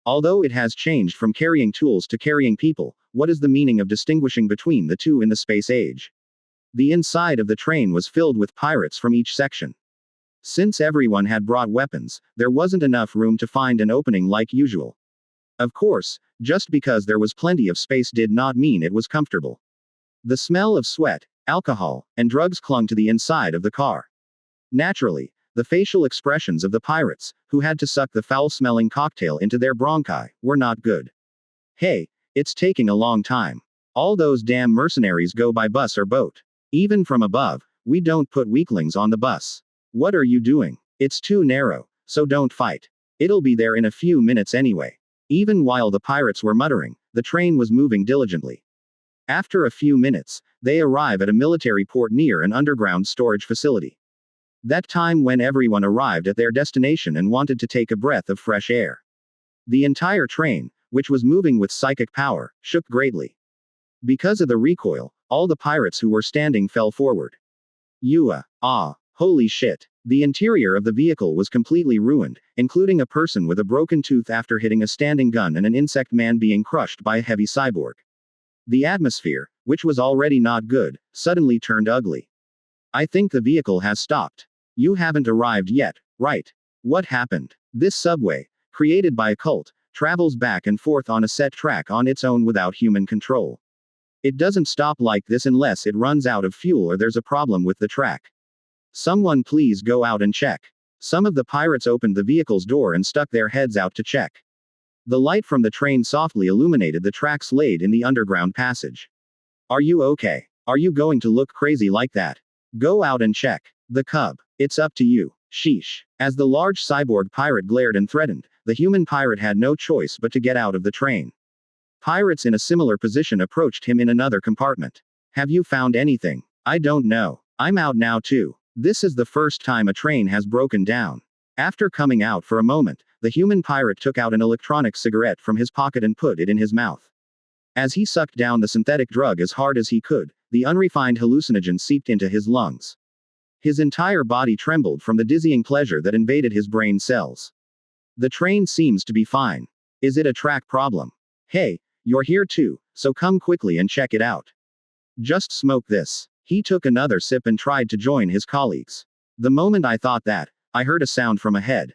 Although it has changed from carrying tools to carrying people, what is the meaning of distinguishing between the two in the space age? The inside of the train was filled with pirates from each section. Since everyone had brought weapons, there wasn't enough room to find an opening like usual. Of course, just because there was plenty of space did not mean it was comfortable. The smell of sweat, alcohol, and drugs clung to the inside of the car. Naturally, the facial expressions of the pirates, who had to suck the foul-smelling cocktail into their bronchi, were not good. Hey, it's taking a long time. All those damn mercenaries go by bus or boat. Even from above, we don't put weaklings on the bus. What are you doing? It's too narrow, so don't fight. It'll be there in a few minutes anyway. Even while the pirates were muttering, the train was moving diligently. After a few minutes, they arrive at a military port near an underground storage facility. That time when everyone arrived at their destination and wanted to take a breath of fresh air. The entire train, which was moving with psychic power, shook greatly. Because of the recoil, all the pirates who were standing fell forward. Holy shit. The interior of the vehicle was completely ruined, including a person with a broken tooth after hitting a standing gun and an insect man being crushed by a heavy cyborg. The atmosphere, which was already not good, suddenly turned ugly. I think the vehicle has stopped. You haven't arrived yet, right? What happened? This subway, created by a cult, travels back and forth on a set track on its own without human control. It doesn't stop like this unless it runs out of fuel or there's a problem with the track. Someone please go out and check. Some of the pirates opened the vehicle's door and stuck their heads out to check. The light from the train softly illuminated the tracks laid in the underground passage. Are you okay? Are you going to look crazy like that? Go out and check. The cub. It's up to you. Sheesh. As the large cyborg pirate glared and threatened, the human pirate had no choice but to get out of the train. Pirates in a similar position approached him in another compartment. Have you found anything? I don't know. I'm out now too. This is the first time a train has broken down. After coming out for a moment, the human pirate took out an electronic cigarette from his pocket and put it in his mouth. As he sucked down the synthetic drug as hard as he could, the unrefined hallucinogen seeped into his lungs. His entire body trembled from the dizzying pleasure that invaded his brain cells. The train seems to be fine. Is it a track problem? Hey, you're here too, so come quickly and check it out. Just smoke this. He took another sip and tried to join his colleagues. The moment I thought that, I heard a sound from ahead.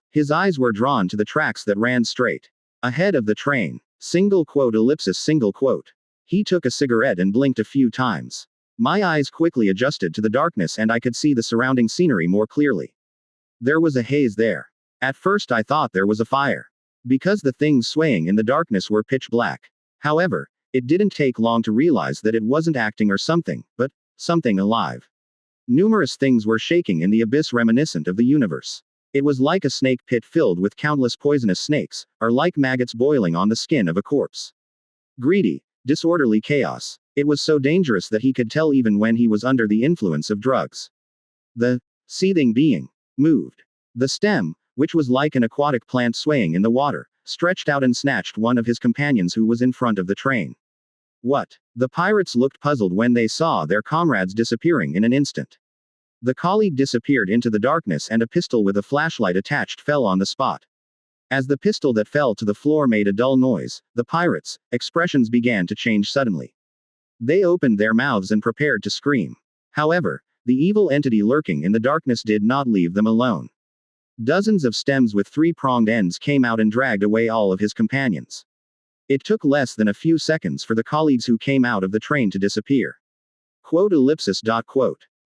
His eyes were drawn to the tracks that ran straight ahead of the train. Single quote ellipsis single quote. He took a cigarette and blinked a few times. My eyes quickly adjusted to the darkness and I could see the surrounding scenery more clearly. There was a haze there. At first I thought there was a fire. Because the things swaying in the darkness were pitch black. However, it didn't take long to realize that it wasn't acting or something, but something alive. Numerous things were shaking in the abyss reminiscent of the universe. It was like a snake pit filled with countless poisonous snakes, or like maggots boiling on the skin of a corpse. Greedy, disorderly chaos. It was so dangerous that he could tell even when he was under the influence of drugs. The seething being moved. The stem, which was like an aquatic plant swaying in the water, stretched out and snatched one of his companions who was in front of the train. What? The pirates looked puzzled when they saw their comrades disappearing in an instant. The colleague disappeared into the darkness and a pistol with a flashlight attached fell on the spot. As the pistol that fell to the floor made a dull noise, the pirates' expressions began to change suddenly. They opened their mouths and prepared to scream. However, the evil entity lurking in the darkness did not leave them alone. Dozens of stems with three-pronged ends came out and dragged away all of his companions. It took less than a few seconds for the colleagues who came out of the train to disappear. Quote.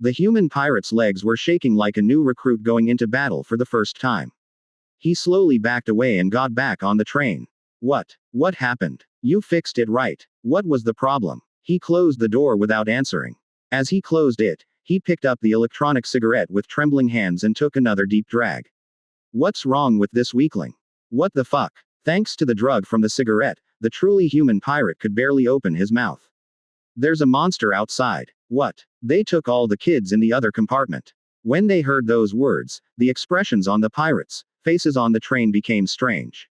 The human pirate's legs were shaking like a new recruit going into battle for the first time. He slowly backed away and got back on the train. What happened? You fixed it, right? What was the problem? He closed the door without answering. As he closed it, he picked up the electronic cigarette with trembling hands and took another deep drag. What's wrong with this weakling? What the fuck? Thanks to the drug from the cigarette, the truly human pirate could barely open his mouth. There's a monster outside. What? They took all the kids in the other compartment. When they heard those words, the expressions on the pirates' faces on the train became strange.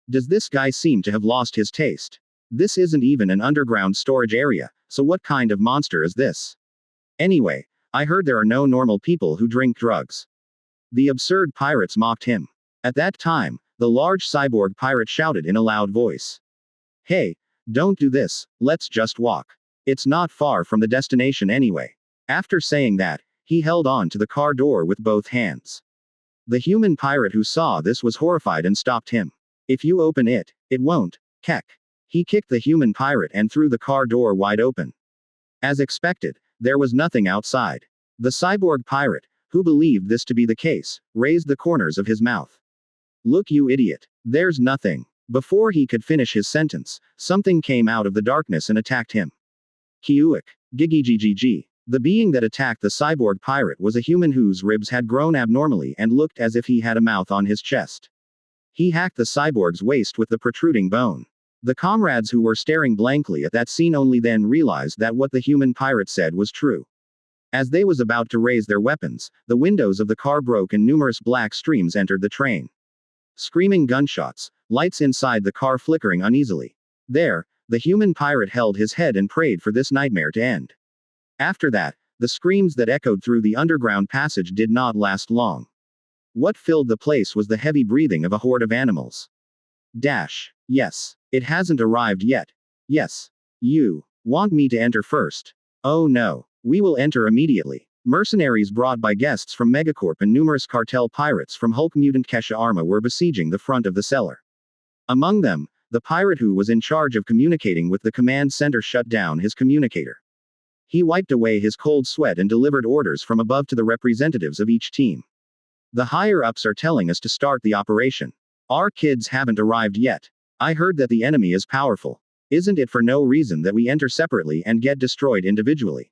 Does this guy seem to have lost his taste? This isn't even an underground storage area, so what kind of monster is this? Anyway, I heard there are no normal people who drink drugs. The absurd pirates mocked him. At that time, the large cyborg pirate shouted in a loud voice. Hey, don't do this, let's just walk. It's not far from the destination anyway. After saying that, he held on to the car door with both hands. The human pirate who saw this was horrified and stopped him. If you open it, it won't. Keck. He kicked the human pirate and threw the car door wide open. As expected, there was nothing outside. The cyborg pirate, who believed this to be the case, raised the corners of his mouth. Look, you idiot. There's nothing. Before he could finish his sentence, something came out of the darkness and attacked him. Kiuik. Gigigigg. The being that attacked the cyborg pirate was a human whose ribs had grown abnormally and looked as if he had a mouth on his chest. He hacked the cyborg's waist with the protruding bone. The comrades who were staring blankly at that scene only then realized that what the human pirate said was true. As they was about to raise their weapons, the windows of the car broke and numerous black streams entered the train. Screaming gunshots, lights inside the car flickering uneasily. There, the human pirate held his head and prayed for this nightmare to end. After that, the screams that echoed through the underground passage did not last long. What filled the place was the heavy breathing of a horde of animals. Yes. It hasn't arrived yet. Yes. You want me to enter first? Oh no. We will enter immediately. Mercenaries brought by guests from Megacorp and numerous cartel pirates from Hulk mutant Kesha Arma were besieging the front of the cellar. Among them, the pirate who was in charge of communicating with the command center shut down his communicator. He wiped away his cold sweat and delivered orders from above to the representatives of each team. The higher-ups are telling us to start the operation. Our kids haven't arrived yet. I heard that the enemy is powerful. Isn't it for no reason that we enter separately and get destroyed individually?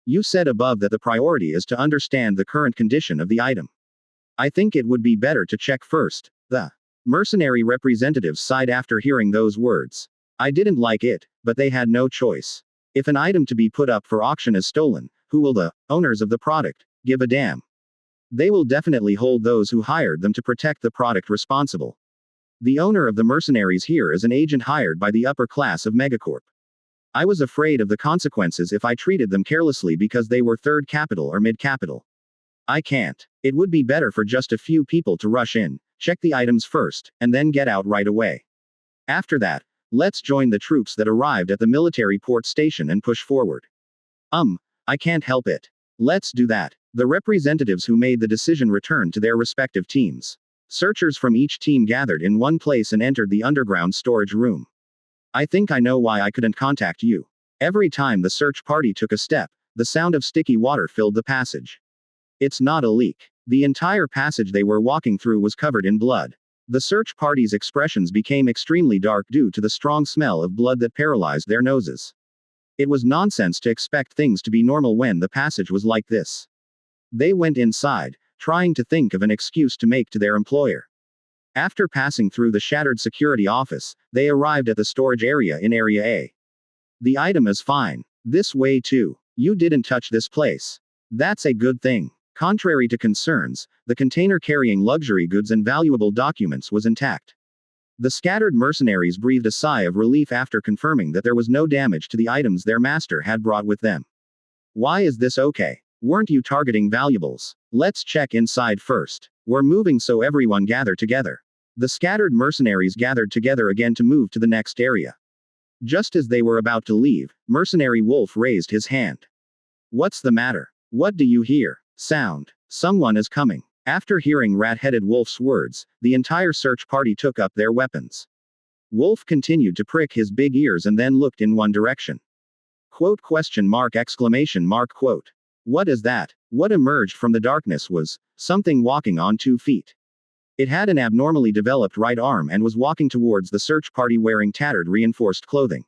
You said above that the priority is to understand the current condition of the item. I think it would be better to check first. The mercenary representatives sighed after hearing those words. I didn't like it, but they had no choice. If an item to be put up for auction is stolen, who will the owners of the product give a damn? They will definitely hold those who hired them to protect the product responsible. The owner of the mercenaries here is an agent hired by the upper class of Megacorp. I was afraid of the consequences if I treated them carelessly because they were third capital or mid-capital. I can't. It would be better for just a few people to rush in, check the items first, and then get out right away. After that, let's join the troops that arrived at the military port station and push forward. I can't help it. Let's do that. The representatives who made the decision returned to their respective teams. Searchers from each team gathered in one place and entered the underground storage room. I think I know why I couldn't contact you. Every time the search party took a step, the sound of sticky water filled the passage. It's not a leak. The entire passage they were walking through was covered in blood. The search party's expressions became extremely dark due to the strong smell of blood that paralyzed their noses. It was nonsense to expect things to be normal when the passage was like this. They went inside, trying to think of an excuse to make to their employer. After passing through the shattered security office, they arrived at the storage area in Area A. The item is fine. This way too. You didn't touch this place. That's a good thing. Contrary to concerns, the container carrying luxury goods and valuable documents was intact. The scattered mercenaries breathed a sigh of relief after confirming that there was no damage to the items their master had brought with them. Why is this okay? Weren't you targeting valuables? Let's check inside first. We're moving, so everyone gather together. The scattered mercenaries gathered together again to move to the next area. Just as they were about to leave, Mercenary Wolf raised his hand. What's the matter? What do you hear? Sound. Someone is coming. After hearing Rat-Headed Wolf's words, the entire search party took up their weapons. Wolf continued to prick his big ears and then looked in one direction. Quote question mark exclamation mark quote. What is that? What emerged from the darkness was something walking on 2 feet. It had an abnormally developed right arm and was walking towards the search party wearing tattered reinforced clothing.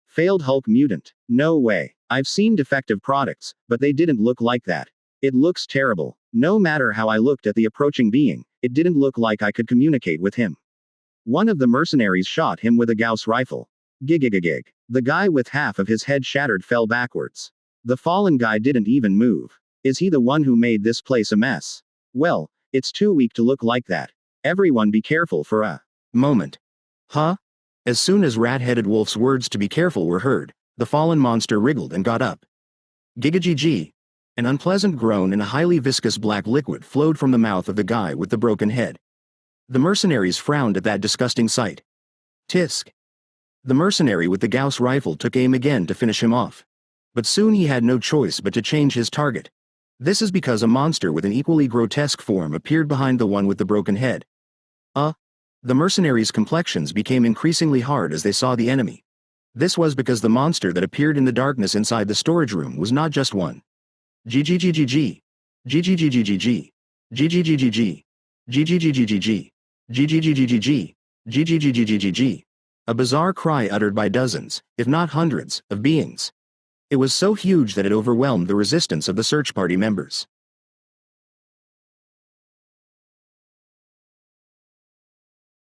Failed Hulk mutant. No way. I've seen defective products, but they didn't look like that. It looks terrible. No matter how I looked at the approaching being, it didn't look like I could communicate with him. One of the mercenaries shot him with a Gauss rifle. Gigigigig. The guy with half of his head shattered fell backwards. The fallen guy didn't even move. Is he the one who made this place a mess? Well, it's too weak to look like that. Everyone be careful for a moment. Huh? As soon as Rat-Headed Wolf's words to be careful were heard, the fallen monster wriggled and got up. Gigagg. An unpleasant groan and a highly viscous black liquid flowed from the mouth of the guy with the broken head. The mercenaries frowned at that disgusting sight. Tisk. The mercenary with the Gauss rifle took aim again to finish him off. But soon he had no choice but to change his target. This is because a monster with an equally grotesque form appeared behind the one with the broken head. The mercenaries' complexions became increasingly hard as they saw the enemy. This was because the monster that appeared in the darkness inside the storage room was not just one. GGGGG. GGGGG. GGGGG. GGGGG. GGGGG. GGGGG. A bizarre cry uttered by dozens, if not hundreds, of beings. It was so huge that it overwhelmed the resistance of the search party members.